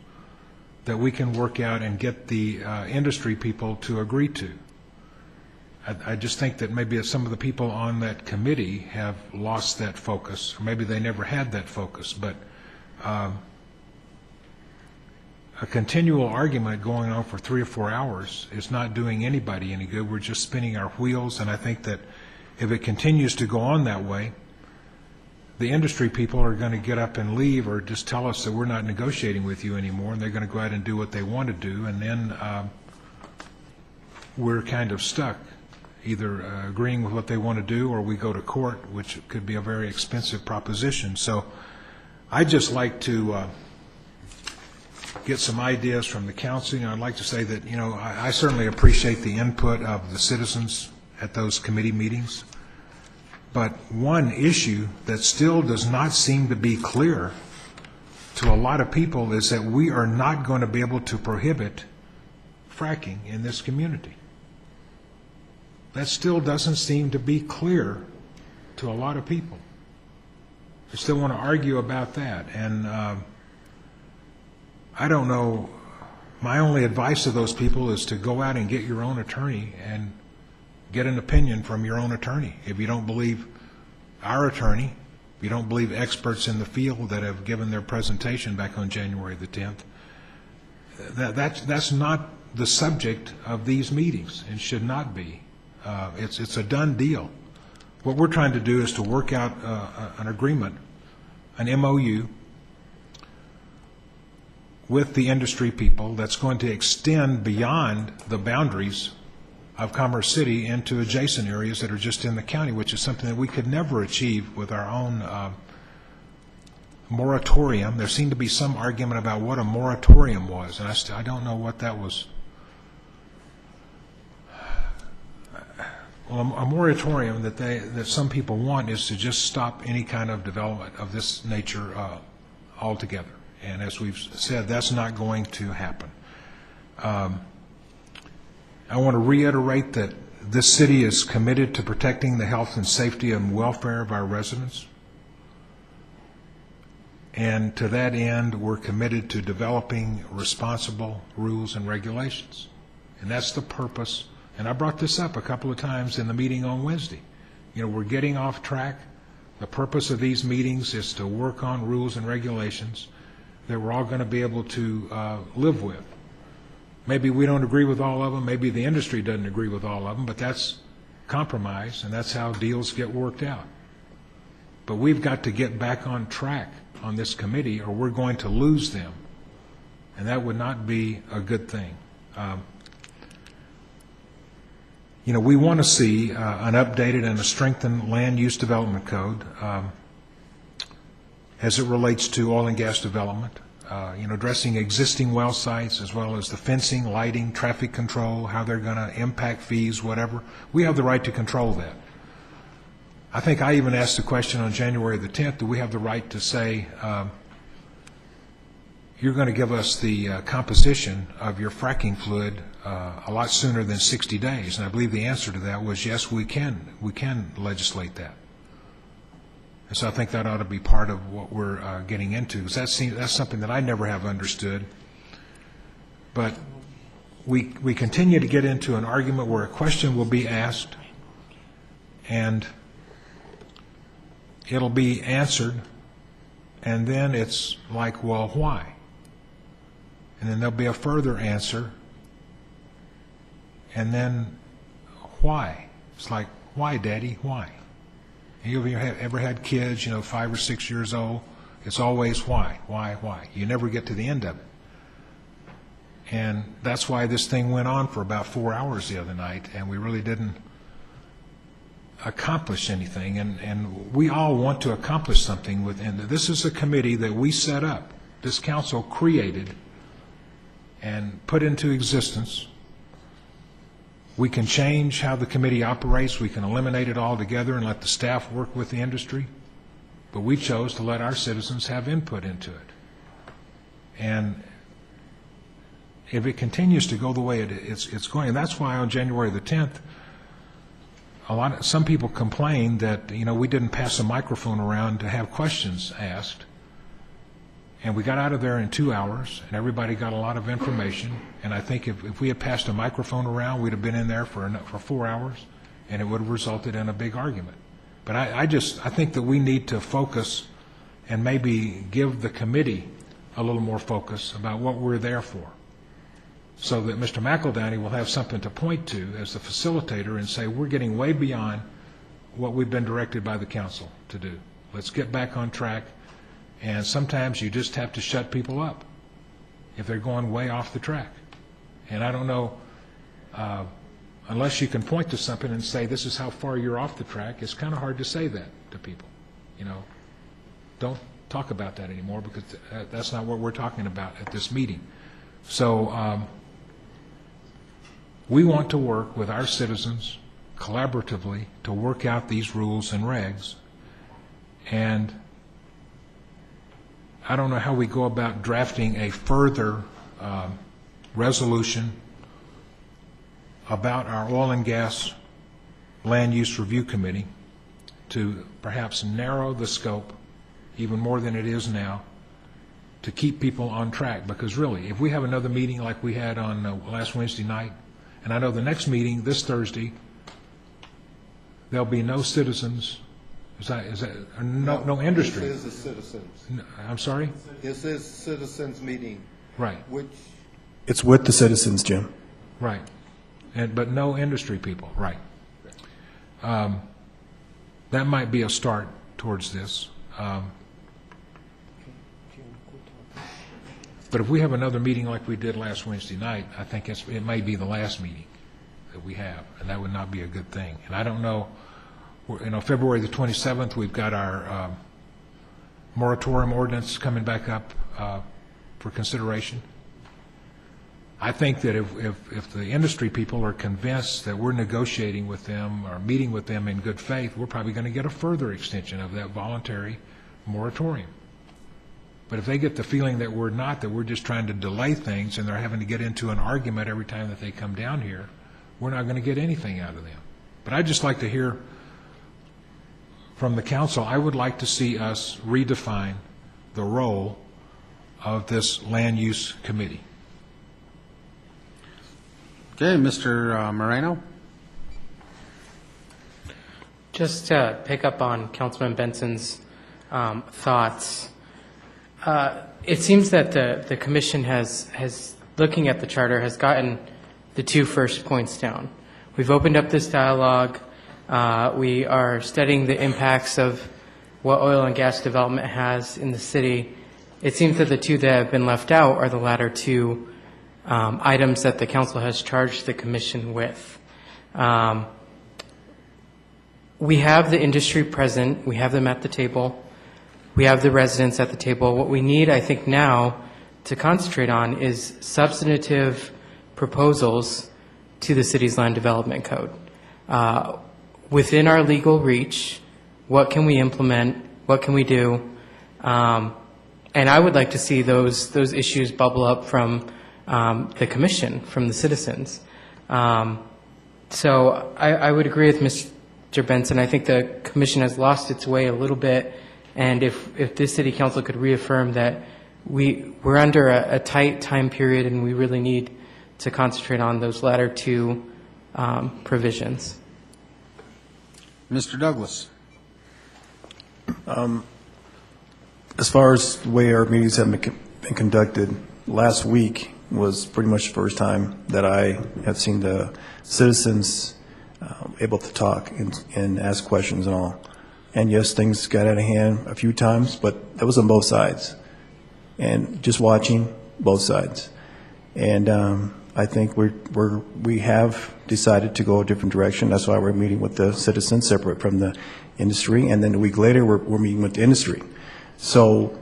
that we can work out and get the industry people to agree to. I just think that maybe some of the people on that committee have lost that focus, or maybe they never had that focus, but a continual argument going on for 3 or 4 hours is not doing anybody any good. We're just spinning our wheels, and I think that if it continues to go on that way, the industry people are going to get up and leave or just tell us that we're not negotiating with you anymore, and they're going to go out and do what they want to do, and then we're kind of stuck, either agreeing with what they want to do or we go to court, which could be a very expensive proposition. So I'd just like to get some ideas from the council. I'd like to say that, I certainly appreciate the input of the citizens at those committee meetings. But one issue that still does not seem to be clear to a lot of people is that we are not going to be able to prohibit fracking in this community. That still doesn't seem to be clear to a lot of people. They still want to argue about that. And I don't know. My only advice to those people is to go out and get your own attorney and get an opinion from your own attorney. If you don't believe our attorney, if you don't believe experts in the field that have given their presentation back on January the 10th, that's not the subject of these meetings and should not be. It's a done deal. What we're trying to do is to work out an agreement, an MOU, with the industry people that's going to extend beyond the boundaries of Commerce City into adjacent areas that are just in the county, which is something that we could never achieve with our own moratorium. There seemed to be some argument about what a moratorium was, and I don't know what that was. Well, a moratorium that some people want is to just stop any kind of development of this nature altogether. And as we've said, that's not going to happen. I want to reiterate that this city is committed to protecting the health and safety and welfare of our residents. And to that end, we're committed to developing responsible rules and regulations. And that's the purpose. And I brought this up a couple of times in the meeting on Wednesday. We're getting off track. The purpose of these meetings is to work on rules and regulations that we're all going to be able to live with. Maybe we don't agree with all of them, maybe the industry doesn't agree with all of them, but that's compromise, and that's how deals get worked out. But we've got to get back on track on this committee, or we're going to lose them, and that would not be a good thing. We want to see an updated and a strengthened land use development code as it relates to oil and gas development, addressing existing well sites as well as the fencing, lighting, traffic control, how they're going to impact fees, whatever. We have the right to control that. I think I even asked the question on January the 10th, do we have the right to say, you're going to give us the composition of your fracking fluid a lot sooner than 60 days? And I believe the answer to that was yes, we can legislate that. And so I think that ought to be part of what we're getting into, because that's something that I never have understood. But we continue to get into an argument where a question will be asked, and it'll be answered, and then it's like, well, why? And then there'll be a further answer, and then why? It's like, why, Daddy, why? And you've ever had kids, 5 or 6 years old? It's always why. You never get to the end of it. And that's why this thing went on for about 4 hours the other night, and we really didn't accomplish anything. And we all want to accomplish something within. This is a committee that we set up, this council created and put into existence. We can change how the committee operates. We can eliminate it altogether and let the staff work with the industry. But we chose to let our citizens have input into it. And if it continues to go the way it's going, and that's why on January the 10th, some people complained that we didn't pass a microphone around to have questions asked. And we got out of there in 2 hours, and everybody got a lot of information. And I think if we had passed a microphone around, we'd have been in there for 4 hours, and it would have resulted in a big argument. But I think that we need to focus and maybe give the committee a little more focus about what we're there for, so that Mr. McEldowney will have something to point to as the facilitator and say, we're getting way beyond what we've been directed by the council to do. Let's get back on track. And sometimes you just have to shut people up if they're going way off the track. And I don't know, unless you can point to something and say, this is how far you're off the track, it's kind of hard to say that to people. Don't talk about that anymore, because that's not what we're talking about at this meeting. So we want to work with our citizens collaboratively to work out these rules and regs. And I don't know how we go about drafting a further resolution about our oil and gas land use review committee to perhaps narrow the scope even more than it is now, to keep people on track. Because really, if we have another meeting like we had on last Wednesday night, and I know the next meeting this Thursday, there'll be no citizens. Is that no industry? This is the citizens. No, I'm sorry? This is citizens meeting. Right. It's with the citizens, Jim. Right. But no industry people. Right. That might be a start towards this. But if we have another meeting like we did last Wednesday night, I think it may be the last meeting that we have, and that would not be a good thing. And I don't know. February the 27th, we've got our moratorium ordinance coming back up for consideration. I think that if the industry people are convinced that we're negotiating with them or meeting with them in good faith, we're probably going to get a further extension of that voluntary moratorium. But if they get the feeling that we're not, that we're just trying to delay things and they're having to get into an argument every time that they come down here, we're not going to get anything out of them. But I'd just like to hear from the council. I would like to see us redefine the role of this land use committee. Okay, Mr. Moreno. Just to pick up on Councilman Benson's thoughts, It seems that the commission has, looking at the charter, has gotten the two first points down. We've opened up this dialogue. We are studying the impacts of what oil and gas development has in the city. It seems that the two that have been left out are the latter two items that the council has charged the commission with. We have the industry present. We have them at the table. We have the residents at the table. What we need, I think, now to concentrate on is substantive proposals to the city's land development code. Within our legal reach, what can we implement? What can we do? And I would like to see those issues bubble up from the commission, from the citizens. So I would agree with Mr. Benson. I think the commission has lost its way a little bit. And if this city council could reaffirm that we're under a tight time period and we really need to concentrate on those latter two provisions. Mr. Douglas. As far as the way our meetings have been conducted, last week was pretty much the first time that I have seen the citizens able to talk and ask questions and all. And yes, things got out of hand a few times, but that was on both sides. And just watching both sides. And I think we have decided to go a different direction. That's why we're meeting with the citizens separate from the industry. And then a week later, we're meeting with the industry. So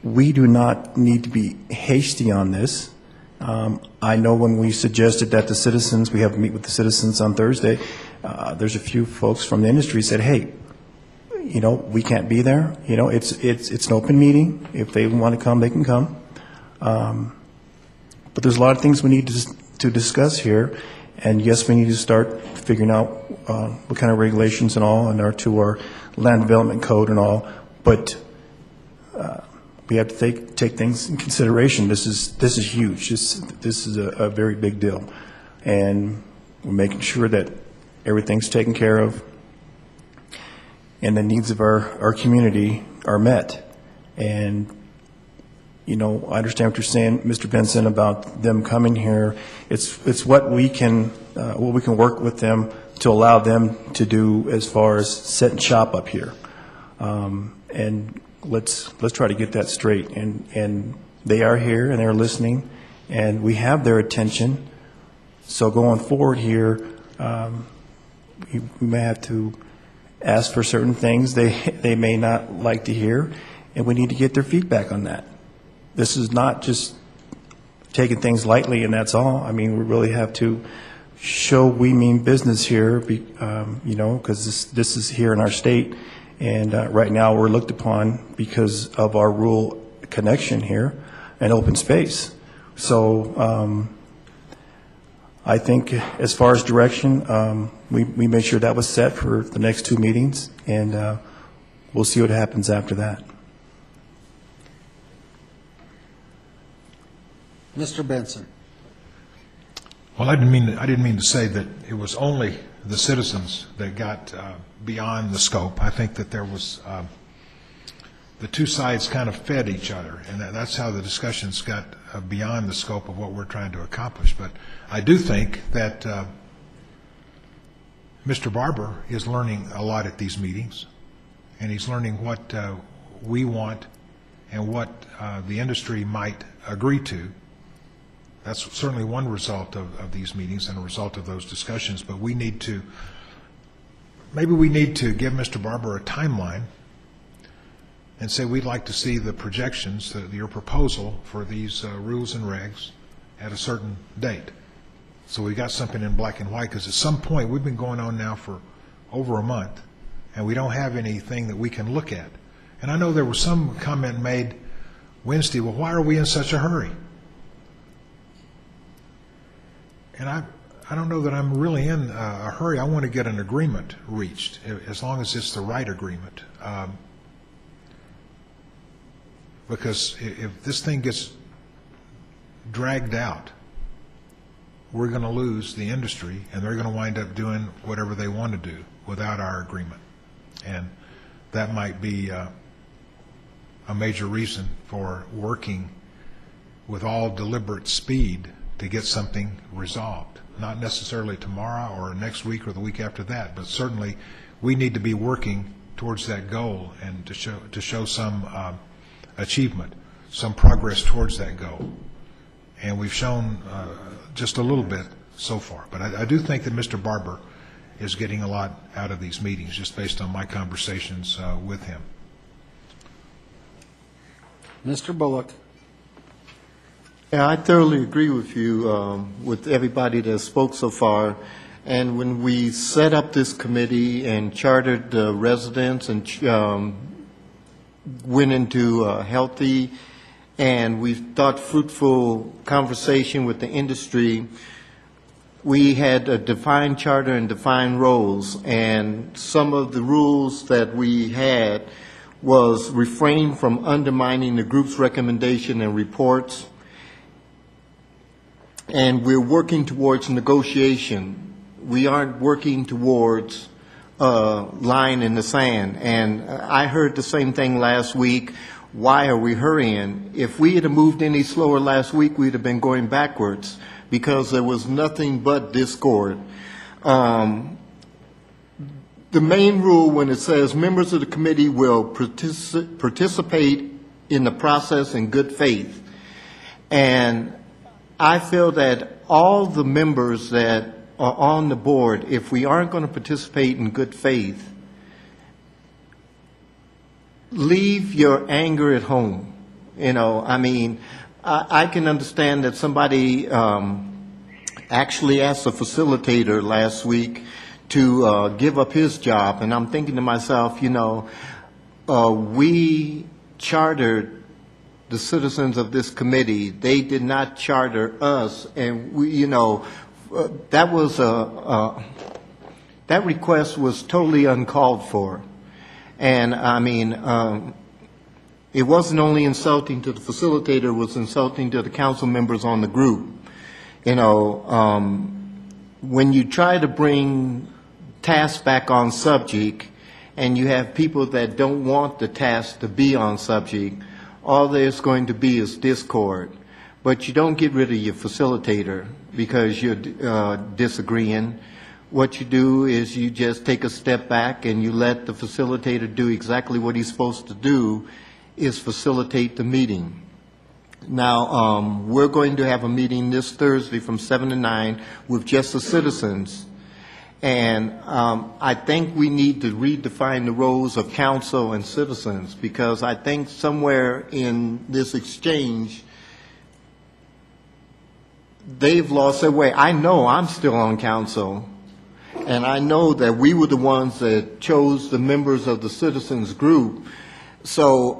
we do not need to be hasty on this. I know when we suggested that the citizens, we have to meet with the citizens on Thursday, there's a few folks from the industry said, hey, you know, we can't be there. You know, it's an open meeting. If they want to come, they can come. But there's a lot of things we need to discuss here. And yes, we need to start figuring out what kind of regulations and all, and to our land development code and all. But we have to take things in consideration. This is huge. This is a very big deal, and we're making sure that everything's taken care of, and the needs of our community are met. And you know, I understand what you're saying, Mr. Benson, about them coming here. It's what we can work with them to allow them to do as far as setting shop up here. And let's try to get that straight. And they are here and they're listening, and we have their attention. So going forward here, we may have to ask for certain things they may not like to hear, and we need to get their feedback on that. This is not just taking things lightly and that's all. I mean, we really have to show we mean business here, you know, because this is here in our state. And right now we're looked upon because of our rural connection here and open space. So I think as far as direction, we made sure that was set for the next two meetings, and we'll see what happens after that. Mr. Benson. Well, I didn't mean to say that it was only the citizens that got beyond the scope. I think that there was the two sides kind of fed each other, and that's how the discussions got beyond the scope of what we're trying to accomplish. But I do think that Mr. Barber is learning a lot at these meetings, and he's learning what we want and what the industry might agree to. That's certainly one result of these meetings and a result of those discussions, but maybe we need to give Mr. Barber a timeline and say we'd like to see the projections, your proposal for these rules and regs at a certain date. So we got something in black and white, because at some point, we've been going on now for over a month, and we don't have anything that we can look at. And I know there was some comment made Wednesday, well, why are we in such a hurry? And I don't know that I'm really in a hurry. I want to get an agreement reached, as long as it's the right agreement. Because if this thing gets dragged out, we're going to lose the industry, and they're going to wind up doing whatever they want to do without our agreement. And that might be a a major reason for working with all deliberate speed to get something resolved. Not necessarily tomorrow or next week or the week after that, but certainly we need to be working towards that goal and to show some achievement, some progress towards that goal. And we've shown just a little bit so far. But I do think that Mr. Barber is getting a lot out of these meetings, just based on my conversations with him. Mr. Bullock. Yeah, I thoroughly agree with you, with everybody that spoke so far. And when we set up this committee and chartered the residents and went into healthy and we thought fruitful conversation with the industry, we had a defined charter and defined roles. And some of the rules that we had was refrain from undermining the group's recommendation and reports. And we're working towards negotiation. We aren't working towards a line in the sand. And I heard the same thing last week. Why are we hurrying? If we had moved any slower last week, we'd have been going backwards because there was nothing but discord. The main rule when it says members of the committee will participate in the process in good faith. And I feel that all the members that are on the board, if we aren't going to participate in good faith, leave your anger at home. You know, I mean, I can understand that somebody actually asked a facilitator last week to give up his job, and I'm thinking to myself, you know, we chartered the citizens of this committee. They did not charter us, and we, you know, that was that request was totally uncalled for. And I mean, it wasn't only insulting to the facilitator, it was insulting to the council members on the group. You know, when you try to bring tasks back on subject and you have people that don't want the task to be on subject, all there's going to be is discord. But you don't get rid of your facilitator because you're disagreeing. What you do is you just take a step back and you let the facilitator do exactly what he's supposed to do, is facilitate the meeting. Now, we're going to have a meeting this Thursday from 7 to 9 with just the citizens. And I think we need to redefine the roles of council and citizens, because I think somewhere in this exchange, they've lost their way. I know I'm still on council, and I know that we were the ones that chose the members of the citizens group. So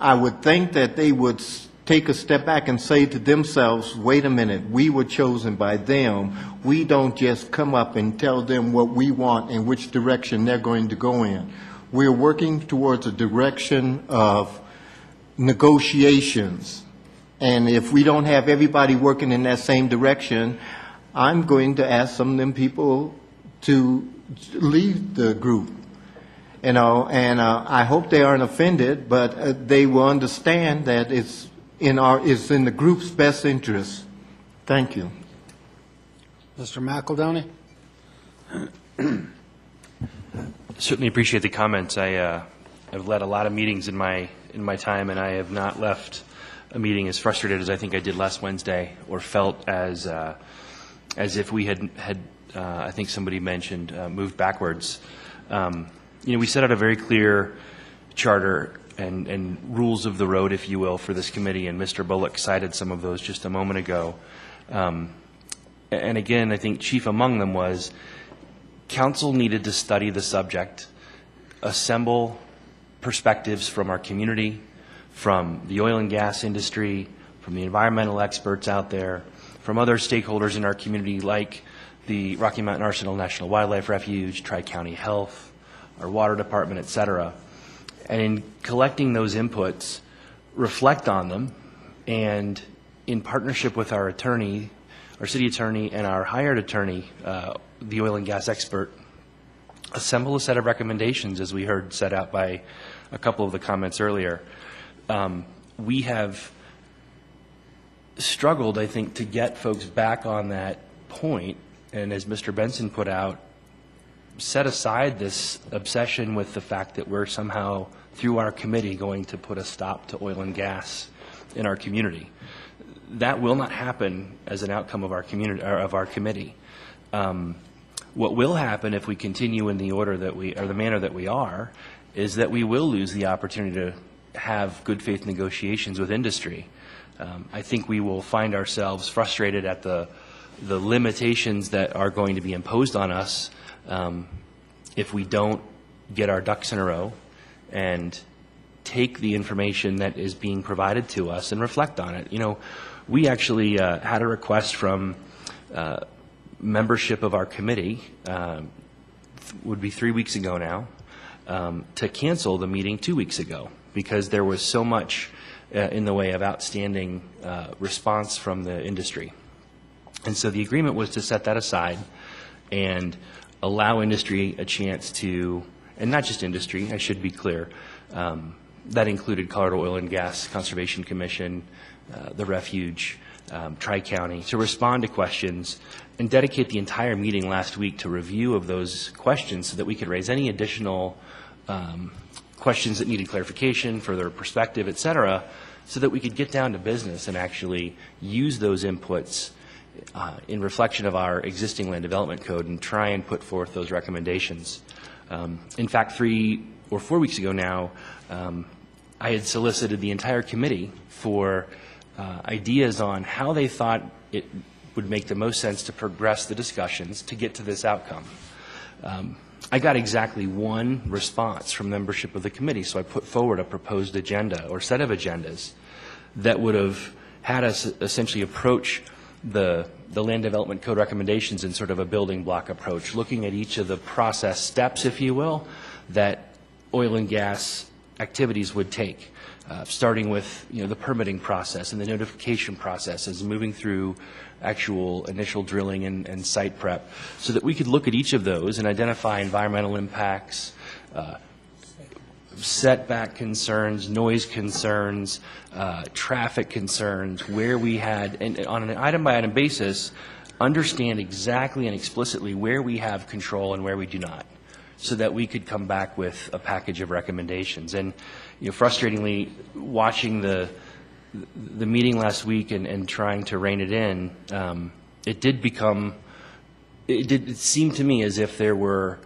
I would think that they would take a step back and say to themselves, wait a minute, we were chosen by them. We don't just come up and tell them what we want and which direction they're going to go in. We're working towards a direction of negotiations. And if we don't have everybody working in that same direction, I'm going to ask some of them people to leave the group. You know, and I hope they aren't offended, but they will understand that it's in the group's best interest. Thank you. Mr. McEldowney? Certainly appreciate the comments. I've led a lot of meetings in my time, and I have not left a meeting as frustrated as I think I did last Wednesday, or felt as if we had I think somebody mentioned moved backwards. You know, we set out a very clear charter and rules of the road, if you will, for this committee, and Mr. Bullock cited some of those just a moment ago. And again, I think chief among them was council needed to study the subject, assemble perspectives from our community, from the oil and gas industry, from the environmental experts out there, from other stakeholders in our community like the Rocky Mountain Arsenal National Wildlife Refuge, Tri-County Health, our water department, et cetera. And in collecting those inputs, reflect on them, and in partnership with our attorney, our city attorney, and our hired attorney, the oil and gas expert, assemble a set of recommendations, as we heard set out by a couple of the comments earlier. We have struggled, I think, to get folks back on that point, and as Mr. Benson put out, set aside this obsession with the fact that we're somehow, through our committee, going to put a stop to oil and gas in our community. That will not happen as an outcome of our community, or of our committee. What will happen if we continue in the order that we, or the manner that we are, is that we will lose the opportunity to have good faith negotiations with industry. I think we will find ourselves frustrated at the limitations that are going to be imposed on us if we don't get our ducks in a row and take the information that is being provided to us and reflect on it. You know, we actually had a request from membership of our committee, would be 3 weeks ago now, to cancel the meeting 2 weeks ago because there was so much in the way of outstanding response from the industry. And so the agreement was to set that aside and allow industry a chance to, and not just industry, I should be clear, that included Colorado Oil and Gas Conservation Commission, the Refuge, Tri-County, to respond to questions and dedicate the entire meeting last week to review of those questions so that we could raise any additional questions that needed clarification, further perspective, et cetera, so that we could get down to business and actually use those inputs in reflection of our existing land development code and try and put forth those recommendations. In fact, 3 or 4 weeks ago now, I had solicited the entire committee for ideas on how they thought it would make the most sense to progress the discussions to get to this outcome. I got exactly one response from membership of the committee, so I put forward a proposed agenda or set of agendas that would have had us essentially approach the land development code recommendations in sort of a building block approach, looking at each of the process steps, if you will, that oil and gas activities would take, starting with the permitting process and the notification processes, moving through actual initial drilling and site prep, so that we could look at each of those and identify environmental impacts, setback concerns, noise concerns, traffic concerns, where we had, and on an item-by-item basis, understand exactly and explicitly where we have control and where we do not, so that we could come back with a package of recommendations. And frustratingly, watching the meeting last week and trying to rein it in, it did become, it seemed to me as if there were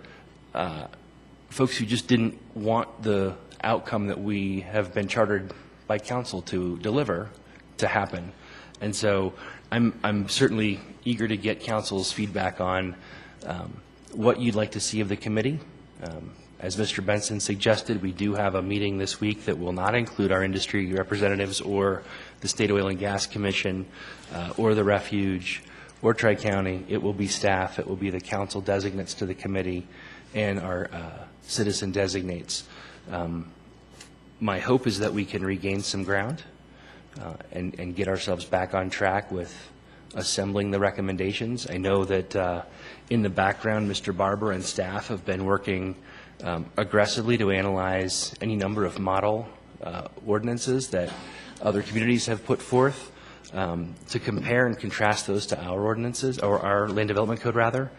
folks who just didn't want the outcome that we have been chartered by council to deliver to happen. And so I'm certainly eager to get council's feedback on what you'd like to see of the committee. As Mr. Benson suggested, we do have a meeting this week that will not include our industry representatives or the State Oil and Gas Commission or the Refuge or Tri-County. It will be staff, it will be the council designates to the committee, and our citizen designates. My hope is that we can regain some ground and get ourselves back on track with assembling the recommendations. I know that in the background, Mr. Barber and staff have been working aggressively to analyze any number of model ordinances that other communities have put forth to compare and contrast those to our ordinances, or our land development code rather.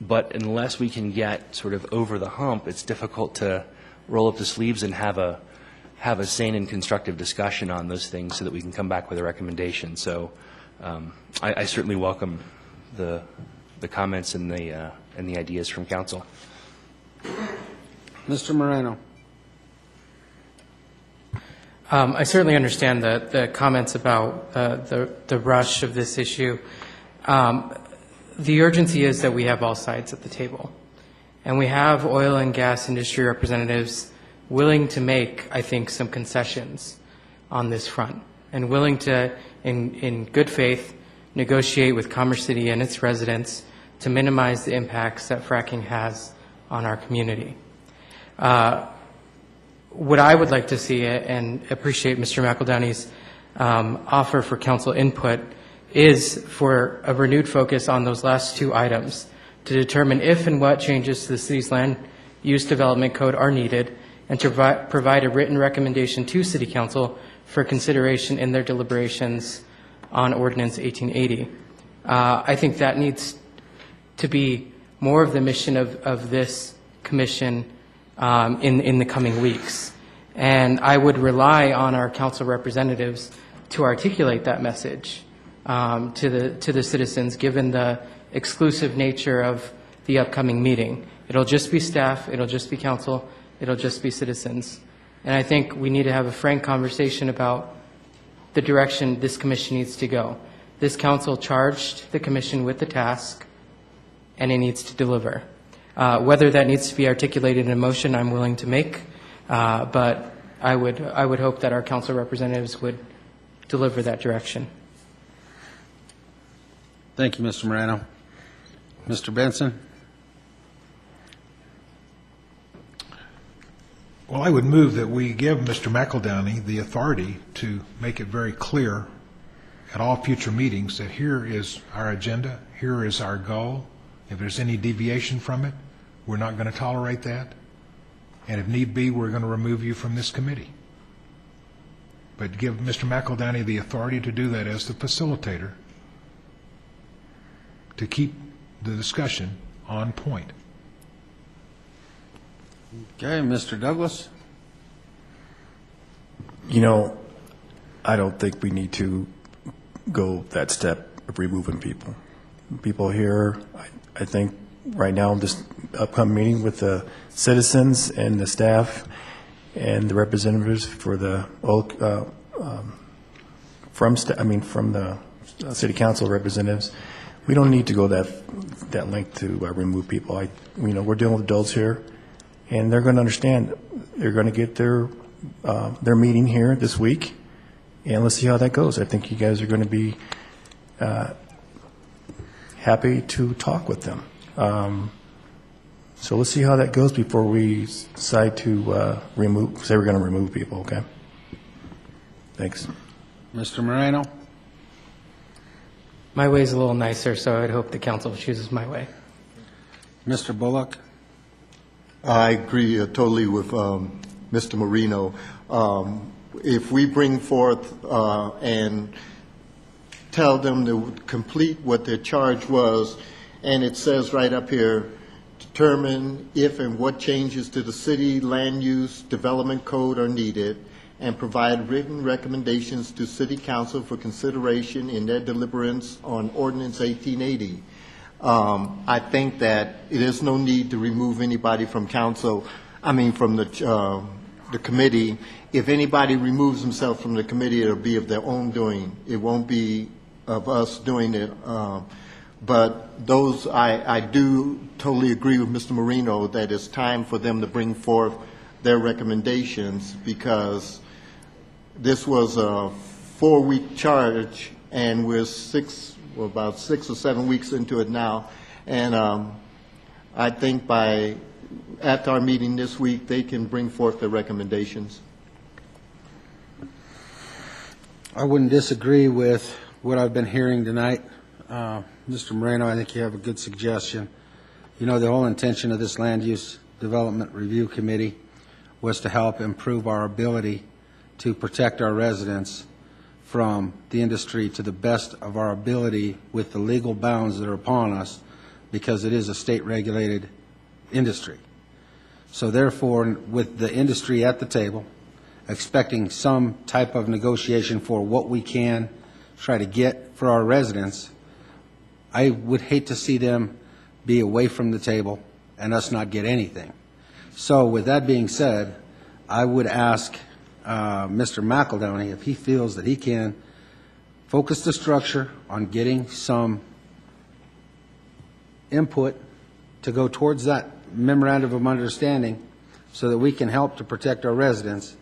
But unless we can get sort of over the hump, it's difficult to roll up the sleeves and have a sane and constructive discussion on those things so that we can come back with a recommendation. So I certainly welcome the comments and the ideas from council. Mr. Moreno. I certainly understand the comments about the rush of this issue. The urgency is that we have all sides at the table. And we have oil and gas industry representatives willing to make, I think, some concessions on this front, and willing to, in good faith, negotiate with Commerce City and its residents to minimize the impacts that fracking has on our community. What I would like to see, and appreciate Mr. McEldowney's offer for council input, is for a renewed focus on those last two items, to determine if and what changes to the city's land use development code are needed, and to provide a written recommendation to City Council for consideration in their deliberations on Ordinance 1880. I think that needs to be more of the mission of this commission in the coming weeks. And I would rely on our council representatives to articulate that message to the citizens, given the exclusive nature of the upcoming meeting. It'll just be staff, it'll just be council, it'll just be citizens. And I think we need to have a frank conversation about the direction this commission needs to go. This council charged the commission with the task, and it needs to deliver. Whether that needs to be articulated in a motion, I'm willing to make, but I would hope that our council representatives would deliver that direction. Thank you, Mr. Moreno. Mr. Benson? Well, I would move that we give Mr. McEldowney the authority to make it very clear at all future meetings that here is our agenda, here is our goal. If there's any deviation from it, we're not going to tolerate that. And if need be, we're going to remove you from this committee. But give Mr. McEldowney the authority to do that as the facilitator, to keep the discussion on point. Okay, Mr. Douglas? You know, I don't think we need to go that step of removing people. People here, I think right now, this upcoming meeting with the citizens and the staff and the representatives for the from the city council representatives, we don't need to go that length to remove people. We're dealing with adults here, and they're going to understand. They're going to get their meeting here this week, and let's see how that goes. I think you guys are going to be happy to talk with them. So let's see how that goes before we decide to say we're going to remove people, okay? Thanks. Mr. Moreno? My way is a little nicer, so I'd hope the council chooses my way. Mr. Bullock? I agree totally with Mr. Moreno. If we bring forth and tell them to complete what their charge was, and it says right up here, determine if and what changes to the city land use development code are needed, and provide written recommendations to City Council for consideration in their deliberance on Ordinance 1880. I think that it is no need to remove anybody from from the committee. If anybody removes themselves from the committee, it'll be of their own doing. It won't be of us doing it. But those, I do totally agree with Mr. Moreno that it's time for them to bring forth their recommendations, because this was a 4-week charge, and we're about 6 or 7 weeks into it now. And I think after our meeting this week, they can bring forth their recommendations. I wouldn't disagree with what I've been hearing tonight. Mr. Moreno, I think you have a good suggestion. The whole intention of this Land Use Development Review Committee was to help improve our ability to protect our residents from the industry to the best of our ability with the legal bounds that are upon us, because it is a state-regulated industry. So therefore, with the industry at the table, expecting some type of negotiation for what we can try to get for our residents, I would hate to see them be away from the table and us not get anything. So with that being said, I would ask Mr. McEldowney if he feels that he can focus the structure on getting some input to go towards that memorandum of understanding so that we can help to protect our residents,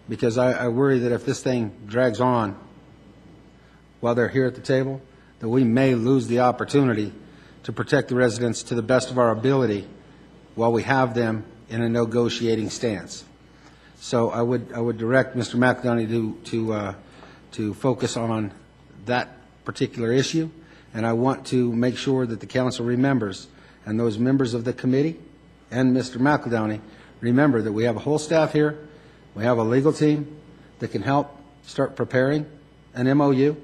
because I worry that if this thing drags on while they're here at the table, that we may lose the opportunity to protect the residents to the best of our ability while we have them in a negotiating stance. So I would direct Mr. McEldowney to focus on that particular issue, and I want to make sure that the council remembers And those members of the committee and Mr. McEldowney, remember that we have a whole staff here, we have a legal team that can help start preparing an MOU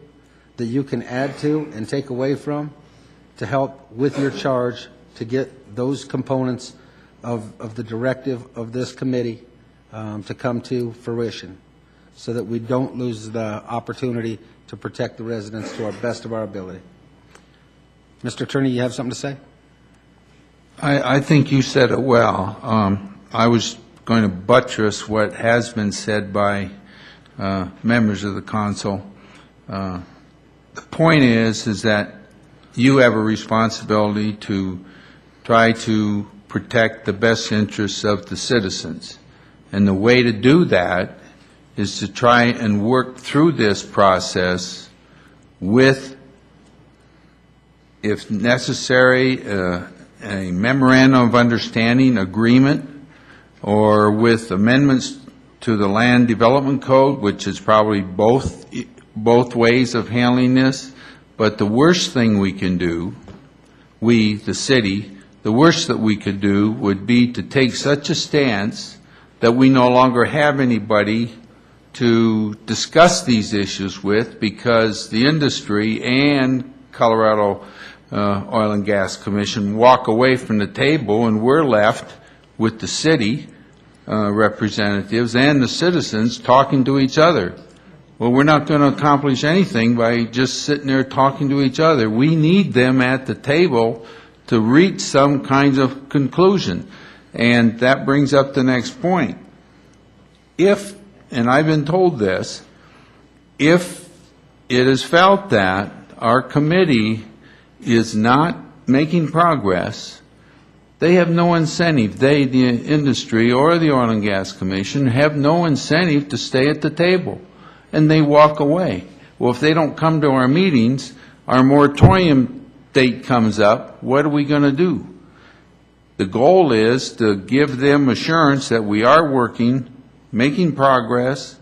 that you can add to and take away from to help with your charge to get those components of the directive of this committee to come to fruition, so that we don't lose the opportunity to protect the residents to our best of our ability. Mr. Attorney, you have something to say? I think you said it well. I was going to buttress what has been said by members of the council. The point is that you have a responsibility to try to protect the best interests of the citizens. And the way to do that is to try and work through this process with, if necessary, a memorandum of understanding agreement, or with amendments to the Land Development Code, which is probably both ways of handling this. But the worst thing we can do, we, the city, the worst that we could do would be to take such a stance that we no longer have anybody to discuss these issues with, because the industry and Colorado Oil and Gas Commission walk away from the table, and we're left with the city representatives and the citizens talking to each other. Well, we're not going to accomplish anything by just sitting there talking to each other. We need them at the table to reach some kinds of conclusion. And that brings up the next point. If, and I've been told this, if it is felt that our committee is not making progress, they have no incentive, they, the industry or the Oil and Gas Commission, have no incentive to stay at the table, and they walk away. Well, if they don't come to our meetings, our moratorium date comes up, what are we going to do? The goal is to give them assurance that we are working, making progress,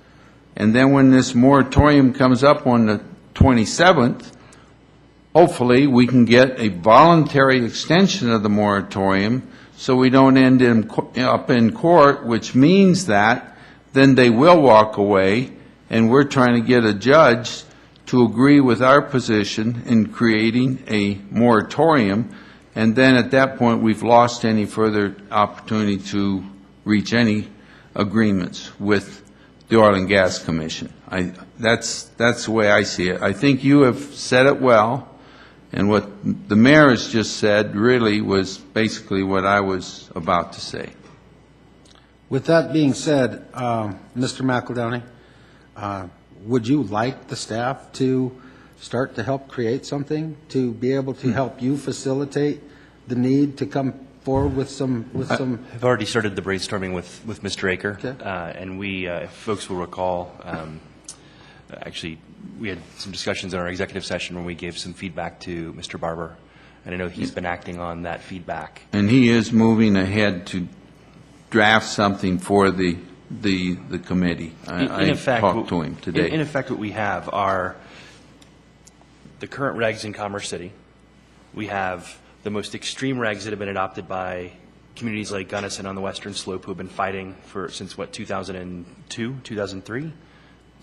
and then when this moratorium comes up on the 27th, hopefully we can get a voluntary extension of the moratorium so we don't end up in court, which means that then they will walk away, and we're trying to get a judge to agree with our position in creating a moratorium, and then at that point we've lost any further opportunity to reach any agreements with the Oil and Gas Commission. That's the way I see it. I think you have said it well, and what the mayor has just said really was basically what I was about to say. With that being said, Mr. McEldowney, would you like the staff to start to help create something to be able to help you facilitate the need to come forward with some? I've already started the brainstorming with Mr. Aker, Okay. and we, if folks will recall, actually, we had some discussions in our executive session when we gave some feedback to Mr. Barber, and I know he's been acting on that feedback. And he is moving ahead to draft something for the committee. I talked to him today. In effect, what we have are the current regs in Commerce City. We have the most extreme regs that have been adopted by communities like Gunnison on the Western Slope, who have been fighting since 2002, 2003,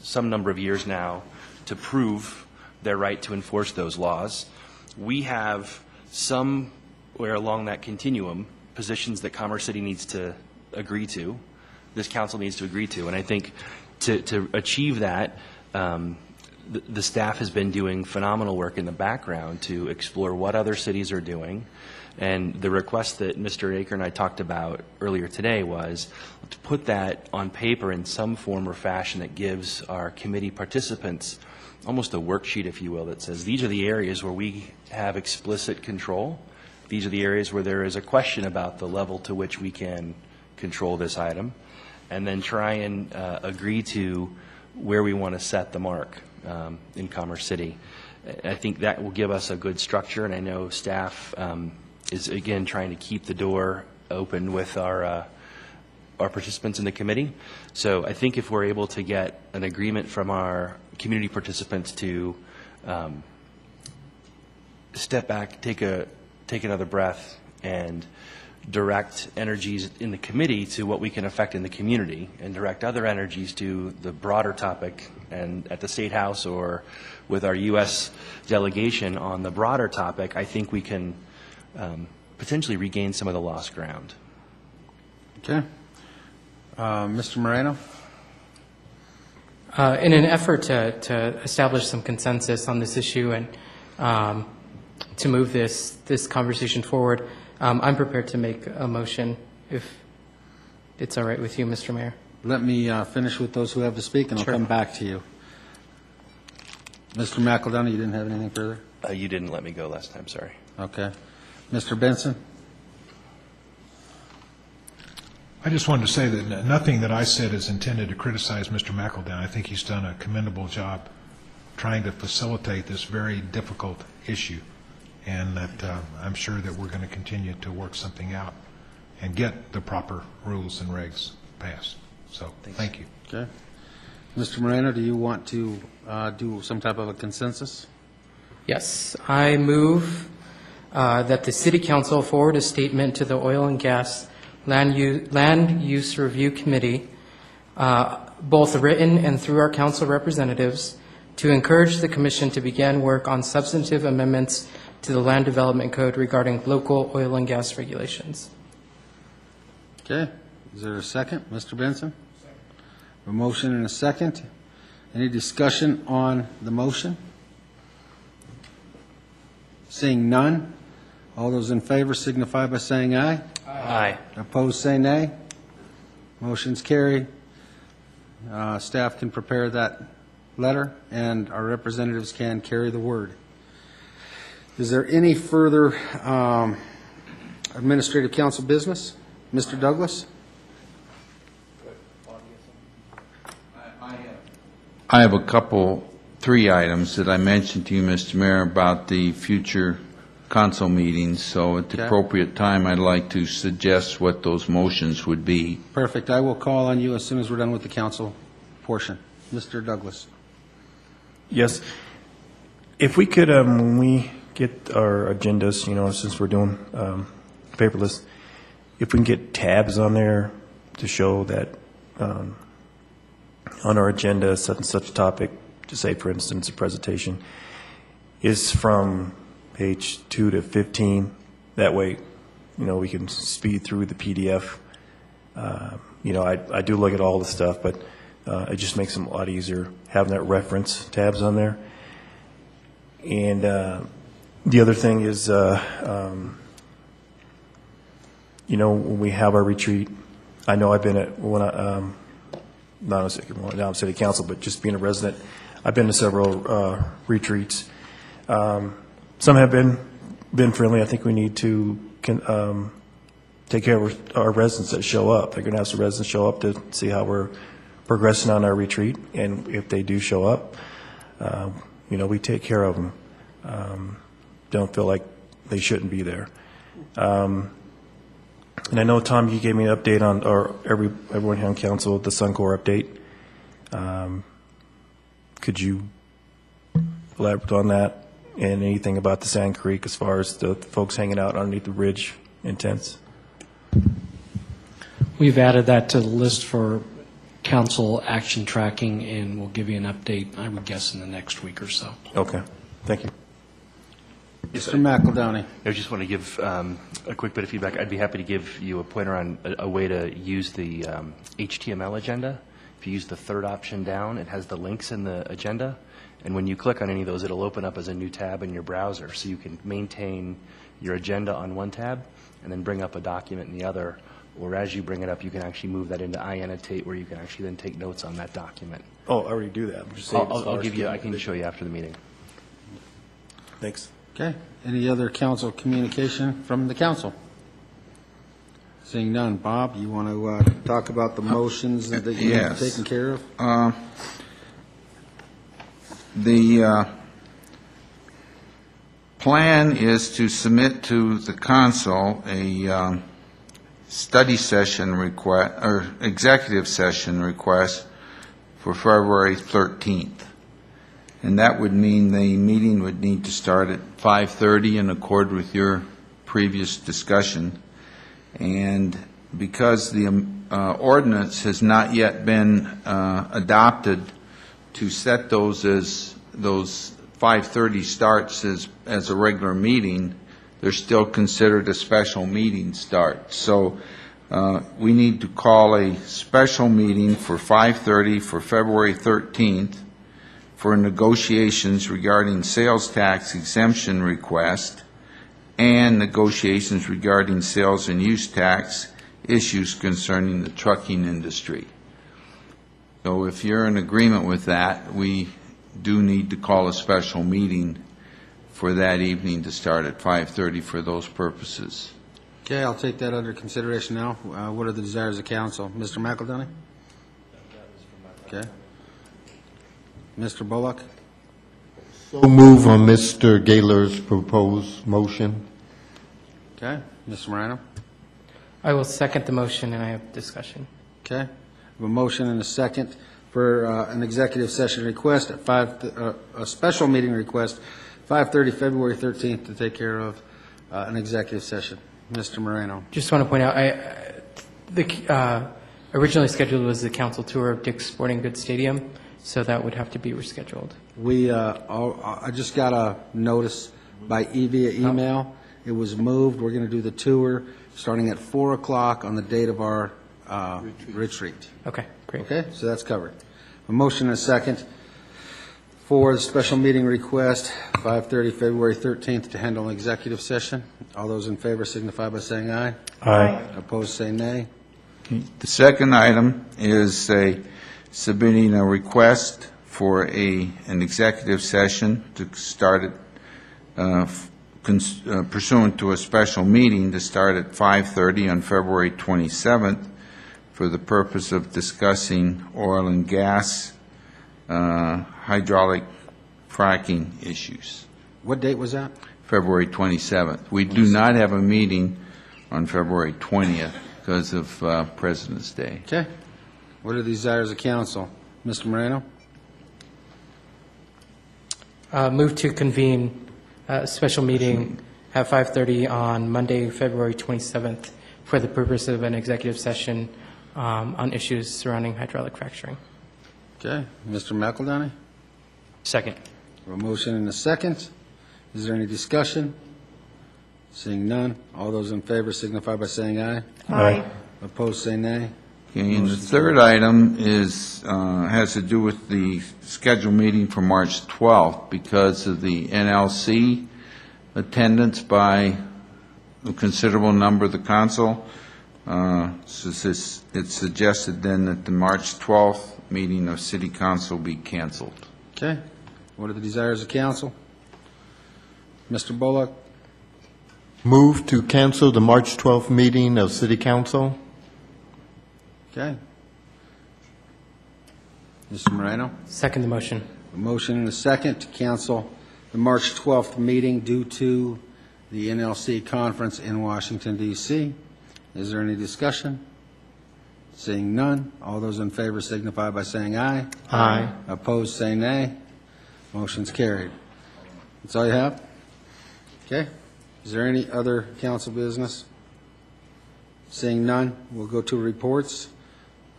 some number of years now, to prove their right to enforce those laws. We have somewhere along that continuum positions that Commerce City needs to agree to, this council needs to agree to, and I think to achieve that, the staff has been doing phenomenal work in the background to explore what other cities are doing. And the request that Mr. Aker and I talked about earlier today was to put that on paper in some form or fashion that gives our committee participants almost a worksheet, if you will, that says these are the areas where we have explicit control. These are the areas where there is a question about the level to which we can control this item, and then try and agree to where we want to set the mark in Commerce City. I think that will give us a good structure, and I know staff is, again, trying to keep the door open with our participants in the committee. So I think if we're able to get an agreement from our community participants to step back, take another breath, and direct energies in the committee to what we can affect in the community, and direct other energies to the broader topic, and at the State House or with our U.S. delegation on the broader topic, I think we can potentially regain some of the lost ground. Okay. Mr. Moreno? In an effort to establish some consensus on this issue and to move this conversation forward, I'm prepared to make a motion if it's all right with you, Mr. Mayor. Let me finish with those who have to speak, and I'll come back to you. Mr. McEldowney, you didn't have anything further? You didn't let me go last time, sorry. Okay. Mr. Benson? I just wanted to say that nothing that I said is intended to criticize Mr. McEldown. I think he's done a commendable job trying to facilitate this very difficult issue, and that I'm sure that we're going to continue to work something out and get the proper rules and regs passed. So, thank you. Okay. Mr. Moreno, do you want to do some type of a consensus? Yes, I move that the City Council forward a statement to the Oil and Gas Land Use Review Committee, both written and through our council representatives, to encourage the Commission to begin work on substantive amendments to the Land Development Code regarding local oil and gas regulations. Okay. Is there a second? Mr. Benson? A motion and a second. Any discussion on the motion? Seeing none, all those in favor signify by saying aye. Aye. Opposed, say nay. Motion's carried. Staff can prepare that letter, and our representatives can carry the word. Is there any further administrative council business? Mr. Douglas? I have three items that I mentioned to you, Mr. Mayor, about the future council meetings, so at the appropriate time, I'd like to suggest what those motions would be. Perfect. I will call on you as soon as we're done with the council portion. Mr. Douglas? Yes. If we could, when we get our agendas, since we're doing paperless, if we can get tabs on there to show that on our agenda, such and such topic, to say, for instance, a presentation is from page 2 to 15. That way, we can speed through the PDF. I do look at all the stuff, but it just makes them a lot easier having that reference tabs on there. And the other thing is, when we have our retreat, I know I've been at not on city council, but just being a resident, I've been to several retreats. Some have been friendly. I think we need to take care of our residents that show up. They're going to have some residents show up to see how we're progressing on our retreat, and if they do show up, we take care of them. Don't feel like they shouldn't be there. And I know, Tom, you gave me an update on, or everyone here on council, the Suncor update. Could you elaborate on that and anything about the Sand Creek as far as the folks hanging out underneath the ridge in tents? We've added that to the list for council action tracking, and we'll give you an update, I would guess, in the next week or so. Okay. Thank you. Mr. McEldowney. I just want to give a quick bit of feedback. I'd be happy to give you a pointer on a way to use the HTML agenda. If you use the third option down, it has the links in the agenda. And when you click on any of those, it'll open up as a new tab in your browser. So you can maintain your agenda on one tab and then bring up a document in the other. Or as you bring it up, you can actually move that into iAnnotate, where you can actually then take notes on that document. Oh, I already do that. I can show you after the meeting. Thanks. Okay. Any other council communication from the council? Seeing none. Bob, you want to talk about the motions that you have taken care of? The plan is to submit to the council a study session request, or executive session request for February 13th. And that would mean the meeting would need to start at 5:30 in accord with your previous discussion. And because the ordinance has not yet been adopted to set those as, those 5:30 starts as a regular meeting, they're still considered a special meeting start. So we need to call a special meeting for 5:30 for February 13th for negotiations regarding sales tax exemption request and negotiations regarding sales and use tax issues concerning the trucking industry. So if you're in agreement with that, we do need to call a special meeting for that evening to start at 5:30 for those purposes. Okay, I'll take that under consideration now. What are the desires of council? Mr. McEldowney? Okay. Mr. Bullock? So move on Mr. Gaylor's proposed motion. Okay. Mr. Moreno? I will second the motion, and I have discussion. Okay. We have a motion and a second for an executive session request at a special meeting request, 5:30, February 13th, to take care of an executive session. Mr. Moreno? Just want to point out, the originally scheduled was the council tour of Dick's Sporting Goods Stadium, so that would have to be rescheduled. I just got a notice by via email. It was moved. We're going to do the tour starting at 4 o'clock on the date of our retreat. Okay, great. Okay, so that's covered. A motion and a second for the special meeting request, 5:30, February 13th, to handle an executive session. All those in favor signify by saying aye. Aye. Opposed, say nay. The second item is submitting a request for an executive session to start at, pursuant to a special meeting to start at 5:30 on February 27th for the purpose of discussing oil and gas hydraulic fracking issues. What date was that? February 27th. We do not have a meeting on February 20th because of President's Day. Okay. What are the desires of council? Mr. Moreno? Move to convene a special meeting at 5:30 on Monday, February 27th, for the purpose of an executive session on issues surrounding hydraulic fracturing. Okay. Mr. McEldowney? Second. A motion and a second. Is there any discussion? Seeing none, all those in favor signify by saying aye. Aye. Opposed, say nay. Okay, and the third item is, has to do with the scheduled meeting for March 12th because of the NLC attendance by a considerable number of the council. So it's suggested then that the March 12th meeting of City Council be canceled. Okay. What are the desires of council? Mr. Bullock? Move to cancel the March 12th meeting of City Council. Okay. Mr. Moreno? Second the motion. A motion and a second to cancel the March 12th meeting due to the NLC conference in Washington, D.C. Is there any discussion? Seeing none, all those in favor signify by saying aye. Aye. Opposed, say nay. Motion's carried. That's all you have? Okay. Is there any other council business? Seeing none, we'll go to reports.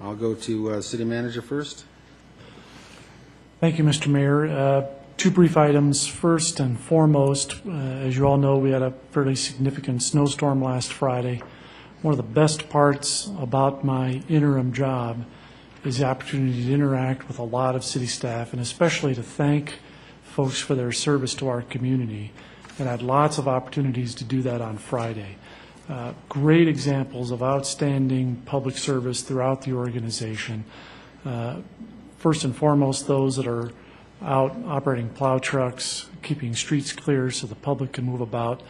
I'll go to City Manager first. Thank you, Mr. Mayor. Two brief items. First and foremost, as you all know, we had a fairly significant snowstorm last Friday. One of the best parts about my interim job is the opportunity to interact with a lot of city staff, and especially to thank folks for their service to our community. And I had lots of opportunities to do that on Friday. Great examples of outstanding public service throughout the organization. First and foremost, those that are out operating plow trucks, keeping streets clear so the public can move about,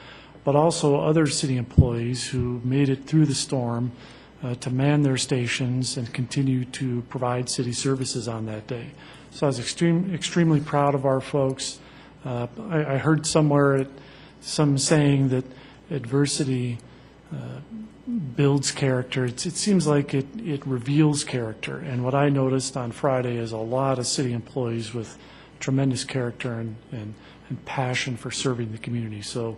but also other city employees who made it through the storm to man their stations and continue to provide city services on that day. So I was extremely proud of our folks. I heard somewhere some saying that adversity builds character. It seems like it reveals character. And what I noticed on Friday is a lot of city employees with tremendous character and passion for serving the community. So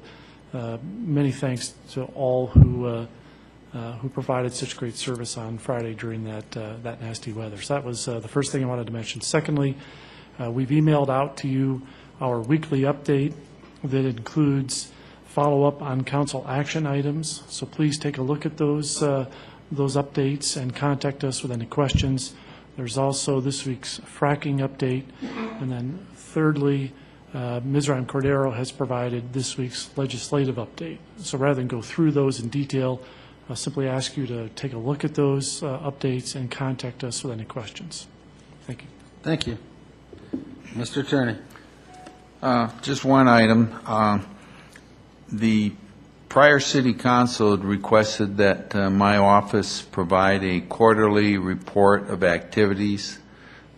many thanks to all who provided such great service on Friday during that nasty weather. So that was the first thing I wanted to mention. Secondly, we've emailed out to you our weekly update that includes follow-up on council action items. So please take a look at those updates and contact us with any questions. There's also this week's fracking update. And then thirdly, Mizraim Cordero has provided this week's legislative update. So rather than go through those in detail, I'll simply ask you to take a look at those updates and contact us with any questions. Thank you. Thank you. Mr. Attorney. Just one item. The prior city council had requested that my office provide a quarterly report of activities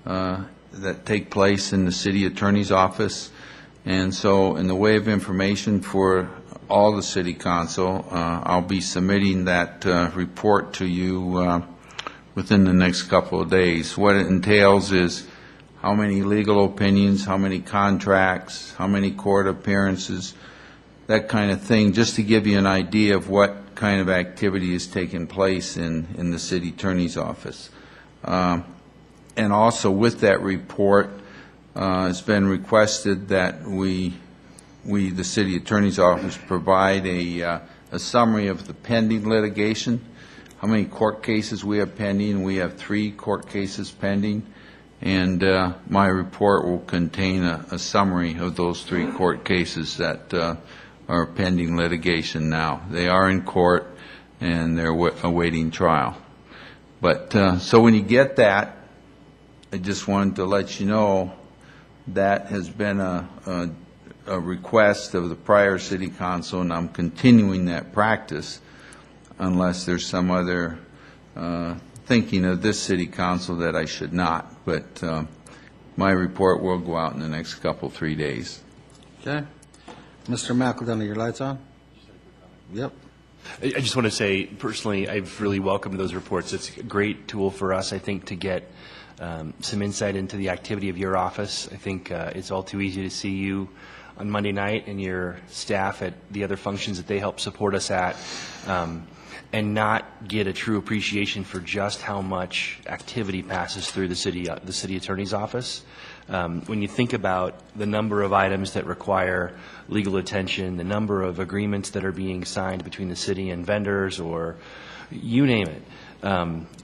that take place in the city attorney's office. And so in the way of information for all the city council, I'll be submitting that report to you within the next couple of days. What it entails is how many legal opinions, how many contracts, how many court appearances, that kind of thing, just to give you an idea of what kind of activity is taking place in the city attorney's office. And also with that report, it's been requested that we, the city attorney's office, provide a summary of the pending litigation, how many court cases we have pending. We have 3 court cases pending, and my report will contain a summary of those 3 court cases that are pending litigation now. They are in court, and they're awaiting trial. But so when you get that, I just wanted to let you know that has been a request of the prior city council, and I'm continuing that practice unless there's some other thinking of this city council that I should not. But my report will go out in the next 3 days. Okay. Mr. McEldowney, your lights on? Yep. I just want to say, personally, I've really welcomed those reports. It's a great tool for us, I think, to get some insight into the activity of your office. I think it's all too easy to see you on Monday night and your staff at the other functions that they help support us at, and not get a true appreciation for just how much activity passes through the city attorney's office. When you think about the number of items that require legal attention, the number of agreements that are being signed between the city and vendors, or you name it,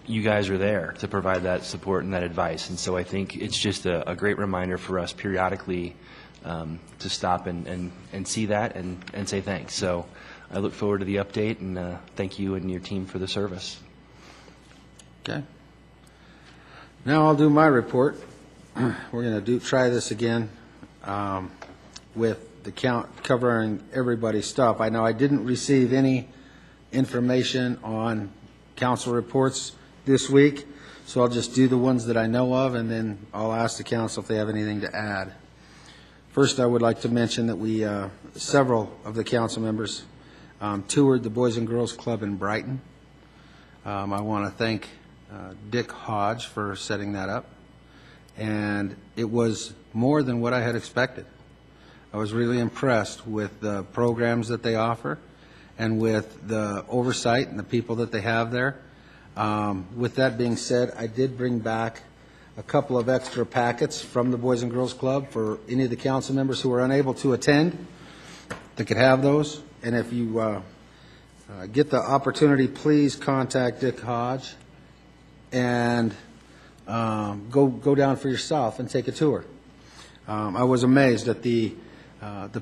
you guys are there to provide that support and that advice. And so I think it's just a great reminder for us periodically to stop and see that and say thanks. So I look forward to the update, and thank you and your team for the service. Okay. Now I'll do my report. We're going to try this again with the count covering everybody's stuff. I know I didn't receive any information on council reports this week, so I'll just do the ones that I know of, and then I'll ask the council if they have anything to add. First, I would like to mention that we, several of the council members, toured the Boys and Girls Club in Brighton. I want to thank Dick Hodge for setting that up, and it was more than what I had expected. I was really impressed with the programs that they offer and with the oversight and the people that they have there. With that being said, I did bring back a couple of extra packets from the Boys and Girls Club for any of the council members who were unable to attend. They could have those. And if you get the opportunity, please contact Dick Hodge and go down for yourself and take a tour. I was amazed at the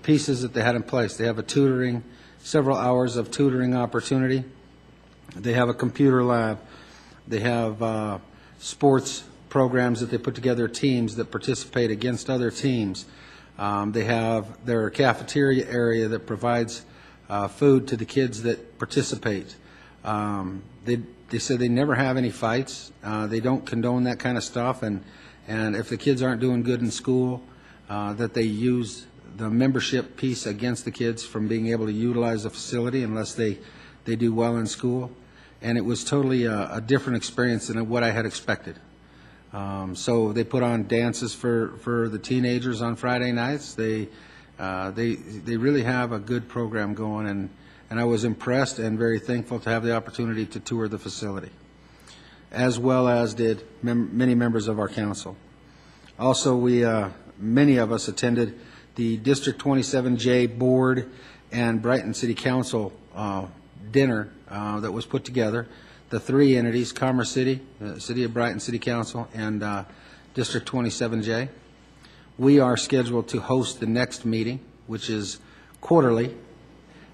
pieces that they had in place. They have a tutoring, several hours of tutoring opportunity. They have a computer lab. They have sports programs that they put together, teams that participate against other teams. They have their cafeteria area that provides food to the kids that participate. They said they never have any fights. They don't condone that kind of stuff, and if the kids aren't doing good in school, that they use the membership piece against the kids from being able to utilize the facility unless they do well in school. And it was totally a different experience than what I had expected. So they put on dances for the teenagers on Friday nights. They They really have a good program going, and I was impressed and very thankful to have the opportunity to tour the facility, as well as did many members of our council. Also, many of us attended the District 27J Board and Brighton City Council dinner that was put together. The three entities, Commerce City, City of Brighton City Council, and District 27J. We are scheduled to host the next meeting, which is quarterly,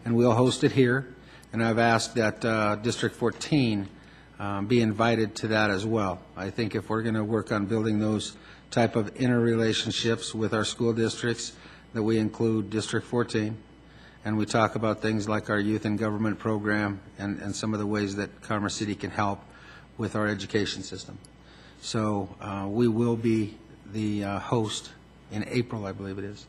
and we'll host it here. And I've asked that District 14 be invited to that as well. I think if we're going to work on building those type of interrelationships with our school districts, that we include District 14, and we talk about things like our youth and government program and some of the ways that Commerce City can help with our education system. So we will be the host in April, I believe it is.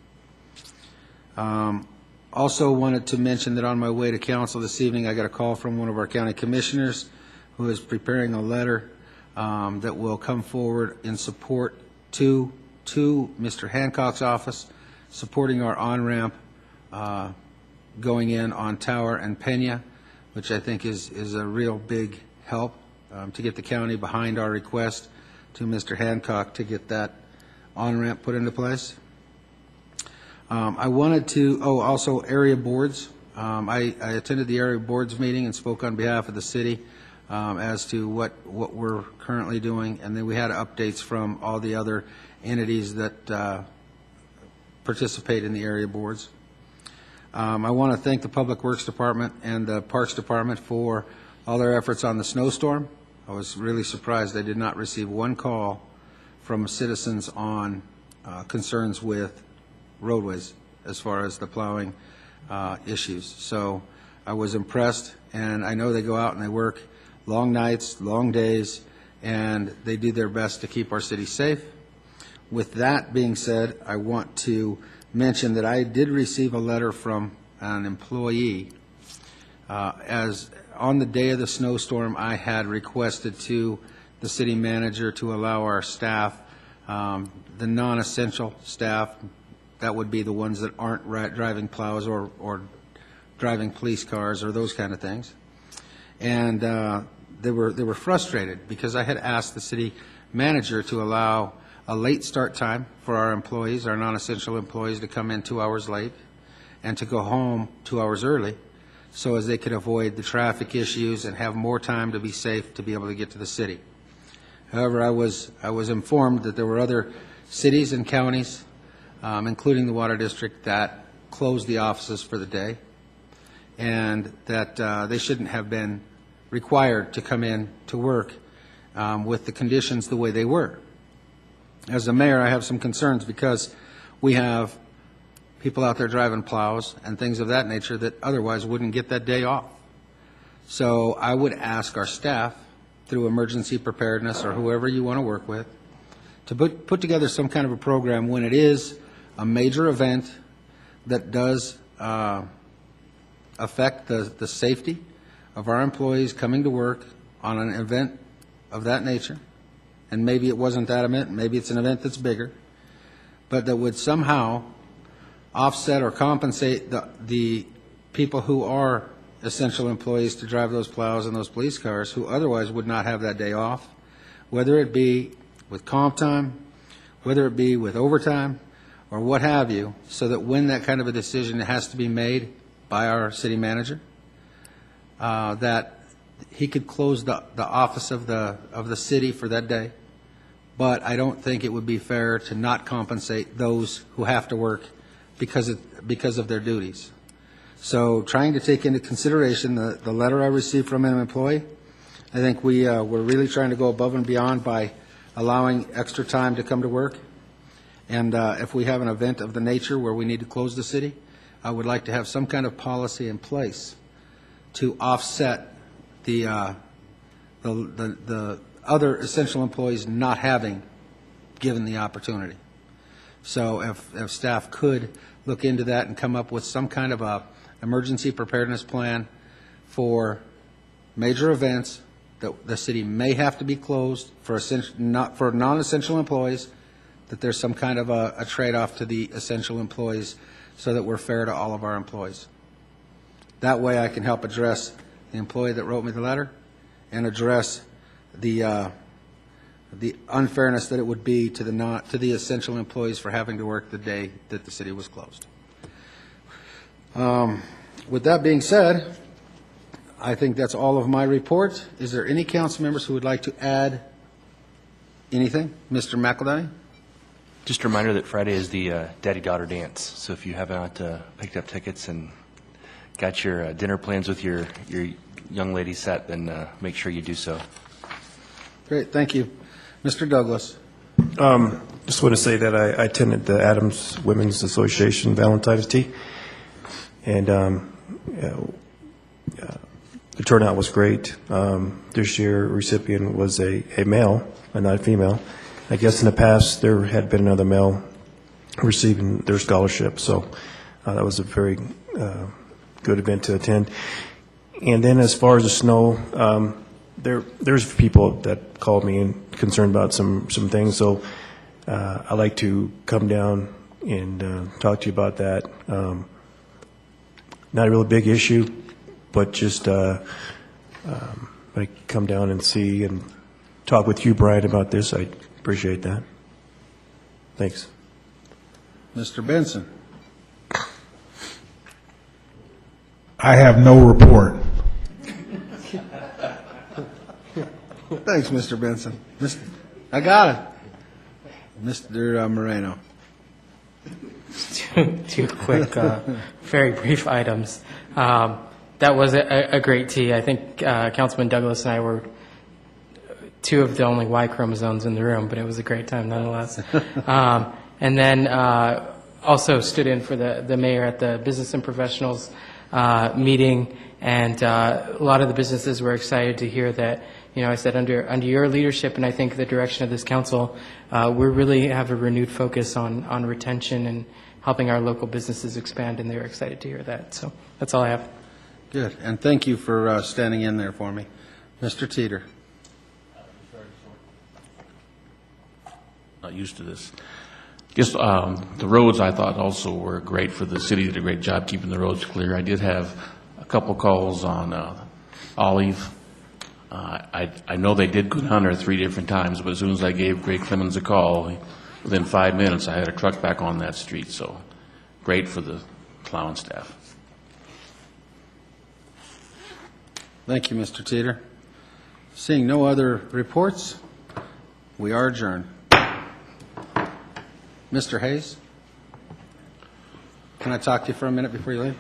Also wanted to mention that on my way to council this evening, I got a call from one of our county commissioners who is preparing a letter that will come forward in support to Mr. Hancock's office, supporting our on-ramp going in on Tower and Pena, which I think is a real big help to get the county behind our request to Mr. Hancock to get that on-ramp put into place. I wanted to, also area boards. I attended the area boards meeting and spoke on behalf of the city as to what we're currently doing, and then we had updates from all the other entities that participate in the area boards. I want to thank the Public Works Department and the Parks Department for all their efforts on the snowstorm. I was really surprised I did not receive one call from citizens on concerns with roadways as far as the plowing issues. So I was impressed, and I know they go out and they work long nights, long days, and they do their best to keep our city safe. With that being said, I want to mention that I did receive a letter from an employee as on the day of the snowstorm, I had requested to the city manager to allow our staff, the non-essential staff, that would be the ones that aren't driving plows or driving police cars or those kind of things. And they were frustrated because I had asked the city manager to allow a late start time for our employees, our non-essential employees, to come in 2 hours late and to go home 2 hours early, so as they could avoid the traffic issues and have more time to be safe to be able to get to the city. However, I was informed that there were other cities and counties, including the Water District, that closed the offices for the day, and that they shouldn't have been required to come in to work with the conditions the way they were. As a mayor, I have some concerns because we have people out there driving plows and things of that nature that otherwise wouldn't get that day off. So I would ask our staff, through emergency preparedness or whoever you want to work with, to put together some kind of a program when it is a major event that does affect the safety of our employees coming to work on an event of that nature. And maybe it wasn't that event, maybe it's an event that's bigger, but that would somehow offset or compensate the people who are essential employees to drive those plows and those police cars who otherwise would not have that day off, whether it be with comp time, whether it be with overtime, or what have you, so that when that kind of a decision has to be made by our city manager, that he could close the office of the city for that day. But I don't think it would be fair to not compensate those who have to work because of their duties. So trying to take into consideration the letter I received from an employee, I think we're really trying to go above and beyond by allowing extra time to come to work. And if we have an event of the nature where we need to close the city, I would like to have some kind of policy in place to offset the other essential employees not having given the opportunity. So if staff could look into that and come up with some kind of a emergency preparedness plan for major events that the city may have to be closed for non-essential employees, that there's some kind of a trade-off to the essential employees so that we're fair to all of our employees. That way I can help address the employee that wrote me the letter and address the unfairness that it would be to the essential employees for having to work the day that the city was closed. With that being said, I think that's all of my report. Is there any council members who would like to add anything? Mr. McEldowney? Just a reminder that Friday is the daddy-daughter dance, so if you have not picked up tickets and got your dinner plans with your young lady set, then make sure you do so. Great, thank you. Mr. Douglas? Just want to say that I attended the Adams Women's Association Valentine's Tea, and the turnout was great. This year, recipient was a male and not a female. I guess in the past, there had been another male receiving their scholarship, so that was a very good event to attend. And then as far as the snow, there's people that called me and concerned about some things, so I'd like to come down and talk to you about that. Not a real big issue, but just like come down and see and talk with you, Brian, about this. I appreciate that. Thanks. Mr. Benson? I have no report. Thanks, Mr. Benson. I got it. Mr. Moreno? Two quick, very brief items. That was a great tea. I think Councilman Douglas and I were two of the only Y chromosomes in the room, but it was a great time nonetheless. And then also stood in for the mayor at the Business and Professionals meeting, and a lot of the businesses were excited to hear that, you know, I said under your leadership, and I think the direction of this council, we really have a renewed focus on retention and helping our local businesses expand, and they're excited to hear that. So that's all I have. Good, and thank you for standing in there for me. Mr. Teeter? Not used to this. Just the roads, I thought also were great for the city. Did a great job keeping the roads clear. I did have a couple calls on Olive. I know they did go down there 3 different times, but as soon as I gave Greg Clemens a call, within 5 minutes I had a truck back on that street. So great for the plowing staff. Thank you, Mr. Teeter. Seeing no other reports, we are adjourned. Mr. Hayes, can I talk to you for a minute before you leave?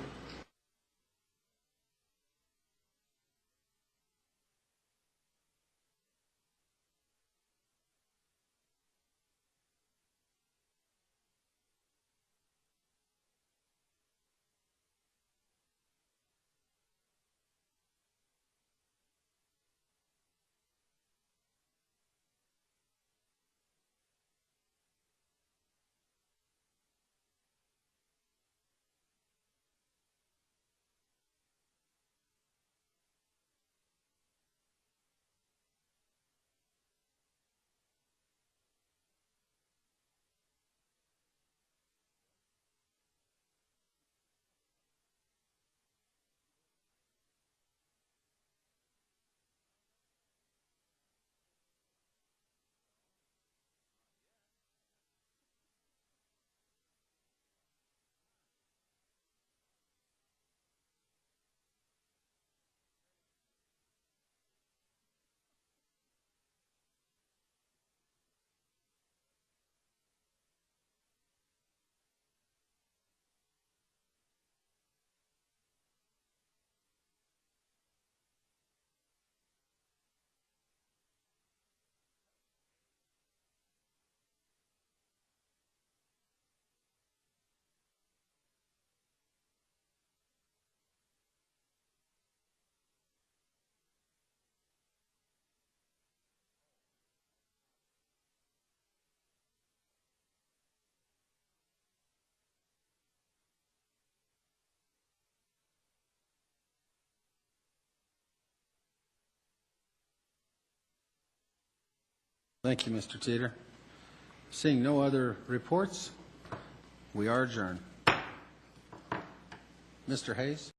Thank you, Mr. Teeter. Seeing no other reports, we are adjourned. Mr. Hayes?